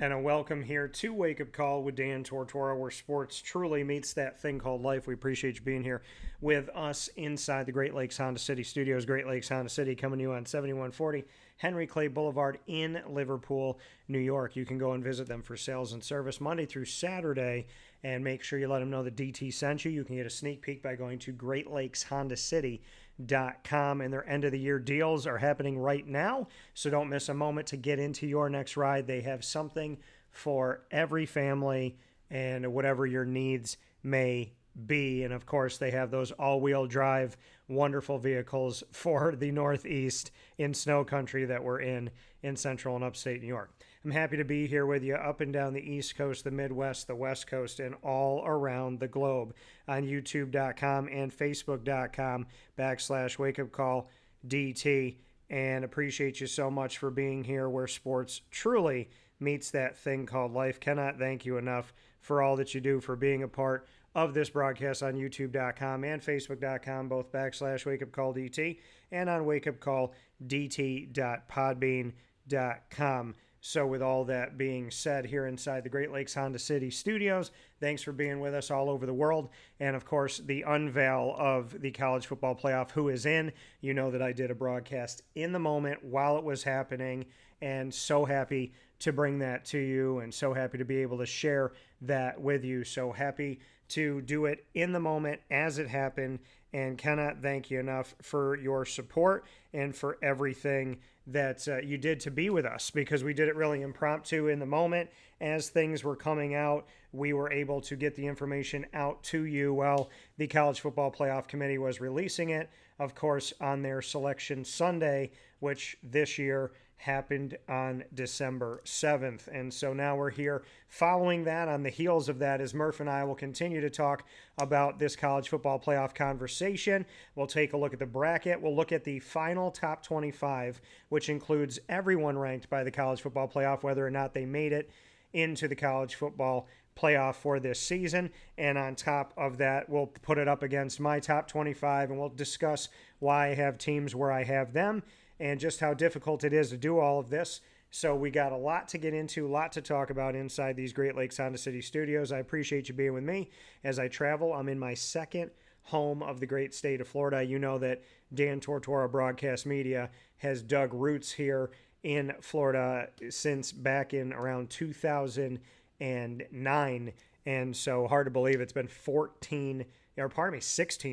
And a welcome here to Wake Up Call with Dan Tortora, where sports truly meets that thing called life. We appreciate you being here with us inside the Great Lakes Honda City Studios. Great Lakes Honda City coming to you on 7140 Henry Clay Boulevard in Liverpool, New York. You can go and visit them for sales and service Monday through Saturday, and make sure you let them know that DT sent you. You can get a sneak peek by going to GreatLakesHondaCity.com, and their end of the year deals are happening right now, so don't miss a moment to get into your next ride. They have something for every family and whatever your needs may be. And of course, they have those all-wheel drive wonderful vehicles for the Northeast in snow country that we're in central and upstate New York. I'm happy to be here with you up and down the East Coast, the Midwest, the West Coast, and all around the globe on YouTube.com and Facebook.com/WakeUpCallDT. And appreciate you so much for being here where sports truly meets that thing called life. Cannot thank you enough for all that you do, for being a part of this broadcast on YouTube.com and Facebook.com, both /WakeUpCallDT and on WakeUpCallDT.podbean.com. So with all that being said, here inside the Great Lakes Honda City Studios, thanks for being with us all over the world. And of course, the unveil of the college football playoff, who is in. You know that I did a broadcast in the moment while it was happening, and so happy to bring that to you, and so happy to be able to share that with you. So happy to do it in the moment as it happened, and cannot thank you enough for your support and for everything that you did to be with us, because we did it really impromptu in the moment. As things were coming out, we were able to get the information out to you while the College Football Playoff Committee was releasing it, of course, on their Selection Sunday, which this year happened on December 7th. And so now we're here following that. On the heels of that, as Murph and I will continue to talk about this college football playoff conversation. We'll take a look at the bracket. We'll look at the final top 25, which includes everyone ranked by the college football playoff, whether or not they made it into the college football playoff for this season. And on top of that, we'll put it up against my top 25, and we'll discuss why I have teams where I have them and just how difficult it is to do all of this. So we got a lot to get into, a lot to talk about inside these Great Lakes Honda City Studios. I appreciate you being with me as I travel. I'm in my second home of the great state of Florida. You know that Dan Tortora Broadcast Media has dug roots here in Florida since back in around 2009. And so hard to believe it's been 16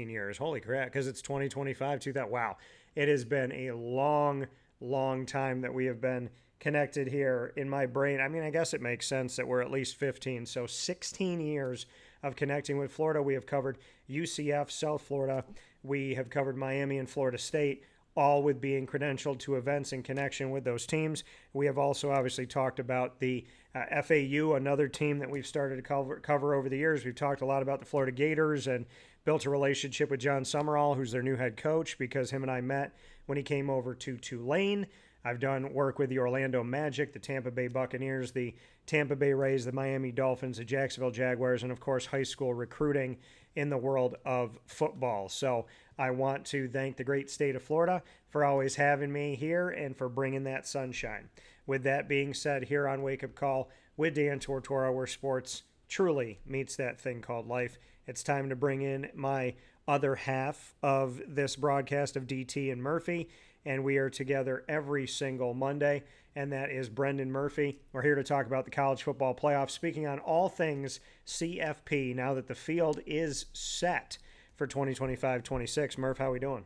years. Holy crap, because it's 2025, 2000. Wow. It has been a long, long time that we have been connected here in my brain. I mean, I guess it makes sense that we're at least 15. So 16 years of connecting with Florida. We have covered UCF, South Florida. We have covered Miami and Florida State, all with being credentialed to events in connection with those teams. We have also obviously talked about the FAU, another team that we've started to cover over the years. We've talked a lot about the Florida Gators and built a relationship with John Summerall, who's their new head coach, because him and I met when he came over to Tulane. I've done work with the Orlando Magic, the Tampa Bay Buccaneers, the Tampa Bay Rays, the Miami Dolphins, the Jacksonville Jaguars, and of course high school recruiting in the world of football. So I want to thank the great state of Florida for always having me here and for bringing that sunshine. With that being said, here on Wake Up Call with Dan Tortora, where sports truly meets that thing called life, it's time to bring in my other half of this broadcast of DT and Murphy, and we are together every single Monday, and that is Brendan Murphy. We're here to talk about the college football playoff, speaking on all things CFP now that the field is set for 2025-26. Murph, how we doing?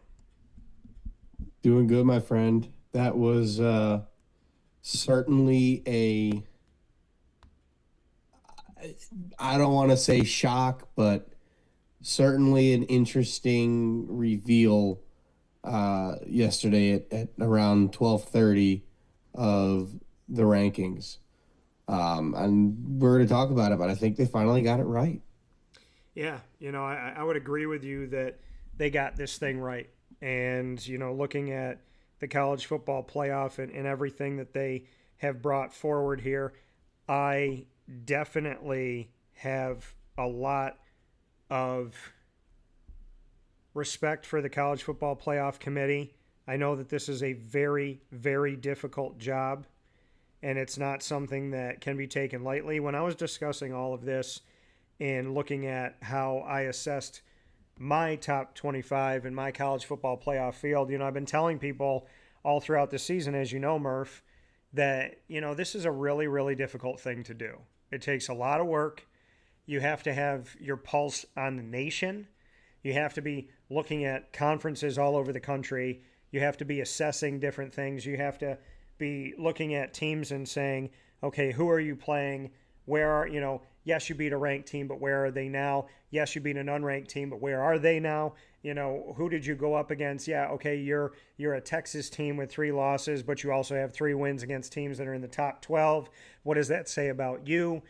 Doing good, my friend. That was certainly I don't want to say shock, but certainly an interesting reveal yesterday at around 12:30 of the rankings. And we're going to talk about it, but I think they finally got it right. Yeah, I would agree with you that they got this thing right. And, looking at the college football playoff and everything that they have brought forward here, I definitely have a lot of respect for the College Football Playoff Committee. I know that this is a very, very difficult job, and it's not something that can be taken lightly. When I was discussing all of this and looking at how I assessed my top 25 in my college football playoff field, I've been telling people all throughout the season, as you know, Murph, that, this is a really, really difficult thing to do. It takes a lot of work. You have to have your pulse on the nation. You have to be looking at conferences all over the country. You have to be assessing different things. You have to be looking at teams and saying, okay, who are you playing? Where are, yes, you beat a ranked team, but where are they now? Yes, you beat an unranked team, but where are they now? Who did you go up against? Yeah, okay, you're a Texas team with 3 losses, but you also have 3 wins against teams that are in the top 12. What does that say about you?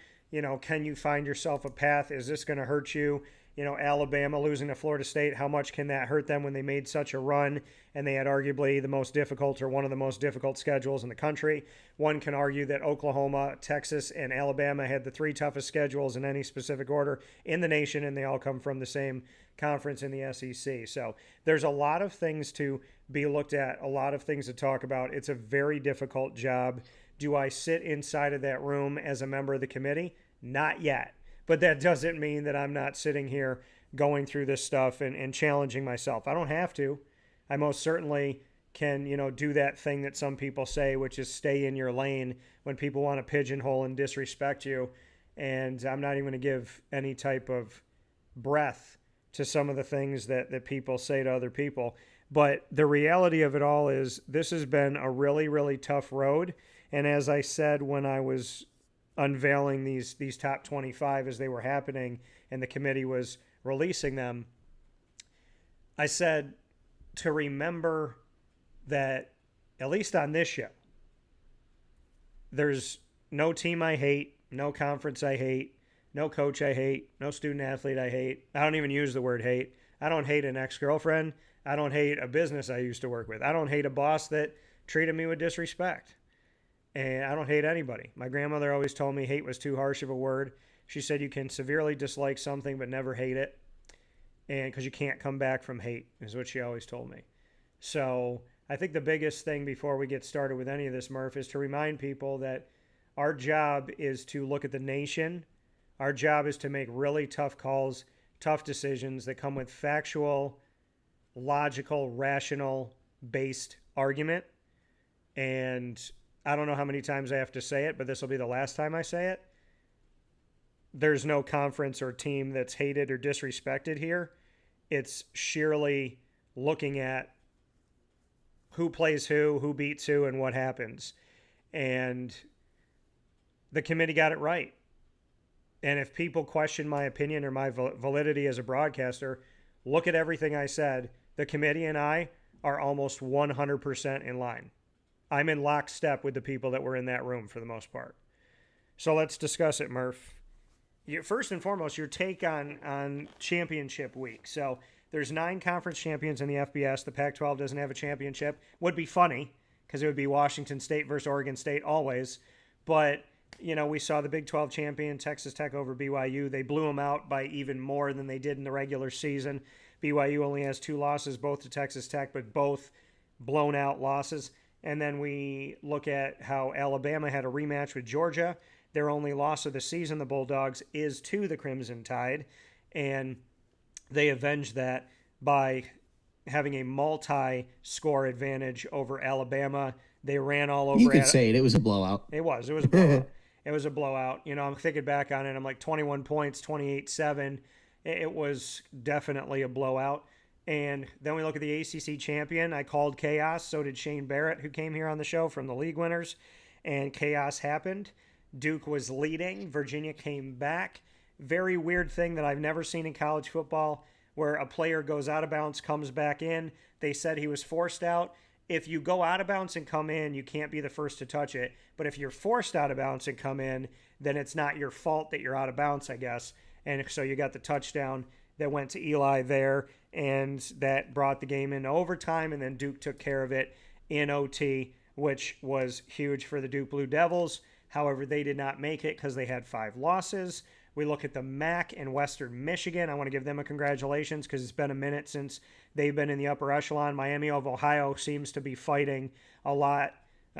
Can you find yourself a path? Is this going to hurt you? Alabama losing to Florida State, how much can that hurt them when they made such a run and they had arguably the most difficult or one of the most difficult schedules in the country? One can argue that Oklahoma, Texas, and Alabama had the 3 toughest schedules in any specific order in the nation, and they all come from the same conference in the SEC. So there's a lot of things to be looked at, a lot of things to talk about. It's a very difficult job. Do I sit inside of that room as a member of the committee? Not yet. But that doesn't mean that I'm not sitting here going through this stuff and challenging myself. I don't have to. I most certainly can, do that thing that some people say, which is stay in your lane when people want to pigeonhole and disrespect you. And I'm not even going to give any type of breath to some of the things that people say to other people. But the reality of it all is this has been a really, really tough road. And as I said when I was unveiling these top 25 as they were happening and the committee was releasing them, I said to remember that, at least on this show, there's no team I hate, no conference I hate, no coach I hate, no student athlete I hate. I don't even use the word hate. I don't hate an ex-girlfriend. I don't hate a business I used to work with. I don't hate a boss that treated me with disrespect. And I don't hate anybody. My grandmother always told me hate was too harsh of a word. She said you can severely dislike something but never hate it. And because you can't come back from hate is what she always told me. So I think the biggest thing before we get started with any of this, Murph, is to remind people that our job is to look at the nation. Our job is to make really tough calls, tough decisions that come with factual, logical, rational-based argument. And I don't know how many times I have to say it, but this will be the last time I say it. There's no conference or team that's hated or disrespected here. It's sheerly looking at who plays who beats who, and what happens. And the committee got it right. And if people question my opinion or my validity as a broadcaster, look at everything I said. The committee and I are almost 100% in line. I'm in lockstep with the people that were in that room for the most part. So let's discuss it, Murph. First and foremost, your take on championship week. So there's 9 conference champions in the FBS. The Pac-12 doesn't have a championship. Would be funny because it would be Washington State versus Oregon State always. But, we saw the Big 12 champion, Texas Tech over BYU. They blew them out by even more than they did in the regular season. BYU only has 2 losses, both to Texas Tech, but both blown out losses. And then we look at how Alabama had a rematch with Georgia. Their only loss of the season, the Bulldogs, is to the Crimson Tide. And they avenged that by having a multi-score advantage over Alabama. They ran all over. You could say it. It was a blowout. It was a blowout. It was a blowout. I'm thinking back on it. I'm like 21 points, 28-7. It was definitely a blowout. And then we look at the ACC champion. I called chaos. So did Shane Barrett, who came here on the show from the league winners. And chaos happened. Duke was leading. Virginia came back. Very weird thing that I've never seen in college football, where a player goes out of bounds, comes back in. They said he was forced out. If you go out of bounds and come in, you can't be the first to touch it. But if you're forced out of bounds and come in, then it's not your fault that you're out of bounds, I guess. And so you got the touchdown that went to Eli there, and that brought the game into overtime, and then Duke took care of it in OT, which was huge for the Duke Blue Devils. However, they did not make it because they had 5 losses. We look at the MAC in Western Michigan. I want to give them a congratulations because it's been a minute since they've been in the upper echelon. Miami of Ohio seems to be fighting a lot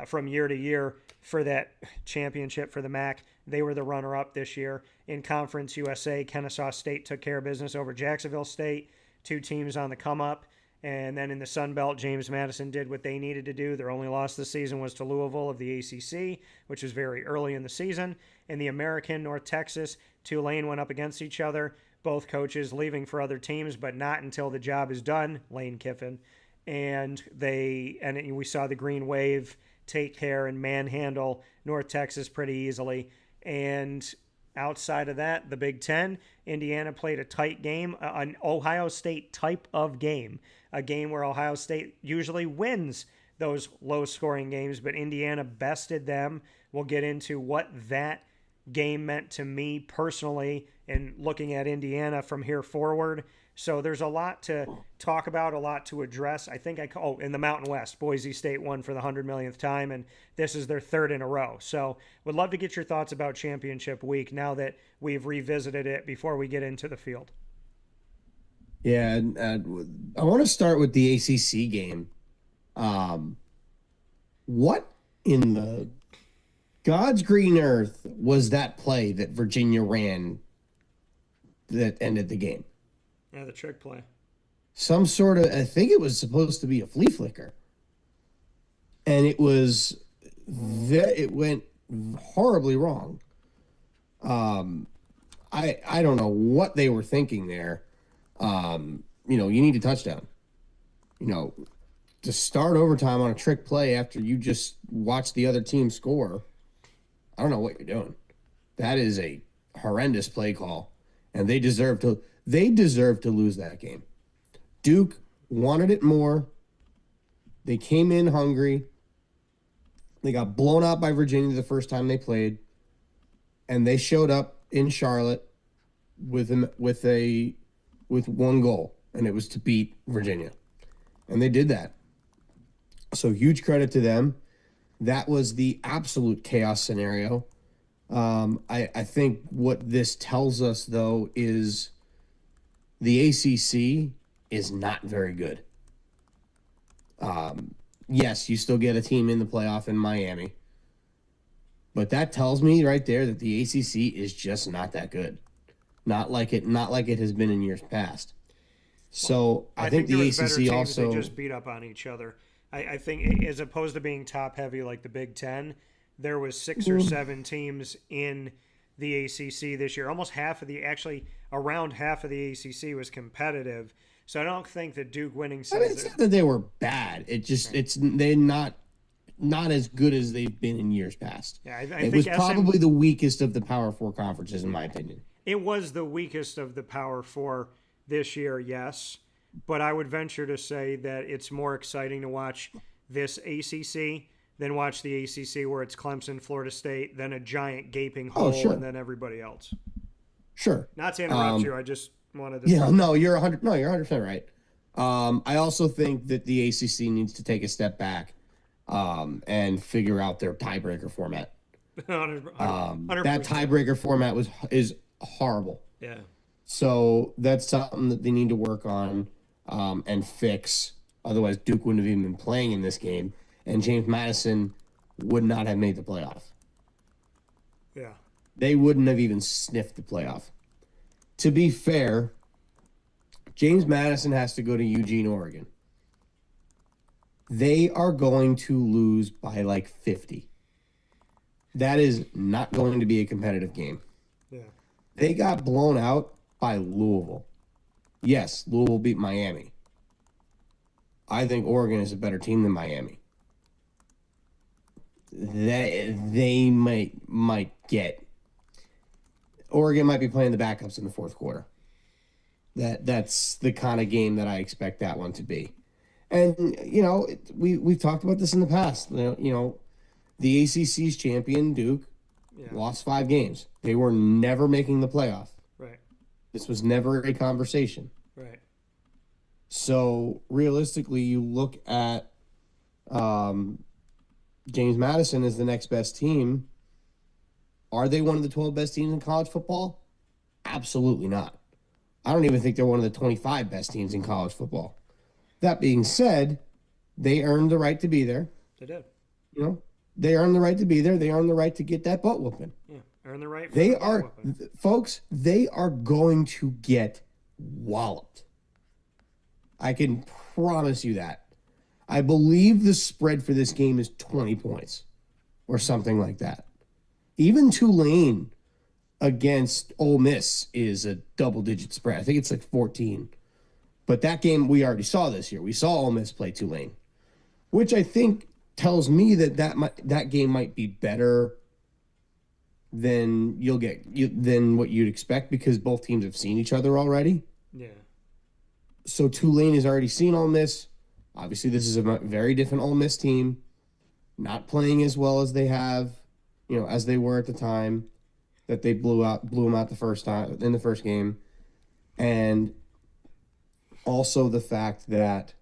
from year to year for that championship for the MAC. They were the runner-up this year. In Conference USA, Kennesaw State took care of business over Jacksonville State, two teams on the come-up. And then in the Sun Belt, James Madison did what they needed to do. Their only loss this season was to Louisville of the ACC, which was very early in the season. In the American, North Texas, Tulane went up against each other. Both coaches leaving for other teams, but not until the job is done, Lane Kiffin. And we saw the Green Wave take care and manhandle North Texas pretty easily. And outside of that, the Big Ten, Indiana played a tight game, an Ohio State type of game, a game where Ohio State usually wins those low-scoring games, but Indiana bested them. We'll get into what that game meant to me personally and looking at Indiana from here forward. So there's a lot to talk about, a lot to address. I think in the Mountain West, Boise State won for the 100 millionth time, and this is their third in a row. So would love to get your thoughts about championship week now that we've revisited it before we get into the field. Yeah, I want to start with the ACC game. What in the God's green earth was that play that Virginia ran that ended the game? Yeah, the trick play. Some sort of, I think it was supposed to be a flea flicker. And it went horribly wrong. I don't know what they were thinking there. You need a touchdown. To start overtime on a trick play after you just watch the other team score, I don't know what you're doing. That is a horrendous play call, and they deserve to lose that game. Duke wanted it more. They came in hungry. They got blown out by Virginia the first time they played, and they showed up in Charlotte with one goal, and it was to beat Virginia, and they did that. So huge credit to them. That was the absolute chaos scenario. I think what this tells us, though, is the ACC is not very good. Yes, you still get a team in the playoff in Miami. But that tells me right there that the ACC is just not that good. Not like it has been in years past. So I think the ACC also they just beat up on each other. I think as opposed to being top heavy like the Big Ten, there was 6 or 7 teams in the ACC this year. Almost around half of the ACC was competitive. So I don't think that Duke winning says it's not that they were bad. They're not as good as they've been in years past. Yeah, it was probably the weakest of the Power 4 conferences, in my opinion. It was the weakest of the Power 4 this year, yes. But I would venture to say that it's more exciting to watch this ACC than watch the ACC where it's Clemson, Florida State, then a giant gaping hole, and then everybody else. Sure. Not to interrupt you, I just wanted to. Yeah, no, you're 100% right. I also think that the ACC needs to take a step back and figure out their tiebreaker format. 100%. That tiebreaker format is horrible. Yeah. So that's something that they need to work on and fix. Otherwise, Duke wouldn't have even been playing in this game, and James Madison would not have made the playoff. Yeah. They wouldn't have even sniffed the playoff. To be fair, James Madison has to go to Eugene, Oregon. They are going to lose by like 50. That is not going to be a competitive game. Yeah. They got blown out by Louisville. Yes, Louisville beat Miami. I think Oregon is a better team than Miami. They might get. Oregon might be playing the backups in the fourth quarter. That's the kind of game that I expect that one to be. And we've talked about this in the past. The ACC's champion Duke lost 5 games. They were never making the playoff. Right. This was never a conversation. Right. So realistically, you look at James Madison as the next best team. Are they one of the 12 best teams in college football? Absolutely not. I don't even think they're one of the 25 best teams in college football. That being said, they earned the right to be there. They did. They earn the right to be there. They earn the right to get that butt whooping. Yeah, earn the right for They the butt are, whooping. folks, they are going to get walloped. I can promise you that. I believe the spread for this game is 20 points or something like that. Even Tulane against Ole Miss is a double-digit spread. I think it's like 14. But that game we already saw this year. We saw Ole Miss play Tulane, which I think tells me that game might be better than than what you'd expect because both teams have seen each other already. Yeah. So Tulane has already seen Ole Miss. Obviously, this is a very different Ole Miss team, not playing as well as they have, as they were at the time that they blew them out the first time in the first game, and also the fact that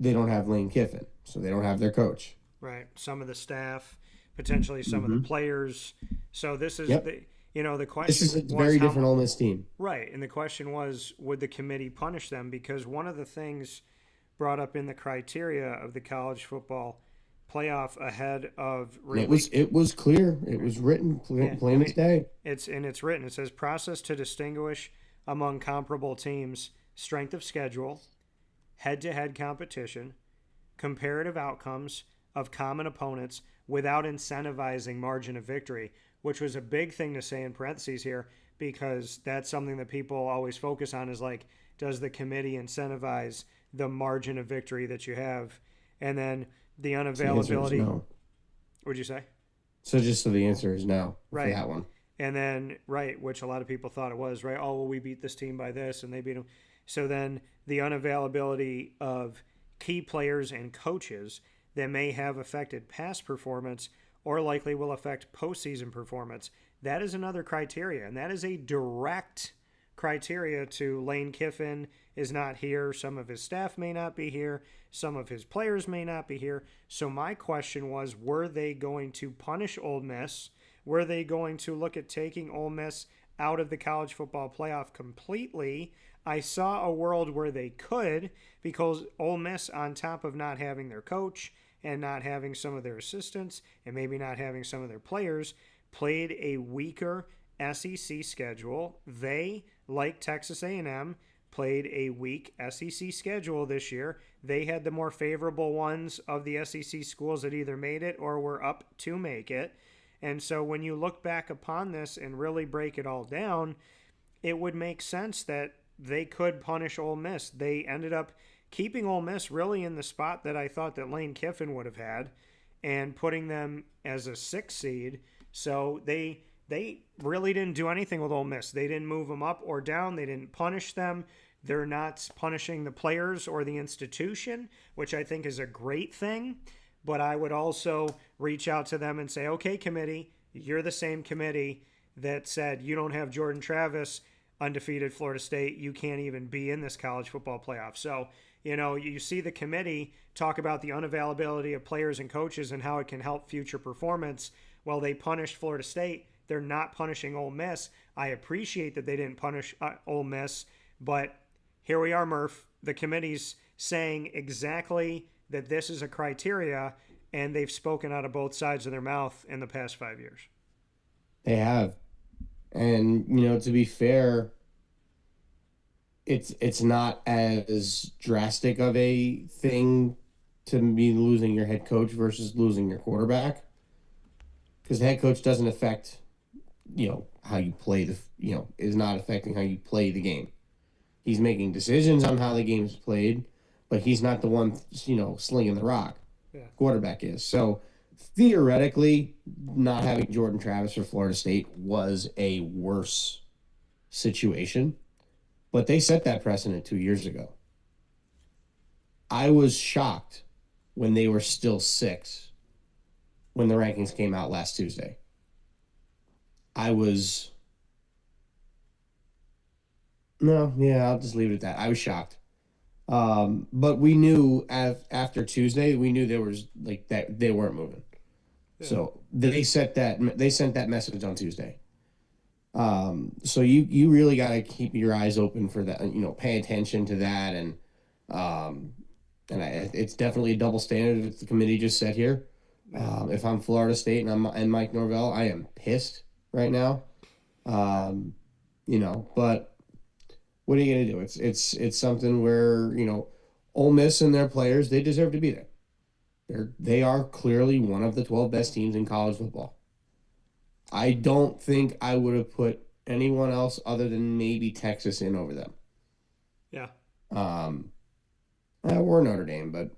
they don't have Lane Kiffin, so they don't have their coach. Right. Some of the staff, potentially some of the Mm-hmm. players. So this is Yep. the This is a question was very how different Ole Miss team. right, and the question was would the committee punish them because one of the things brought up in the criteria of the college football playoff ahead of And release. it was clear. It was written Yeah, I plain as mean, day. it's written. It says process to distinguish among comparable teams: strength of schedule, head-to-head competition, comparative outcomes of common opponents without incentivizing margin of victory, which was a big thing to say in parentheses here because that's something that people always focus on is like, does the committee incentivize the margin of victory that you have? And then the So the answer is unavailability. no. What'd you say? So the answer is no for Right. that one. And then, right, which a lot of people thought it was, right? Oh, well, we beat this team by this and they beat them. So then the unavailability of key players and coaches that may have affected past performance or likely will affect postseason performance. That is another criteria, and that is a direct criteria to Lane Kiffin is not here. Some of his staff may not be here. Some of his players may not be here. So my question was, were they going to punish Ole Miss? Were they going to look at taking Ole Miss out of the college football playoff completely? I saw a world where they could because Ole Miss, on top of not having their coach and not having some of their assistants and maybe not having some of their players, played a weaker SEC schedule. They, like Texas A&M, played a weak SEC schedule this year. They had the more favorable ones of the SEC schools that either made it or were up to make it. And so when you look back upon this and really break it all down, it would make sense that they could punish Ole Miss. They ended up keeping Ole Miss really in the spot that I thought that Lane Kiffin would have had and putting them as a 6 seed. So they really didn't do anything with Ole Miss. They didn't move them up or down. They didn't punish them. They're not punishing the players or the institution, which I think is a great thing. But I would also reach out to them and say, okay, committee, you're the same committee that said you don't have Jordan Travis, undefeated Florida State. You can't even be in this college football playoff. So, you see the committee talk about the unavailability of players and coaches and how it can help future performance. Well, they punished Florida State. They're not punishing Ole Miss. I appreciate that they didn't punish Ole Miss, but here we are, Murph. The committee's saying exactly that this is a criteria, and they've spoken out of both sides of their mouth in the past 5 years. They have. And, to be fair, it's not as drastic of a thing to be losing your head coach versus losing your quarterback. Because the head coach doesn't affect, how you play is not affecting how you play the game. He's making decisions on how the game's played, but he's not the one, slinging the rock. Yeah. Quarterback is. So theoretically, not having Jordan Travis for Florida State was a worse situation, but they set that precedent 2 years ago. I was shocked when they were still 6 when the rankings came out last Tuesday. I'll just leave it at that. I was shocked. But we knew after Tuesday, we knew there was like that they weren't moving. Yeah. So they sent that message on Tuesday. So you really got to keep your eyes open for that, pay attention to that. And and it's definitely a double standard that the committee just said here. Yeah. If I'm Florida State and Mike Norvell, I am pissed right now. Um, but what are you gonna do? It's something where Ole Miss and their players, they deserve to be there. They are clearly one of the 12 best teams in college football. I don't think I would have put anyone else other than maybe Texas in over them. Yeah. Um, or Notre Dame, but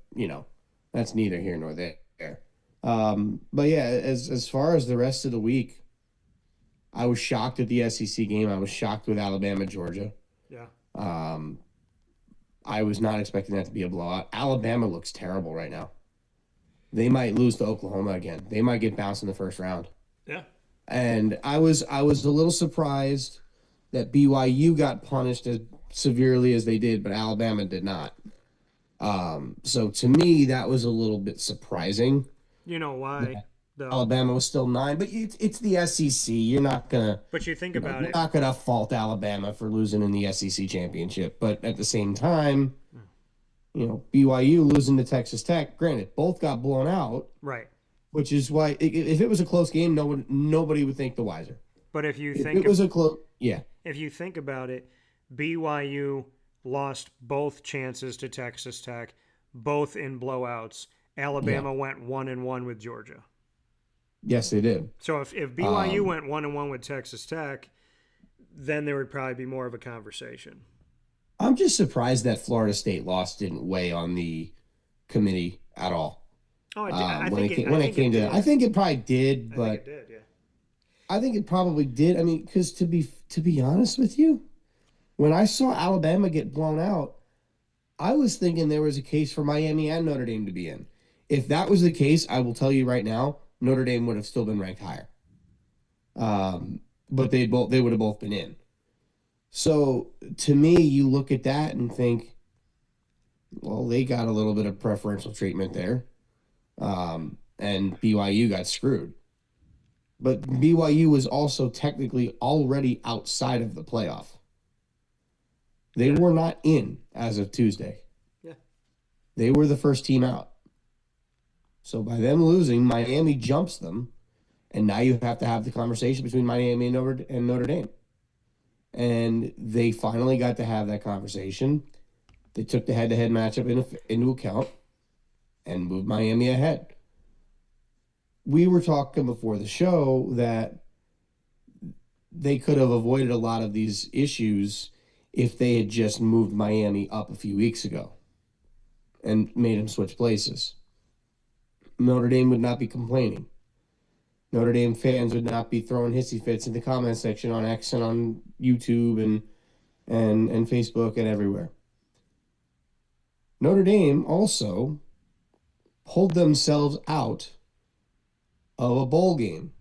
that's neither here nor there. But yeah, as far as the rest of the week, I was shocked at the SEC game. I was shocked with Alabama, Georgia. Yeah. Um, I was not expecting that to be a blowout. Alabama looks terrible right now. They might lose to Oklahoma again. They might get bounced in the first round. Yeah. And I was a little surprised that BYU got punished as severely as they did, but Alabama did not. So to me, that was a little bit surprising. You know why, That though? Alabama was still 9, but it's the SEC. But you think about You're it. not gonna fault Alabama for losing in the SEC championship. But at the same time, BYU losing to Texas Tech. Granted, both got blown out, Right. which is why if it was a close game, nobody would think the wiser. But if you If think it was a close, yeah, if you think about it, BYU lost both chances to Texas Tech, both in blowouts. yeah, Alabama went 1-1 with Georgia. yes, they did. So if BYU Um, went 1-1 with Texas Tech, then there would probably be more of a conversation. I'm just surprised that Florida State loss didn't weigh on the committee at all. Oh, I When think it it. came I when it think it came to, I did. think it probably did, I think it but did. Yeah. I think it probably did. I mean, because to be honest with you, when I saw Alabama get blown out, I was thinking there was a case for Miami and Notre Dame to be in. If that was the case, I will tell you right now, Notre Dame would have still been ranked higher. But they would have both been in. So to me, you look at that and think, well, they got a little bit of preferential treatment there, and BYU got screwed. But BYU was also technically already outside of the playoff. They Yeah. were not in as of Tuesday. Yeah. They were the first team out. So by them losing, Miami jumps them, and now you have to have the conversation between Miami and Notre Dame. And they finally got to have that conversation. They took the head-to-head matchup into account and moved Miami ahead. We were talking before the show that they could have avoided a lot of these issues if they had just moved Miami up a few weeks ago and made them switch places. Notre Dame would not be complaining. Notre Dame fans would not be throwing hissy fits in the comment section on X and on YouTube and Facebook and everywhere. Notre Dame also pulled themselves out of a bowl game.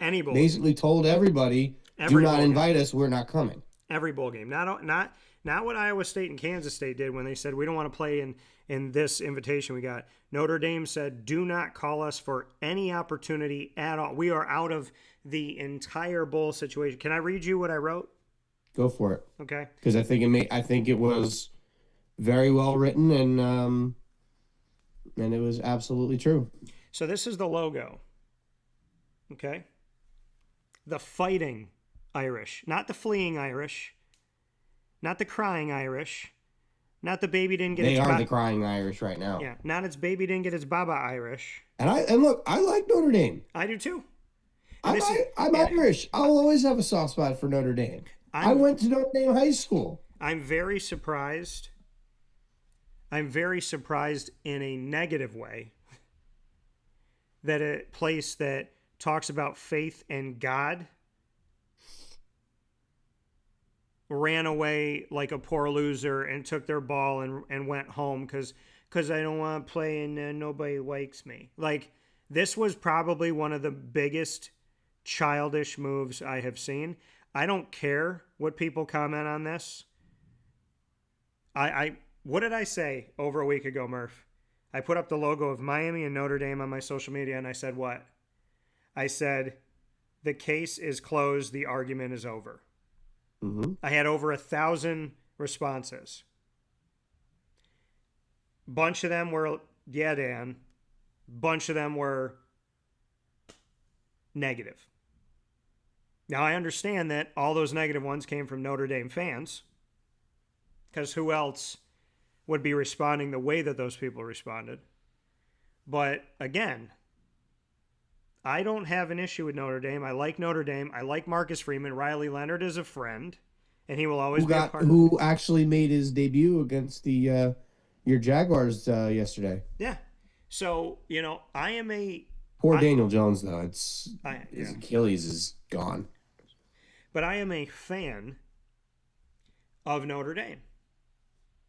Any bowl game. Basically told everybody, do Every not bowl game. invite us, we're not coming. Every bowl game. Not what Iowa State and Kansas State did when they said we don't want to play in this invitation we got. Notre Dame said, do not call us for any opportunity at all. We are out of the entire bowl situation. Can I read you what I wrote? Go for it. Okay. Because I think it was very well written and it was absolutely true. So this is the logo. Okay. The fighting Irish, not the fleeing Irish, not the crying Irish, not the baby didn't get They its are the crying Irish right now. yeah, not its baby didn't get its baba Irish. And look, I like Notre Dame. I do too. I'm Irish. I'll always have a soft spot for Notre Dame. I went to Notre Dame High School. I'm very surprised. I'm very surprised in a negative way that a place that talks about faith and God ran away like a poor loser and took their ball and went home because I don't want to play and nobody likes me. Like, this was probably one of the biggest childish moves I have seen. I don't care what people comment on this. I what did I say over a week ago, Murph? I put up the logo of Miami and Notre Dame on my social media, and I said what? I said, the case is closed, the argument is over. Mm-hmm. I had over 1,000 responses. Bunch of them were, yeah, Dan. Bunch of them were negative. Now, I understand that all those negative ones came from Notre Dame fans, because who else would be responding the way that those people responded? But again, I don't have an issue with Notre Dame. I like Notre Dame. I like Marcus Freeman. Riley Leonard is a friend, and he will always be a part of it. Who actually made his debut against the your Jaguars yesterday. Yeah. So, I am a... Poor Daniel Jones, though. His yeah. Achilles is gone. But I am a fan of Notre Dame.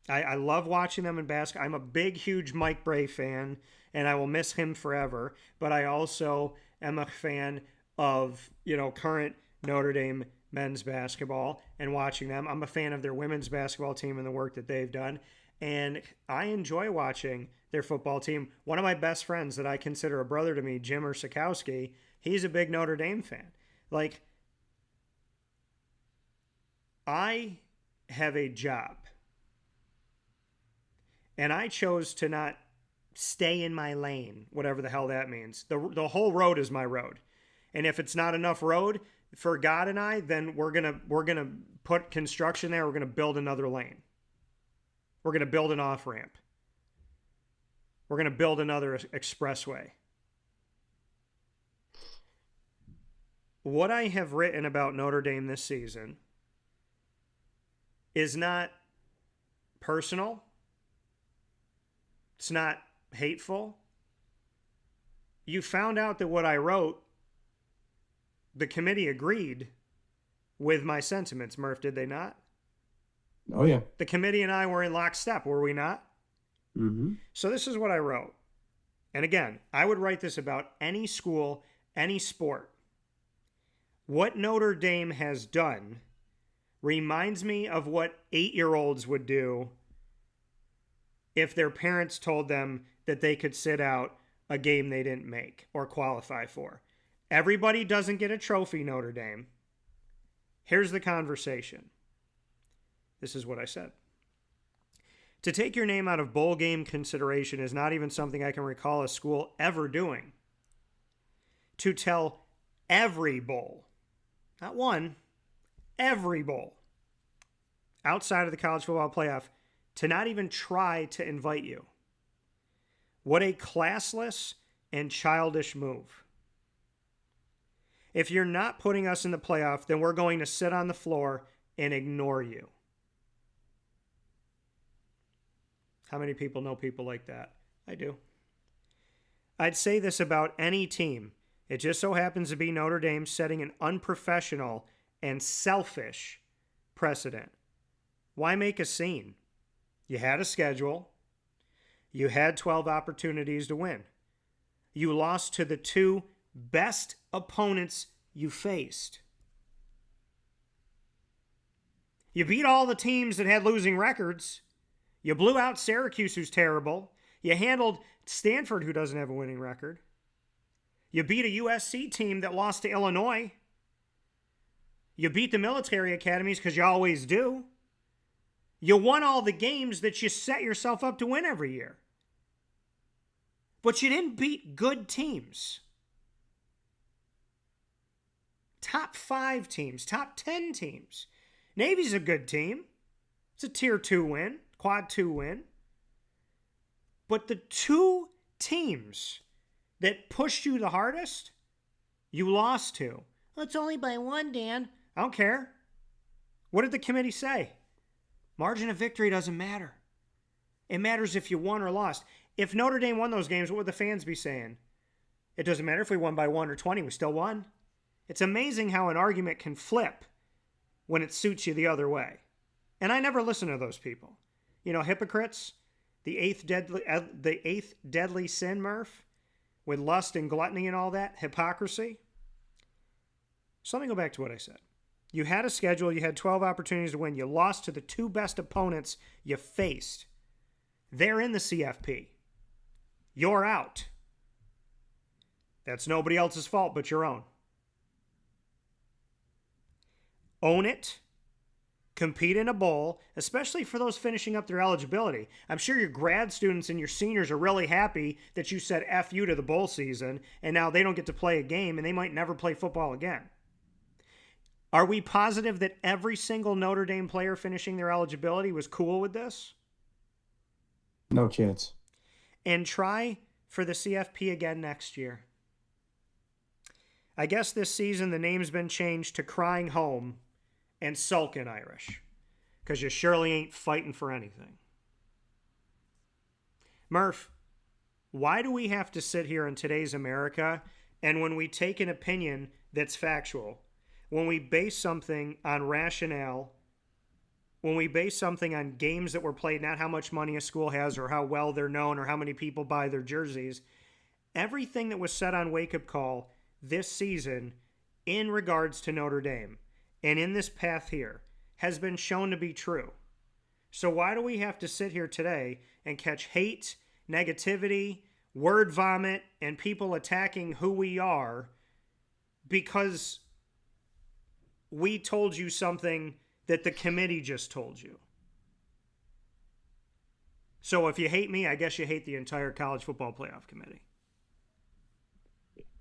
I love watching them in basketball. I'm a big, huge Mike Bray fan, and I will miss him forever. But I also am a fan of, current Notre Dame men's basketball and watching them. I'm a fan of their women's basketball team and the work that they've done. And I enjoy watching their football team. One of my best friends that I consider a brother to me, Jim Ursakowski, he's a big Notre Dame fan. Like, I have a job, and I chose to not stay in my lane, whatever the hell that means. The whole road is my road. And if it's not enough road for God and I, then we're gonna put construction there. We're gonna build another lane. We're gonna build an off ramp. We're gonna build another expressway. What I have written about Notre Dame this season is not personal. It's not hateful. You found out that what I wrote, the committee agreed with my sentiments, Murph, did they not? Oh, yeah. The committee and I were in lockstep, were we not? Mm-hmm. So this is what I wrote. And again, I would write this about any school, any sport. What Notre Dame has done reminds me of what 8-year-olds would do if their parents told them that they could sit out a game they didn't make or qualify for. Everybody doesn't get a trophy, Notre Dame. Here's the conversation. This is what I said. To take your name out of bowl game consideration is not even something I can recall a school ever doing. To tell every bowl, not one, every bowl outside of the college football playoff to not even try to invite you. What a classless and childish move. If you're not putting us in the playoff, then we're going to sit on the floor and ignore you. How many people know people like that? I do. I'd say this about any team. It just so happens to be Notre Dame setting an unprofessional and selfish precedent. Why make a scene? You had a schedule. You had 12 opportunities to win. You lost to the two best opponents you faced. You beat all the teams that had losing records. You blew out Syracuse, who's terrible. You handled Stanford, who doesn't have a winning record. You beat a USC team that lost to Illinois. You beat the military academies because you always do. You won all the games that you set yourself up to win every year. But you didn't beat good teams. Top 5 teams, top 10 teams. Navy's a good team. It's a tier 2 win, quad 2 win. But the 2 teams that pushed you the hardest, you lost to. Well, it's only by 1, Dan. I don't care. What did the committee say? Margin of victory doesn't matter. It matters if you won or lost. If Notre Dame won those games, what would the fans be saying? It doesn't matter if we won by 1 or 20, we still won. It's amazing how an argument can flip when it suits you the other way. And I never listen to those people. Hypocrites, the eighth deadly sin, Murph, with lust and gluttony and all that, hypocrisy. So let me go back to what I said. You had a schedule. You had 12 opportunities to win. You lost to the 2 best opponents you faced. They're in the CFP. You're out. That's nobody else's fault but your own. Own it. compete in a bowl, especially for those finishing up their eligibility. I'm sure your grad students and your seniors are really happy that you said F you to the bowl season and now they don't get to play a game and they might never play football again. Are we positive that every single Notre Dame player finishing their eligibility was cool with this? No chance. And try for the CFP again next year. I guess this season the name's been changed to Crying Home and Sulkin Irish, because you surely ain't fighting for anything. Murph, why do we have to sit here in today's America and when we take an opinion that's factual, when we base something on rationale, when we base something on games that were played, not how much money a school has or how well they're known or how many people buy their jerseys, everything that was said on Wake Up Call this season in regards to Notre Dame and in this path here has been shown to be true. So why do we have to sit here today and catch hate, negativity, word vomit, and people attacking who we are because we told you something that the committee just told you? So if you hate me, I guess you hate the entire college football playoff committee.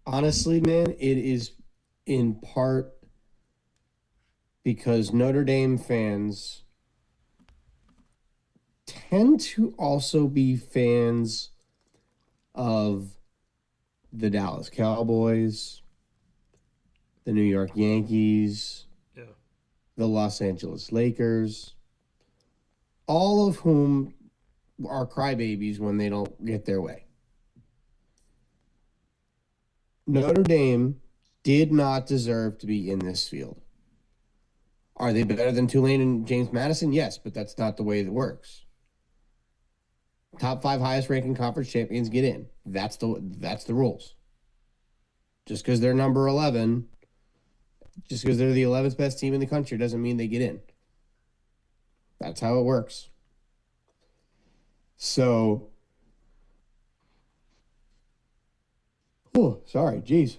Honestly, man, it is in part because Notre Dame fans tend to also be fans of the Dallas Cowboys, the New York Yankees, the Los Angeles Lakers, all of whom are crybabies when they don't get their way. Notre Dame did not deserve to be in this field. Are they better than Tulane and James Madison? Yes, but that's not the way it works. Top 5 highest ranking conference champions get in. That's the rules. Just because they're number 11, just because they're the 11th best team in the country doesn't mean they get in. That's how it works. So, geez.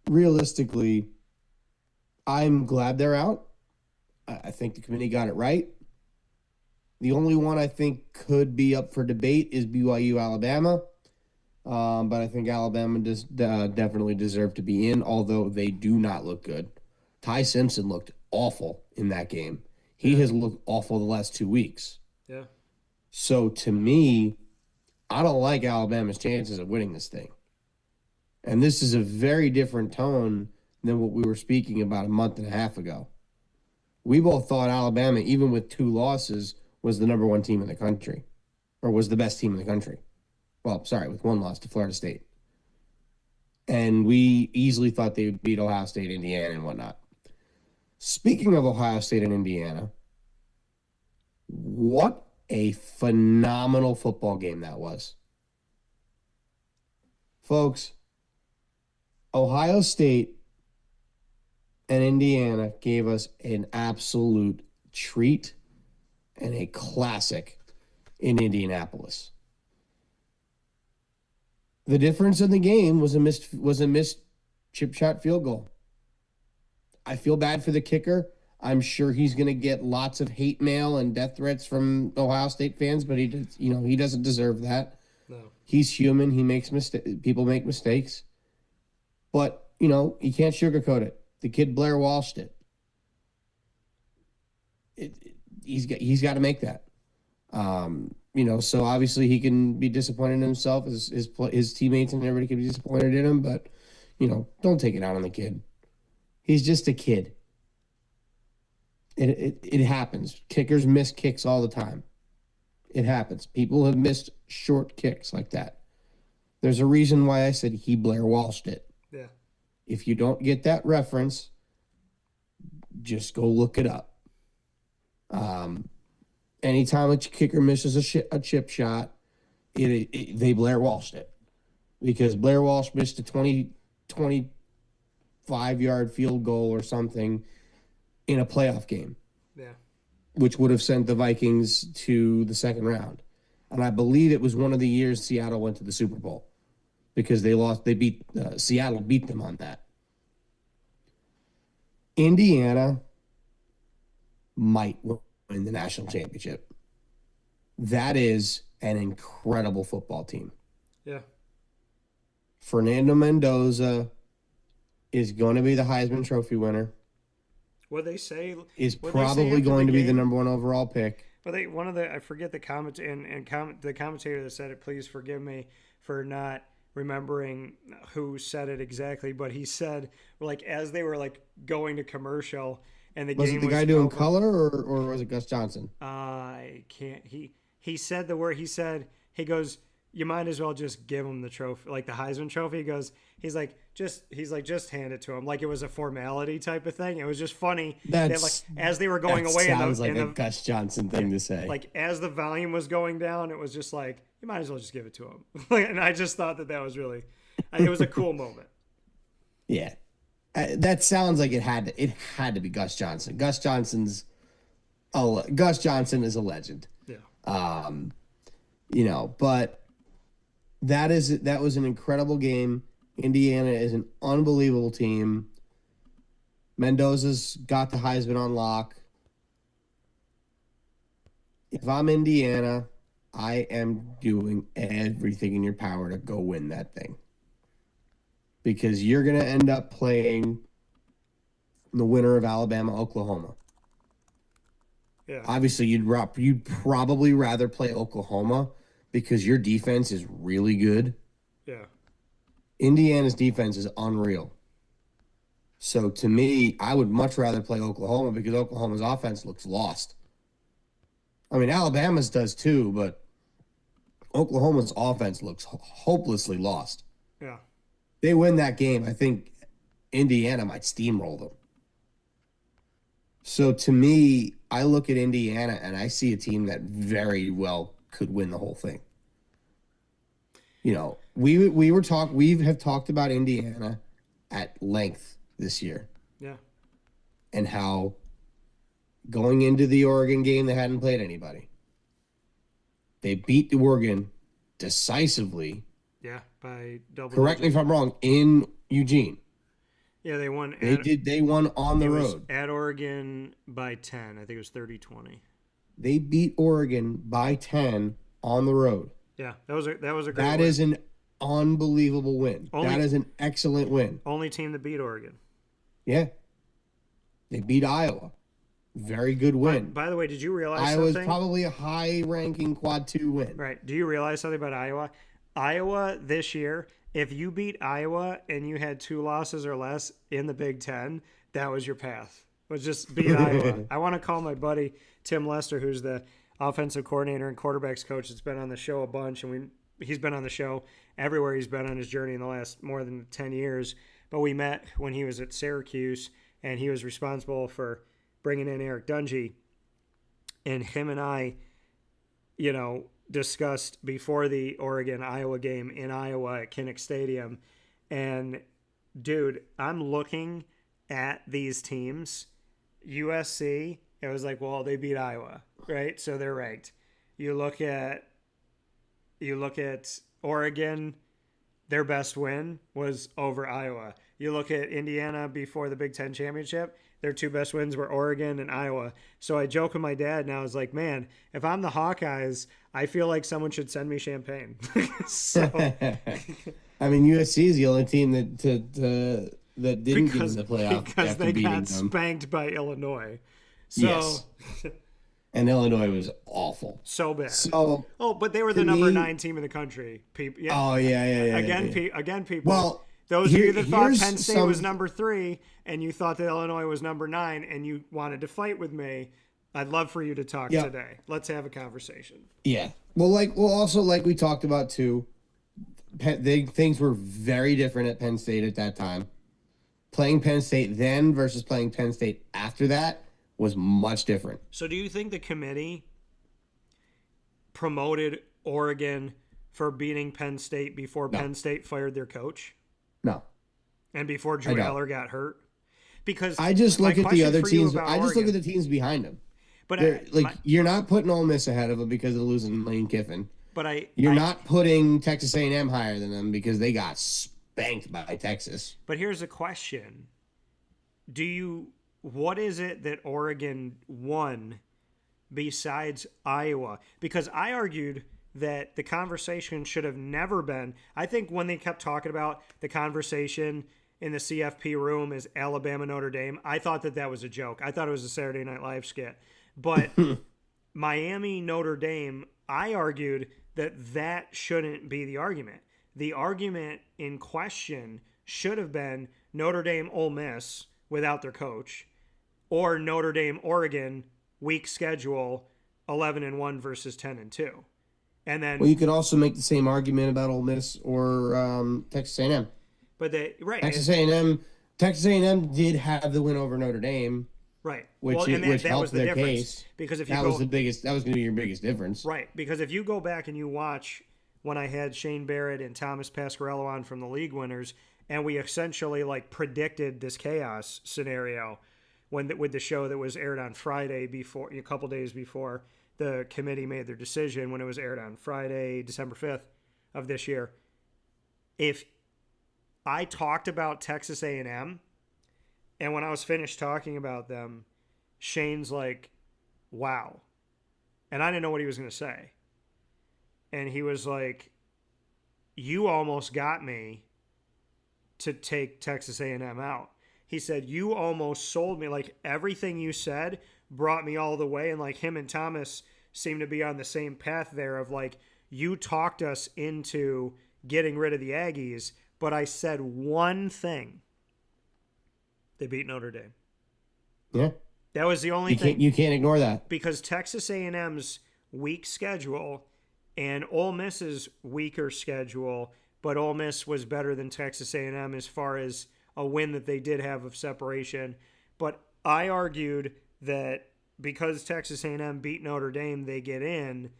Realistically, I'm glad they're out. I think the committee got it right. The only one I think could be up for debate is BYU Alabama. But I think Alabama does definitely deserve to be in, although they do not look good. Ty Simpson looked awful in that game. He has looked awful the last 2 weeks. Yeah. So to me, I don't like Alabama's chances of winning this thing. And this is a very different tone than what we were speaking about a month and a half ago. We both thought Alabama, even with 2 losses, was the number 1 team in the country, or was the best team in the country. Well, sorry, with 1 loss to Florida State. And we easily thought they would beat Ohio State, Indiana, and whatnot. Speaking of Ohio State and Indiana, what a phenomenal football game that was. Folks, Ohio State and Indiana gave us an absolute treat and a classic in Indianapolis. The difference in the game was a missed chip shot field goal. I feel bad for the kicker. I'm sure he's going to get lots of hate mail and death threats from Ohio State fans, but he doesn't deserve that. No. He's human. He makes people make mistakes. But, you can't sugarcoat it. The kid Blair Walshed it. He's got to make that. So obviously he can be disappointed in himself. His teammates and everybody can be disappointed in him, but, don't take it out on the kid. He's just a kid. It happens. Kickers miss kicks all the time. It happens. People have missed short kicks like that. There's a reason why I said he Blair Walshed it. Yeah. If you don't get that reference, just go look it up. Anytime a kicker misses a chip shot, they Blair Walshed it. Because Blair Walsh missed a 25-yard field goal or something in a playoff game. Yeah. Which would have sent the Vikings to the second round. And I believe it was one of the years Seattle went to the Super Bowl. Because Seattle beat them on that. Indiana might win the national championship. That is an incredible football team. Yeah. Fernando Mendoza is going to be the Heisman Trophy winner. What they say is probably going to be the number 1 overall pick. But I forget the the commentator that said it. Please forgive me for not remembering who said it exactly, but he said, like, as they were like going to commercial and the was game it the was guy doing over, color or was it Gus Johnson? I can't. He said the word. He goes, you might as well just give him the trophy, like the Heisman Trophy. He's like, just hand it to him, like it was a formality type of thing. It was just funny that like as they were going away, sounds like a Gus Johnson thing to say. Like as the volume was going down, it was just like you might as well just give it to him. And I just thought that was really, it was a cool moment. Yeah, that sounds like it had to be Gus Johnson. Gus Johnson is a legend. Yeah. But that was an incredible game. Indiana is an unbelievable team. Mendoza's got the Heisman on lock. If I'm Indiana, I am doing everything in your power to go win that thing. Because you're going to end up playing the winner of Alabama, Oklahoma. Yeah. Obviously, you'd probably rather play Oklahoma because your defense is really good. Yeah. Indiana's defense is unreal. So to me, I would much rather play Oklahoma because Oklahoma's offense looks lost. I mean, Alabama's does too, but Oklahoma's offense looks hopelessly lost. Yeah. They win that game, I think Indiana might steamroll them. So to me, I look at Indiana and I see a team that very well could win the whole thing. We have talked about Indiana at length this year. Yeah. And how going into the Oregon game, they hadn't played anybody. They beat Oregon decisively. Yeah, by double. Correct me if I'm wrong. In Eugene. Yeah, they won. They won on the road at Oregon by 10. I think it was 30-20. They beat Oregon by 10 on the road. Yeah, that was a great That win. is an unbelievable win. That is an excellent win. Only team that beat Oregon. Yeah. They beat Iowa. Very good win. By the way, did you realize Iowa's something? probably a high-ranking quad 2 win. Right. Do you realize something about Iowa? Iowa this year, if you beat Iowa and you had 2 losses or less in the Big Ten, that was your path. Was just beat Iowa. I want to call my buddy Tim Lester, who's the offensive coordinator and quarterbacks coach that's been on the show a bunch, and he's been on the show everywhere he's been on his journey in the last more than 10 years. But we met when he was at Syracuse, and he was responsible for bringing in Eric Dungy. And him and I, discussed before the Oregon-Iowa game in Iowa at Kinnick Stadium. And, dude, I'm looking at these teams. USC, it was like, well, they beat Iowa, right? So they're ranked. You look at Oregon, their best win was over Iowa. You look at Indiana before the Big Ten championship, their 2 best wins were Oregon and Iowa. So I joke with my dad and I was like, man, if I'm the Hawkeyes, I feel like someone should send me champagne. So I mean, USC is the only team that didn't get in the playoff because after they beating got them. spanked by Illinois. So, yes. And Illinois was awful. So bad. So, but they were the number 9 team in the country. People. Yeah. Oh yeah. Again, people. Well, those of you that thought Penn State was number 3 and you thought that Illinois was number 9 and you wanted to fight with me, I'd love for you to talk today. Let's have a conversation. Yeah. Well, also like we talked about too, things were very different at Penn State at that time. Playing Penn State then versus playing Penn State after that was much different. So do you think the committee promoted Oregon for beating Penn State before Penn State fired their coach? No. And before Drew Aller got hurt? Because I just look at the other teams. I just look at the teams behind them. But you're not putting Ole Miss ahead of them because of losing Lane Kiffin. But you're not putting Texas A&M higher than them because they got spanked by Texas. But here's a question: do you what is it that Oregon won besides Iowa? Because I argued that the conversation should have never been. I think when they kept talking about the conversation in the CFP room is Alabama Notre Dame, I thought that that was a joke. I thought it was a Saturday Night Live skit. But Miami Notre Dame, I argued that that shouldn't be the argument. The argument in question should have been Notre Dame Ole Miss without their coach, or Notre Dame Oregon weak schedule 11-1 versus 10-2. And then Well, you could also make the same argument about Ole Miss or Texas A&M. but they right Texas A&M, Texas A&M did have the win over Notre Dame, right. which Well, and which that helped was the their difference case. because if you That go was the biggest. That was going to be your biggest difference. right, because if you go back and you watch when I had Shane Barrett and Thomas Pasquarello on from the league winners, and we essentially like predicted this chaos scenario with the show that was aired on Friday before a couple days before the committee made their decision when it was aired on Friday, December 5th of this year. If I talked about Texas A&M, and when I was finished talking about them, Shane's like, "Wow," and I didn't know what he was going to say, and he was like, "You almost got me to take Texas A&M out." He said, "You almost sold me. Like everything you said brought me all the way." And like him and Thomas seem to be on the same path there of like, you talked us into getting rid of the Aggies, but I said one thing. They beat Notre Dame. Yeah, That was the only you thing. can't you can't ignore that. Because Texas A&M's weak schedule and Ole Miss's weaker schedule, but Ole Miss was better than Texas A&M as far as a win that they did have of separation. But I argued that because Texas A&M beat Notre Dame, they get in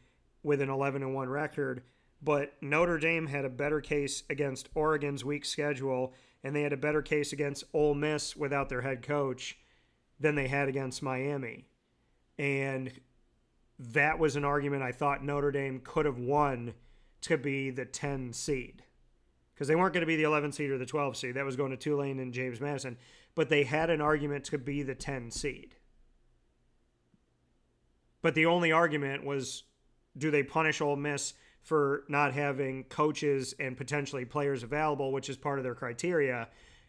with an 11-1 record. But Notre Dame had a better case against Oregon's weak schedule, and they had a better case against Ole Miss without their head coach than they had against Miami. And that was an argument I thought Notre Dame could have won to be the 10 seed. Because they weren't going to be the 11 seed or the 12 seed. That was going to Tulane and James Madison. But they had an argument to be the 10 seed. But the only argument was, do they punish Ole Miss for not having coaches and potentially players available, which is part of their criteria?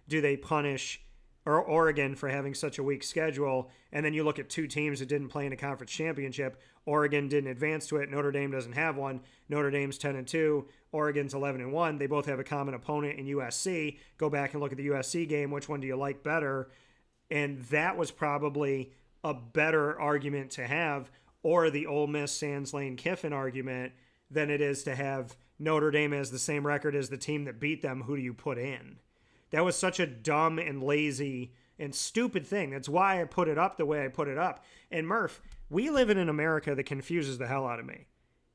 Do they punish Oregon for having such a weak schedule? And then you look at two teams that didn't play in a conference championship. Oregon didn't advance to it. Notre Dame doesn't have one. Notre Dame's 10-2. Oregon's 11-1. They both have a common opponent in USC. Go back and look at the USC game. Which one do you like better? And that was probably a better argument to have, or the Ole Miss Sands Lane Kiffin argument, than it is to have Notre Dame as the same record as the team that beat them. Who do you put in? That was such a dumb and lazy and stupid thing. That's why I put it up the way I put it up. And Murph, we live in an America that confuses the hell out of me.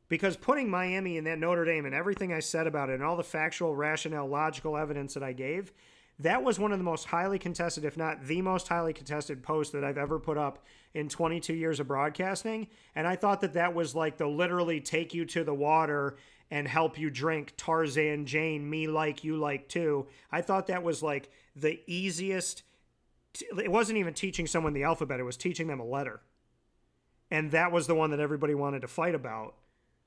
Because putting Miami in that Notre Dame and everything I said about it and all the factual, rationale, logical evidence that I gave, that was one of the most highly contested, if not the most highly contested post that I've ever put up in 22 years of broadcasting. And I thought that that was like the literally take you to the water and help you drink Tarzan Jane, me like you like too. I thought that was like the easiest. It wasn't even teaching someone the alphabet. It was teaching them a letter. And that was the one that everybody wanted to fight about.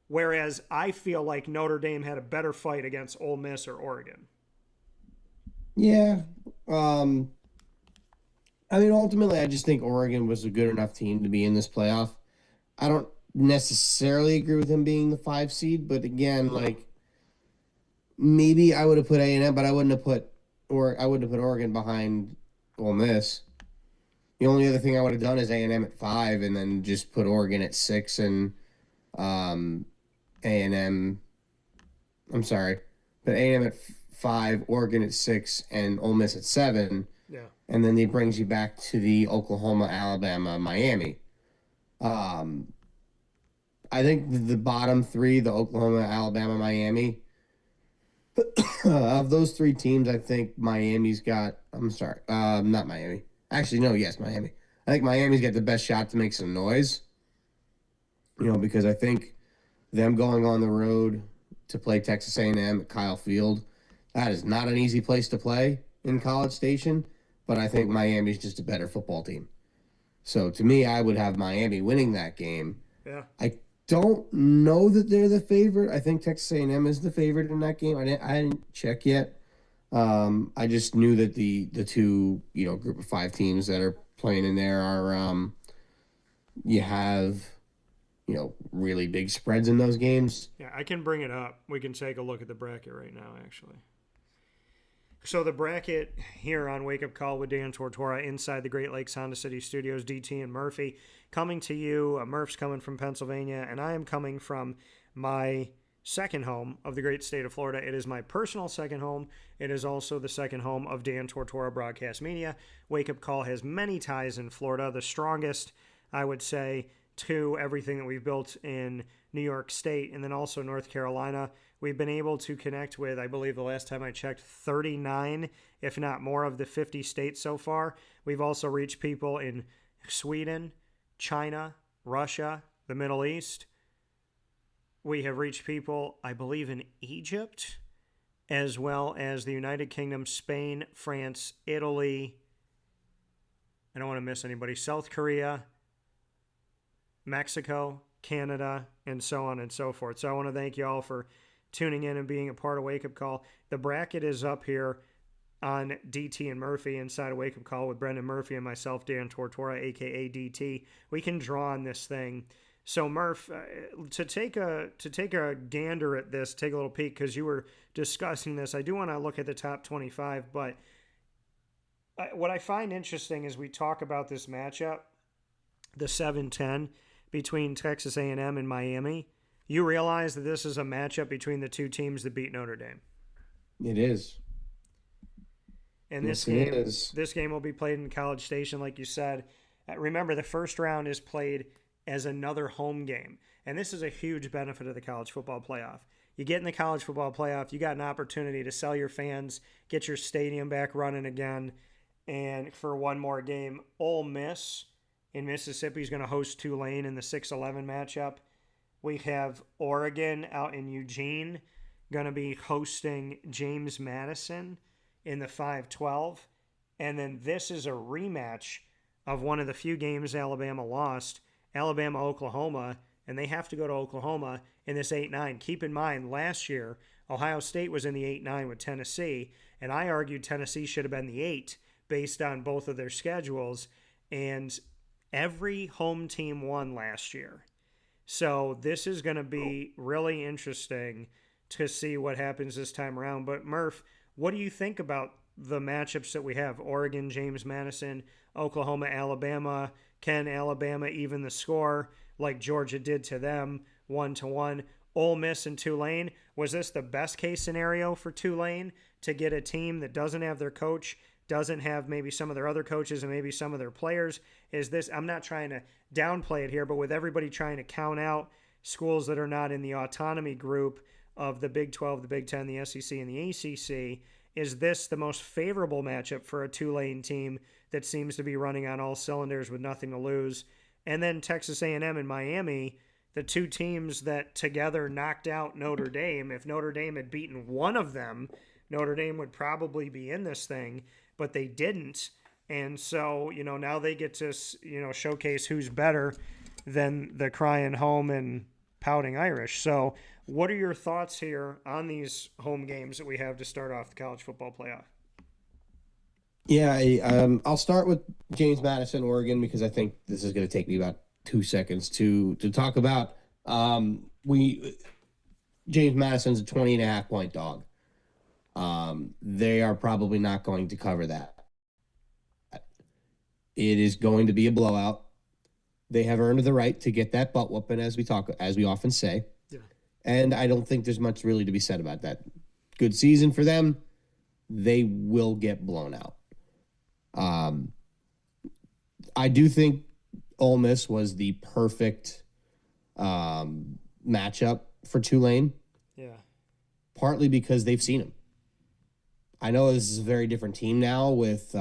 Whereas I feel like Notre Dame had a better fight against Ole Miss or Oregon. Yeah. I mean, ultimately, I just think Oregon was a good enough team to be in this playoff. I don't necessarily agree with him being the 5 seed, but again, like maybe I would have put A&M, but I wouldn't have put Oregon behind Ole Miss. The only other thing I would have done is A&M at 5, and then just put Oregon at 6 and A&M. I'm sorry, but A&M at 5, Oregon at 6, and Ole Miss at 7. Yeah. And then it brings you back to the Oklahoma, Alabama, Miami. I think the bottom 3, the Oklahoma, Alabama, Miami, of those 3 teams, I think Miami's got. I'm sorry, not Miami. Actually, no, yes, Miami. I think Miami's got the best shot to make some noise. Because I think them going on the road to play Texas A&M at Kyle Field, that is not an easy place to play in College Station. but I think Miami's just a better football team. So to me, I would have Miami winning that game. Yeah. I don't know that they're the favorite. I think Texas A&M is the favorite in that game. I didn't check yet. I just knew that the two, group of 5 teams that are playing in there are you have, really big spreads in those games. Yeah, I can bring it up. We can take a look at the bracket right now, actually. So the bracket here on Wake Up Call with Dan Tortora inside the Great Lakes Honda City Studios, DT and Murphy, coming to you. Murph's coming from Pennsylvania, and I am coming from my second home of the great state of Florida. It is my personal second home. It is also the second home of Dan Tortora Broadcast Media. Wake Up Call has many ties in Florida, the strongest, I would say, to everything that we've built in New York State and then also North Carolina. We've been able to connect with, I believe the last time I checked, 39, if not more, of the 50 states so far. We've also reached people in Sweden, China, Russia, the Middle East. We have reached people, I believe, in Egypt, as well as the United Kingdom, Spain, France, Italy. I don't want to miss anybody. South Korea, Mexico, Canada, and so on and so forth. So I want to thank you all for tuning in and being a part of Wake Up Call. The bracket is up here on DT and Murphy inside of Wake Up Call with Brendan Murphy and myself, Dan Tortora, a.k.a. DT. We can draw on this thing. So, Murph, to take a gander at this, take a little peek, because you were discussing this, I do want to look at the top 25, but what I find interesting is we talk about this matchup, the 7-10, between Texas A&M and Miami. You realize that this is a matchup between the two teams that beat Notre Dame. It is. And this game will be played in College Station, like you said. Remember, the first round is played as another home game. And this is a huge benefit of the college football playoff. You get in the college football playoff, you got an opportunity to sell your fans, get your stadium back running again. And for one more game, Ole Miss in Mississippi is going to host Tulane in the 6-11 matchup. We have Oregon out in Eugene going to be hosting James Madison in the 5-12. And then this is a rematch of one of the few games Alabama lost, Alabama-Oklahoma, and they have to go to Oklahoma in this 8-9. Keep in mind, last year, Ohio State was in the 8-9 with Tennessee, and I argued Tennessee should have been the 8 based on both of their schedules, and every home team won last year. So this is going to be really interesting to see what happens this time around. But Murph, what do you think about the matchups that we have? Oregon, James Madison, Oklahoma, Alabama. Can Alabama even the score like Georgia did to them, 1-1? Ole Miss and Tulane. Was this the best case scenario for Tulane to get a team that doesn't have their coach, doesn't have maybe some of their other coaches and maybe some of their players? Is this, I'm not trying to downplay it here, but with everybody trying to count out schools that are not in the autonomy group of the Big 12, the Big 10, the SEC, and the ACC, is this the most favorable matchup for a Tulane team that seems to be running on all cylinders with nothing to lose? And then Texas A&M and Miami, the two teams that together knocked out Notre Dame. If Notre Dame had beaten one of them, Notre Dame would probably be in this thing, but they didn't. And so, now they get to, showcase who's better than the crying home and pouting Irish. So what are your thoughts here on these home games that we have to start off the college football playoff? Yeah, I'll start with James Madison, Oregon, because I think this is going to take me about 2 seconds to talk about. James Madison's a 20.5-point dog. They are probably not going to cover that. It is going to be a blowout. They have earned the right to get that butt whooping, as we often say. Yeah. And I don't think there's much really to be said about that. Good season for them. They will get blown out. I do think Ole Miss was the perfect matchup for Tulane. Yeah. Partly because they've seen him. I know this is a very different team now with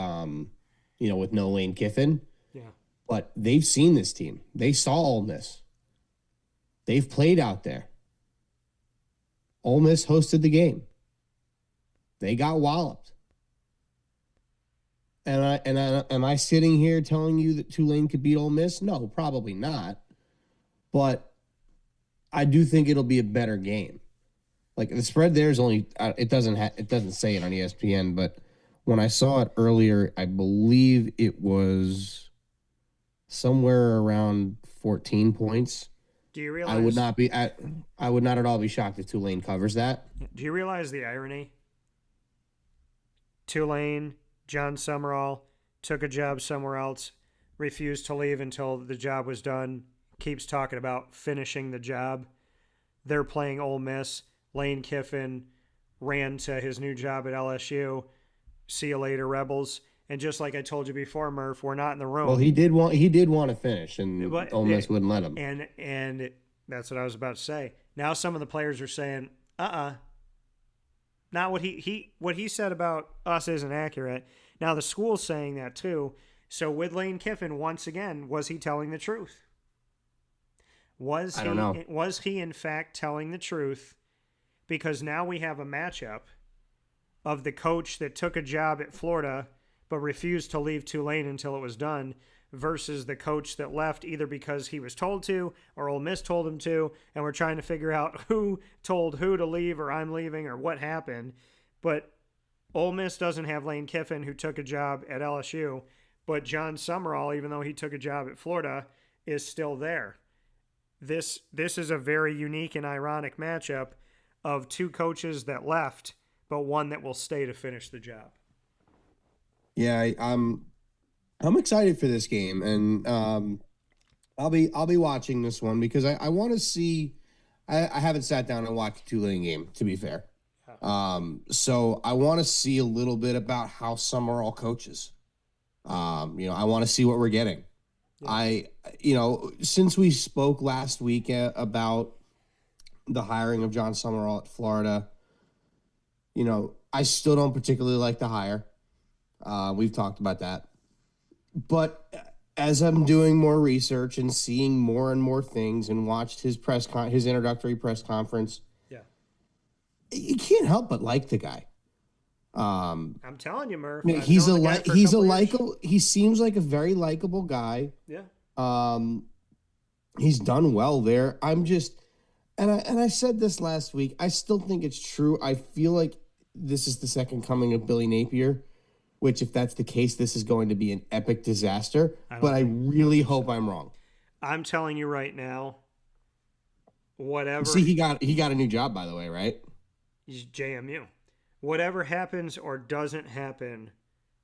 with no Lane Kiffin. Yeah. But they've seen this team. They saw Ole Miss. They've played out there. Ole Miss hosted the game. They got walloped. am I sitting here telling you that Tulane could beat Ole Miss? No, probably not. But I do think it'll be a better game. Like the spread there is only it doesn't say it on ESPN, but when I saw it earlier, I believe it was somewhere around 14 points. Do you realize? I would not at all be shocked if Tulane covers that. Do you realize the irony? Tulane, John Summerall took a job somewhere else, refused to leave until the job was done. Keeps talking about finishing the job. They're playing Ole Miss. Lane Kiffin ran to his new job at LSU. See you later, Rebels. And just like I told you before, Murph, we're not in the room. Well, he did want to finish, and Ole Miss wouldn't let him. And that's what I was about to say. Now some of the players are saying, not what he said about us isn't accurate. Now the school's saying that too. So with Lane Kiffin, once again, was he telling the truth? I don't know. Was he in fact telling the truth? Because now we have a matchup of the coach that took a job at Florida but refused to leave Tulane until it was done versus the coach that left either because he was told to or Ole Miss told him to, and we're trying to figure out who told who to leave or I'm leaving or what happened. But Ole Miss doesn't have Lane Kiffin, who took a job at LSU, but John Summerall, even though he took a job at Florida, is still there. This is a very unique and ironic matchup of two coaches that left, but one that will stay to finish the job. Yeah, I'm excited for this game, and I'll be watching this one because I want to see. I haven't sat down and watched the Tulane game, to be fair. So I want to see a little bit about how Summerall coaches. I want to see what we're getting. Yeah. Since we spoke last week about the hiring of John Summerall at Florida, I still don't particularly like the hire. We've talked about that. But as I'm doing more research and seeing more and more things and watched his introductory press conference, you can't help but like the guy. I'm telling you, Murph. He seems like a very likable guy. Yeah. He's done well there. And I said this last week. I still think it's true. I feel like this is the second coming of Billy Napier, which if that's the case, this is going to be an epic disaster. But I really hope I'm wrong. I'm telling you right now, whatever. See, he got a new job, by the way, right? He's JMU. Whatever happens or doesn't happen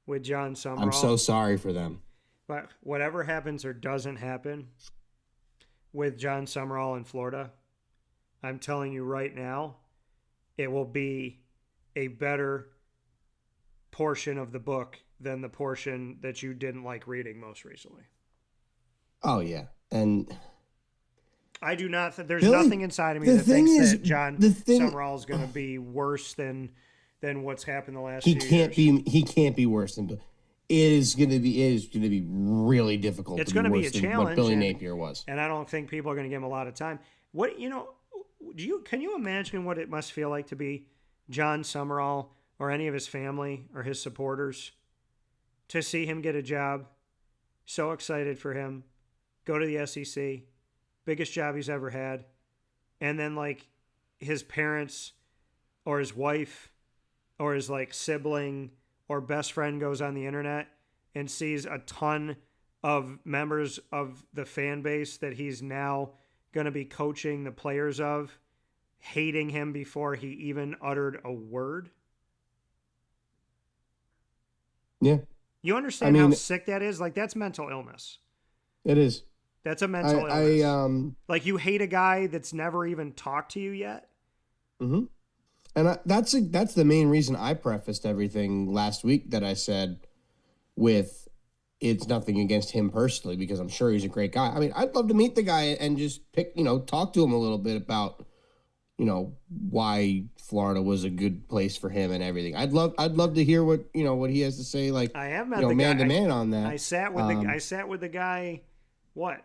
with John Summerall. I'm so sorry for them. But whatever happens or doesn't happen with John Summerall in Florida, I'm telling you right now, it will be a better portion of the book than the portion that you didn't like reading most recently. Oh, yeah. And I do not. There's nothing inside of me that thinks that John Summerall is going to be worse than what's happened the last few years. He can't be worse than. It is going to be really difficult. It's going to be a challenge. What Billy Napier was, and I don't think people are going to give him a lot of time. Can you imagine what it must feel like to be John Summerall or any of his family or his supporters, to see him get a job? So excited for him. Go to the SEC. Biggest job he's ever had. And then like his parents or his wife or his like sibling or best friend goes on the internet and sees a ton of members of the fan base that he's now going to be coaching the players of, hating him before he even uttered a word. Yeah. You understand how sick that is? Like, that's mental illness. It is. That's a mental illness. Like, you hate a guy that's never even talked to you yet. Mm-hmm. And that's the main reason I prefaced everything last week that I said with it's nothing against him personally, because I'm sure he's a great guy. I mean, I'd love to meet the guy and just talk to him a little bit about, why Florida was a good place for him and everything. I'd love to hear what he has to say. Like, I have met the guy man to man on that. I sat with the guy. What?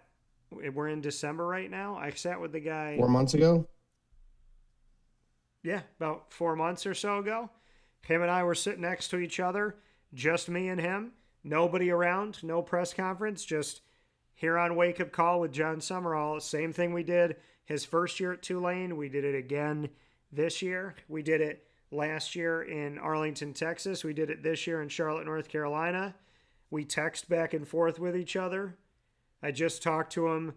We're in December right now. I sat with the guy 4 months ago. Yeah, about 4 months or so ago. Him and I were sitting next to each other, just me and him. nobody around, no press conference, just here on Wake Up Call with John Summerall. Same thing we did his first year at Tulane. We did it again this year. We did it last year in Arlington, Texas. We did it this year in Charlotte, North Carolina. We text back and forth with each other. I just talked to him,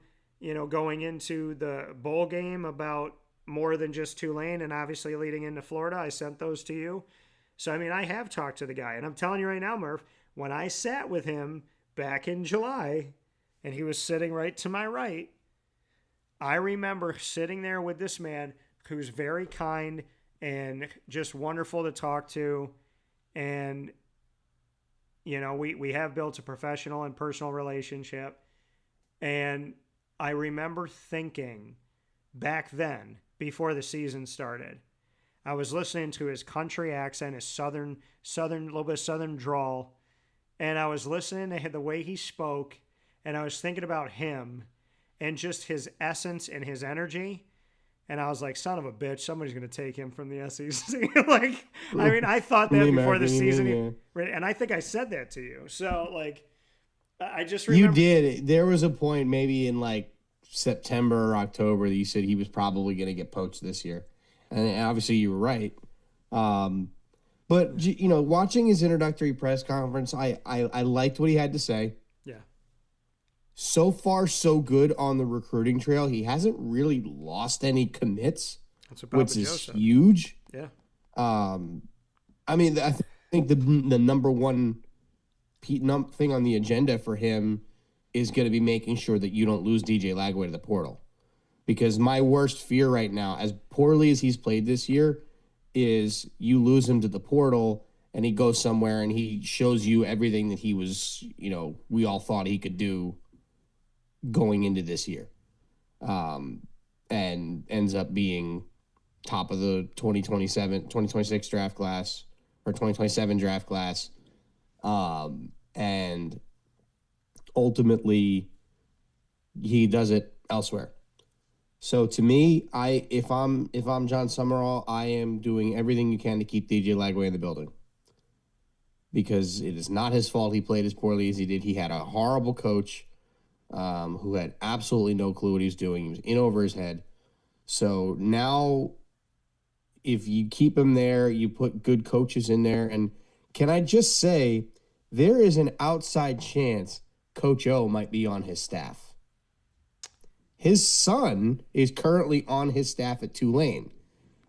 going into the bowl game about more than just Tulane and obviously leading into Florida. I sent those to you. So, I have talked to the guy. And I'm telling you right now, Murph, when I sat with him back in July and he was sitting right to my right, I remember sitting there with this man who's very kind and just wonderful to talk to. And, we have built a professional and personal relationship. And I remember thinking back then, before the season started, I was listening to his country accent, his southern, little bit of southern drawl, and I was listening to the way he spoke, and I was thinking about him and just his essence and his energy. And I was like, son of a bitch, somebody's going to take him from the SEC. I thought that before the season. And I think I said that to you. So, I just remember. You did. There was a point maybe in September or October that you said he was probably going to get poached this year. And obviously you were right. But, watching his introductory press conference, I liked what he had to say. Yeah. So far, so good on the recruiting trail. He hasn't really lost any commits, which is huge. Yeah. I think the number one thing on the agenda for him is going to be making sure that you don't lose DJ Lagway to the portal. Because my worst fear right now, as poorly as he's played this year, is you lose him to the portal and he goes somewhere and he shows you everything that he was, we all thought he could do going into this year, and ends up being top of the 2026 draft class or 2027 draft class. And ultimately he does it elsewhere. So to me, if I'm John Summerall, I am doing everything you can to keep DJ Lagway in the building, because it is not his fault he played as poorly as he did. He had a horrible coach who had absolutely no clue what he was doing. He was in over his head. So now, if you keep him there, you put good coaches in there. And can I just say, there is an outside chance Coach O might be on his staff. His son is currently on his staff at Tulane.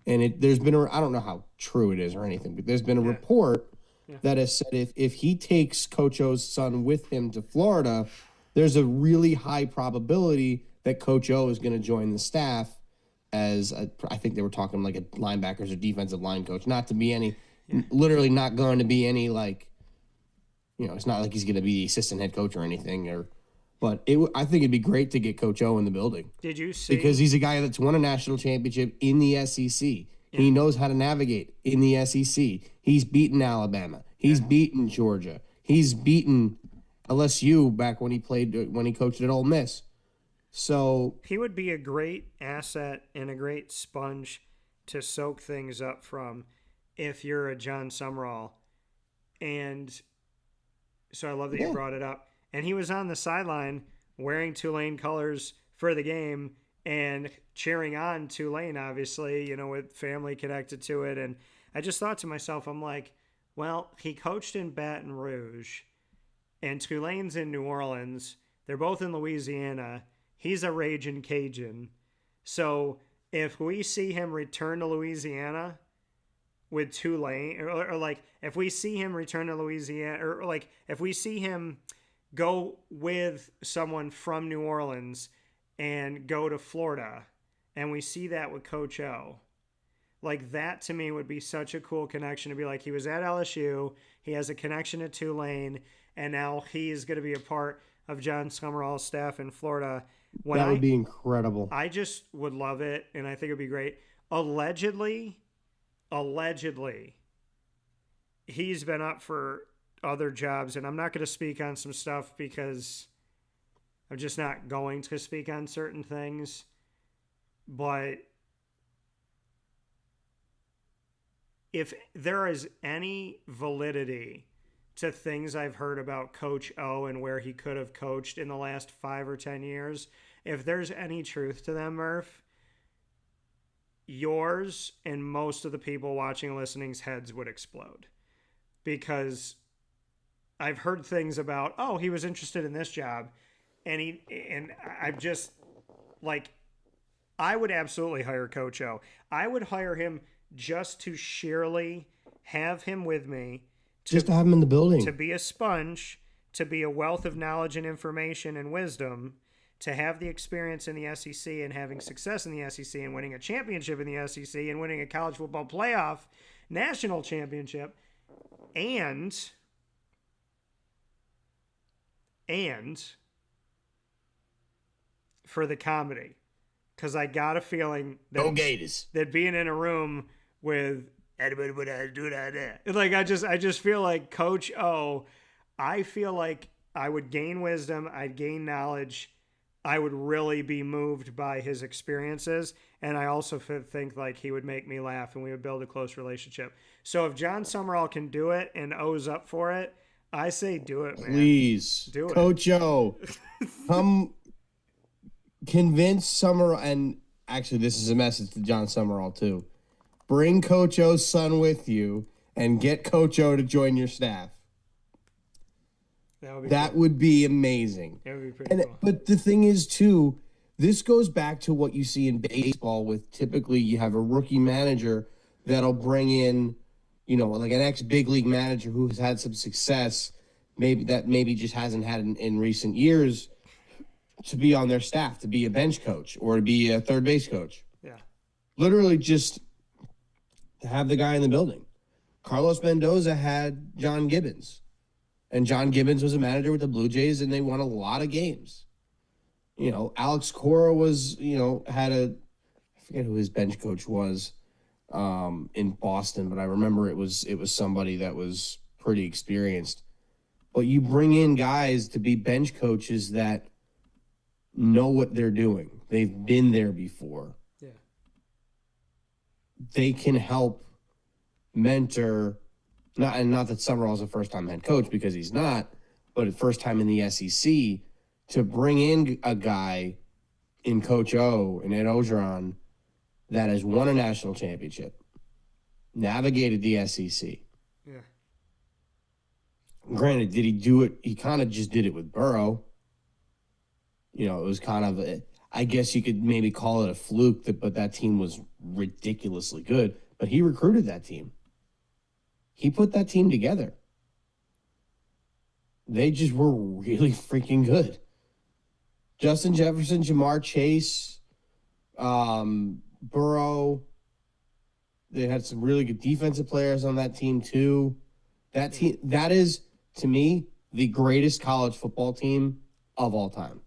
And there's been I don't know how true it is or anything, but there's been a report that has said if he takes Coach O's son with him to Florida, there's a really high probability that Coach O is going to join the staff as I think they were talking like a linebackers or defensive line coach. Not to be any, literally not going to be any it's not like he's going to be the assistant head coach or anything. But I think it'd be great to get Coach O in the building. Did you see? Because he's a guy that's won a national championship in the SEC. Yeah. He knows how to navigate in the SEC. He's beaten Alabama. He's beaten Georgia. He's beaten LSU back when he coached at Ole Miss. So he would be a great asset and a great sponge to soak things up from if you're a John Summerall. And so I love that you brought it up. And he was on the sideline wearing Tulane colors for the game and cheering on Tulane, obviously, with family connected to it. And I just thought to myself, I'm like, well, he coached in Baton Rouge and Tulane's in New Orleans. They're both in Louisiana. He's a raging Cajun. So if we see him return to Louisiana with Tulane, or if we see him return to Louisiana, or if we see him go with someone from New Orleans and go to Florida, and we see that with Coach O, that to me would be such a cool connection to be he was at LSU, he has a connection to Tulane, and now he's going to be a part of John Summerall's staff in Florida. That would be incredible. I just would love it, and I think it would be great. Allegedly, he's been up for other jobs, and I'm not going to speak on some stuff because I'm just not going to speak on certain things. But if there is any validity to things I've heard about Coach O and where he could have coached in the last 5 or 10 years, if there's any truth to them, Murph, yours and most of the people watching and listening's heads would explode. Because I've heard things about, oh, he was interested in this job, and I've just like, I would absolutely hire Coach O. I would hire him just to sheerly have him with me, just to have him in the building, to be a sponge, to be a wealth of knowledge and information and wisdom, to have the experience in the SEC and having success in the SEC and winning a championship in the SEC and winning a college football playoff national championship, and for the comedy. Because I got a feeling that, go Gators, that being in a room with anybody would do that. Like I just feel like Coach O, I feel like I would gain wisdom, I'd gain knowledge, I would really be moved by his experiences, and I also think like he would make me laugh and we would build a close relationship. So if John Summerall can do it and O's up for it, I say do it, man. Please, do it. Coach O, come convince Summerall, and actually this is a message to John Summerall too. Bring Coach O's son with you and get Coach O to join your staff. That would be amazing. That would be pretty cool. But the thing is, too, this goes back to what you see in baseball with typically you have a rookie manager that'll bring in, like an ex-big league manager who has had some success, maybe just hasn't had in recent years, to be on their staff, to be a bench coach or to be a third base coach. Yeah. Literally just to have the guy in the building. Carlos Mendoza had John Gibbons. And John Gibbons was a manager with the Blue Jays, and they won a lot of games. Alex Cora was, I forget who his bench coach was in Boston, but I remember it was somebody that was pretty experienced. But you bring in guys to be bench coaches that know what they're doing. They've been there before. Yeah. They can help mentor. Not that Summerall's a first-time head coach, because he's not, but first time in the SEC, to bring in a guy in Coach O and Ed Ogeron that has won a national championship, navigated the SEC. Yeah. Granted, did he do it? He kind of just did it with Burrow. It was kind of, I guess you could maybe call it a fluke, but that team was ridiculously good. But he recruited that team. He put that team together. They just were really freaking good. Justin Jefferson, Jamar Chase, Burrow. They had some really good defensive players on that team too. That team, that is, to me, the greatest college football team of all time,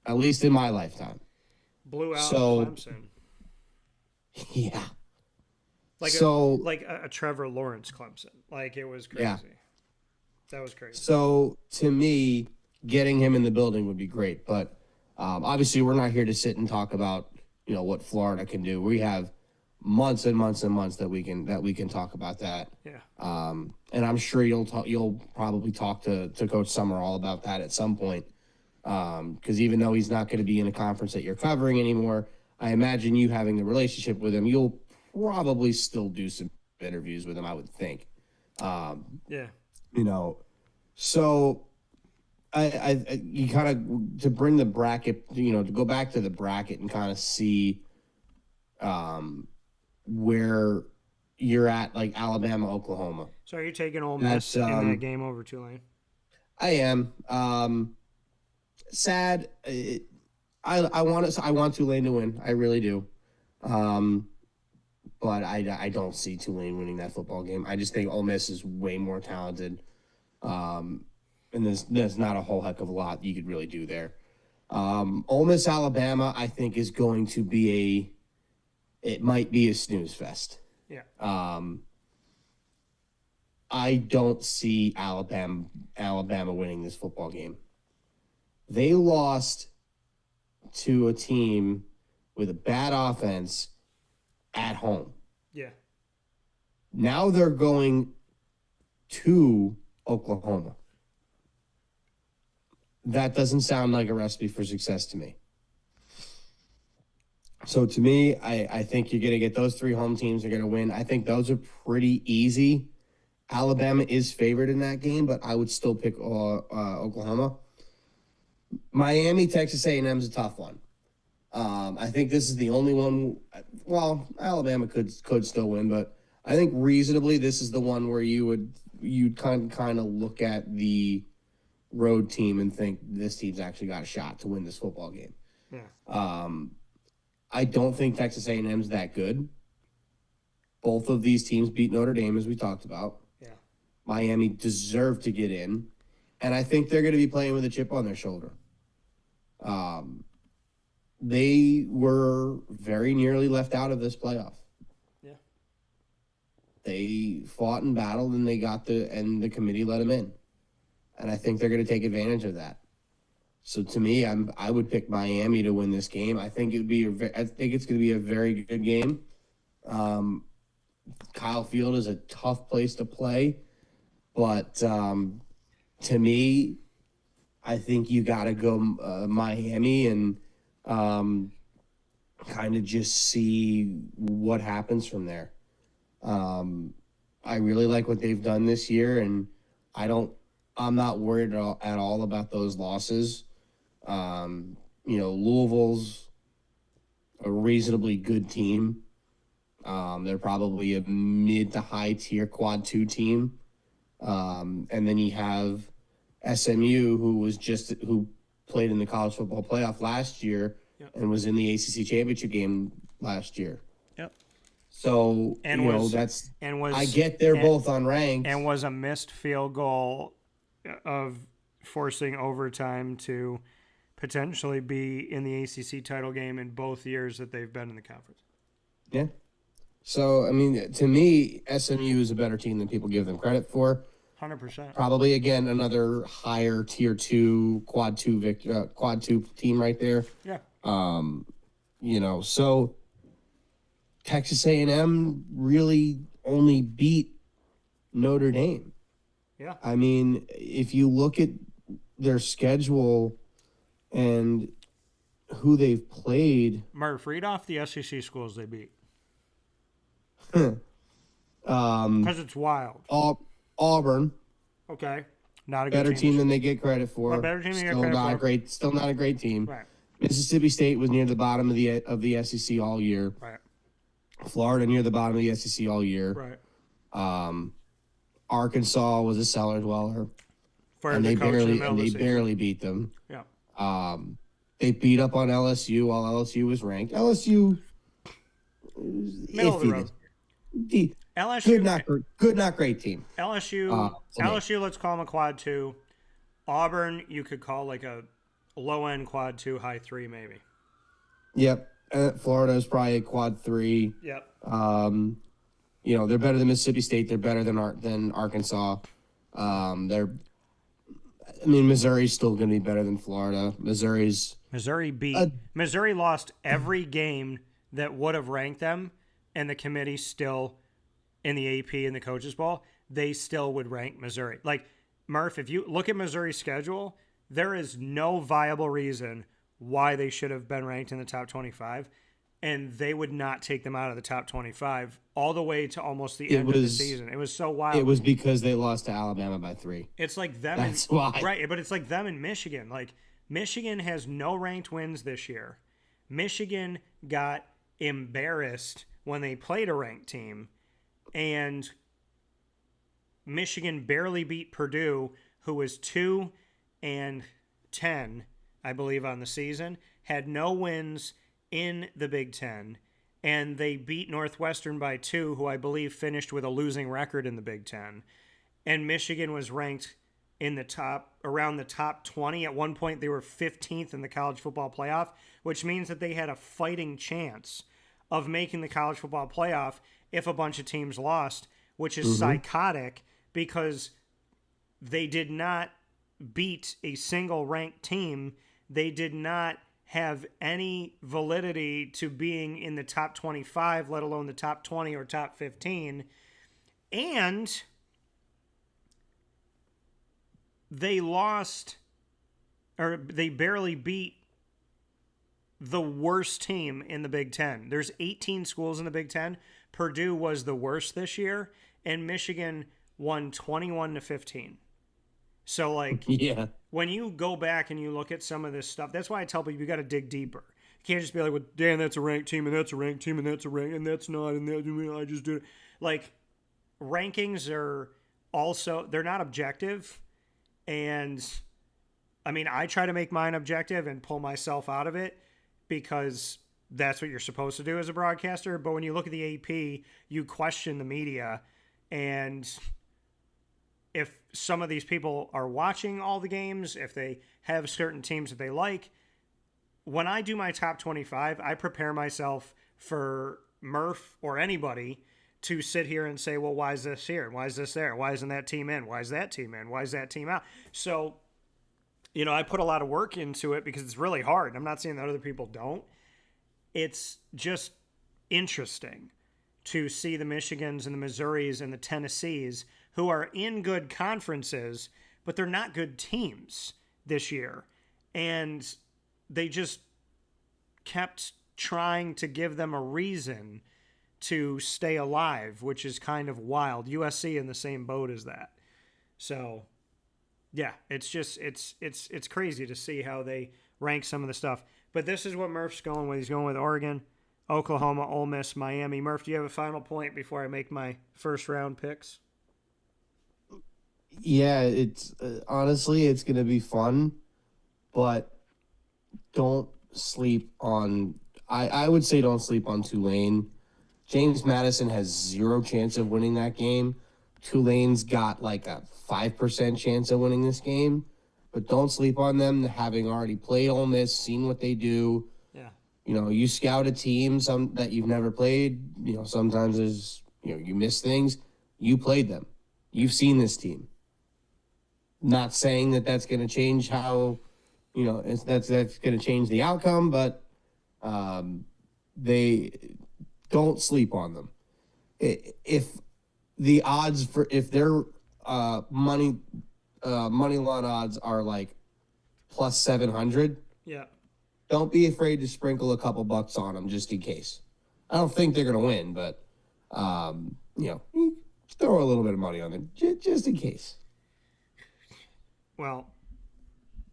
at least in my lifetime. Blew out Clemson. Yeah. Like a Trevor Lawrence Clemson. Like, it was crazy. Yeah. That was crazy. So, to me, getting him in the building would be great. But obviously, we're not here to sit and talk about, what Florida can do. We have months and months and months that we can talk about that. Yeah. And I'm sure you'll probably talk to Coach Summerall about that at some point. Because even though he's not going to be in a conference that you're covering anymore, I imagine you having the relationship with him, you'll probably still do some interviews with him, I would think. Yeah. So I you kind of, to bring the bracket, to go back to the bracket and kind of see where you're at, like Alabama, Oklahoma. So are you taking Ole Miss in that game over Tulane? I am. Sad. I want Tulane to win. I really do. But I don't see Tulane winning that football game. I just think Ole Miss is way more talented. And there's not a whole heck of a lot you could really do there. Ole Miss, Alabama, I think is going to be it might be a snooze fest. Yeah. I don't see Alabama winning this football game. They lost to a team with a bad offense at home. Yeah. Now they're going to Oklahoma. That doesn't sound like a recipe for success to me. So to me, I think you're going to get those three home teams are going to win. I think those are pretty easy. Alabama is favored in that game, but I would still pick Oklahoma. Miami, Texas A&M is a tough one. I think this is the only one. Well, Alabama could still win, but I think reasonably this is the one where you'd kind of look at the road team and think this team's actually got a shot to win this football game. Yeah. I don't think Texas A&M's that good. Both of these teams beat Notre Dame, as we talked about. Yeah. Miami deserved to get in, and I think they're going to be playing with a chip on their shoulder. They were very nearly left out of this playoff. Yeah. They fought and battled, and the committee let them in, and I think they're going to take advantage of that. So to me, I would pick Miami to win this game. I think it's going to be a very good game. Kyle Field is a tough place to play, but to me, I think you got to go Miami and kind of just see what happens from there. I really like what they've done this year, and I'm not worried at all about those losses. Louisville's a reasonably good team. They're probably a mid to high tier quad 2 team. And then you have SMU, who played in the college football playoff last year. Yep. And was in the ACC championship game last year. Yep. So, I get they're both unranked. And was a missed field goal of forcing overtime to potentially be in the ACC title game in both years that they've been in the conference. Yeah. So, I mean, to me, SMU is a better team than people give them credit for. 100%. Probably, again, another higher tier 2, quad 2 team right there. Yeah. So Texas A&M really only beat Notre Dame. Yeah. I mean, if you look at their schedule and who they've played. Murph, read off the SEC schools they beat. Because it's wild. Auburn. Okay. Not a better good team than they get credit for. Well, better team than they get Still credit not for. a great. Still not a great team. Right. Mississippi State was near the bottom of the SEC all year. Right. Florida near the bottom of the SEC all year. Right. Arkansas was a cellar dweller, and they barely beat them. Yeah. They beat up on LSU while LSU was ranked. LSU Middle of the road. LSU good, not great team. LSU, let's call them a quad 2. Auburn, you could call like a low end quad 2, high 3 maybe. Yep. Florida is probably a quad 3. Yep. They're better than Mississippi State. They're better than Arkansas. Missouri's still going to be better than Florida. Missouri lost every game that would have ranked them, and the committee still, in the AP and the coaches ball, they still would rank Missouri. Like, Murph, if you look at Missouri's schedule, there is no viable reason why they should have been ranked in the top 25, and they would not take them out of the top 25 all the way to almost the end of the season. It was so wild. It was because they lost to Alabama by 3. It's like them. That's why. Right, but it's like them in Michigan. Like, Michigan has no ranked wins this year. Michigan got embarrassed when they played a ranked team, and Michigan barely beat Purdue, who was 2-10, I believe, on the season, had no wins in the Big Ten, and they beat Northwestern by 2, who I believe finished with a losing record in the Big Ten. And Michigan was ranked in around the top 20. At one point, they were 15th in the college football playoff, which means that they had a fighting chance of making the college football playoff if a bunch of teams lost, which is psychotic because they did not beat a single ranked team. They did not have any validity to being in the top 25, let alone the top 20 or top 15. And they lost, or they barely beat the worst team in the Big Ten. There's 18 schools in the Big Ten. Purdue was the worst this year, and Michigan won 21-15. So, like, Yeah. when you go back and you look at some of this stuff, that's why I tell people you got to dig deeper. You can't just be like, well, Dan, that's a ranked team, and that's a ranked team, and that's a ranked, and that's not, and that, I just did it. Like, rankings are also, they're not objective. And, I mean, I try to make mine objective and pull myself out of it because that's what you're supposed to do as a broadcaster. But when you look at the AP, you question the media. And if some of these people are watching all the games, if they have certain teams that they like, when I do my top 25, I prepare myself for Murph or anybody to sit here and say, well, why is this here? Why is this there? Why isn't that team in? Why is that team in? Why is that team out? So, I put a lot of work into it because it's really hard. I'm not saying that other people don't. It's just interesting to see the Michigans and the Missouris and the Tennessees who are in good conferences, but they're not good teams this year. And they just kept trying to give them a reason to stay alive, which is kind of wild. USC in the same boat as that. So, yeah, it's just it's crazy to see how they rank some of the stuff. But this is what Murph's going with. He's going with Oregon, Oklahoma, Ole Miss, Miami. Murph, do you have a final point before I make my first round picks? Yeah, it's honestly, it's going to be fun, but don't sleep on. I would say don't sleep on Tulane. James Madison has 0 chance of winning that game. Tulane's got like a 5% chance of winning this game, but don't sleep on them. Having already played Ole Miss, seen what they do. Yeah. You scout a team that you've never played. Sometimes there's you miss things. You played them. You've seen this team. Not saying that that's going to change how that's going to change the outcome, but they don't sleep on them. If the odds if their money line odds are like plus 700, Yeah. don't be afraid to sprinkle a couple bucks on them just in case. I don't think they're going to win, but throw a little bit of money on them just in case. Well,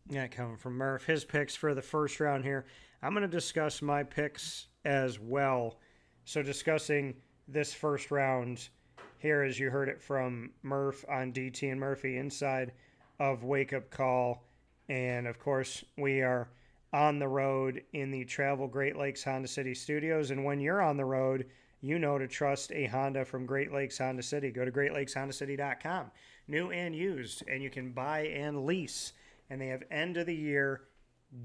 yeah, coming from Murph, his picks for the first round here. I'm going to discuss my picks as well. So discussing this first round here, as you heard it from Murph on DT and Murphy inside of Wake Up Call. And, of course, we are on the road in the Travel Great Lakes Honda City Studios. And when you're on the road, you know to trust a Honda from Great Lakes Honda City. Go to greatlakeshondacity.com, new and used, and you can buy and lease. And they have end-of-the-year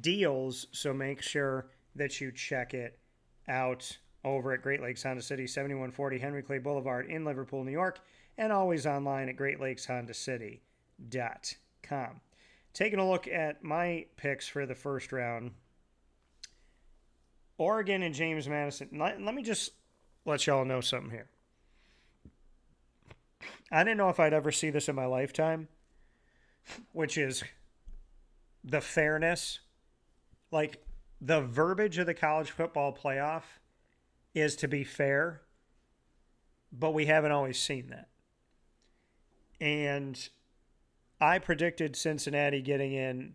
deals, so make sure that you check it out over at Great Lakes Honda City, 7140 Henry Clay Boulevard in Liverpool, New York, and always online at greatlakeshondacity.com. Taking a look at my picks for the first round, Oregon and James Madison. Let me just let y'all know something here. I didn't know if I'd ever see this in my lifetime, which is the fairness. Like, the verbiage of the college football playoff is to be fair, but we haven't always seen that. And I predicted Cincinnati getting in,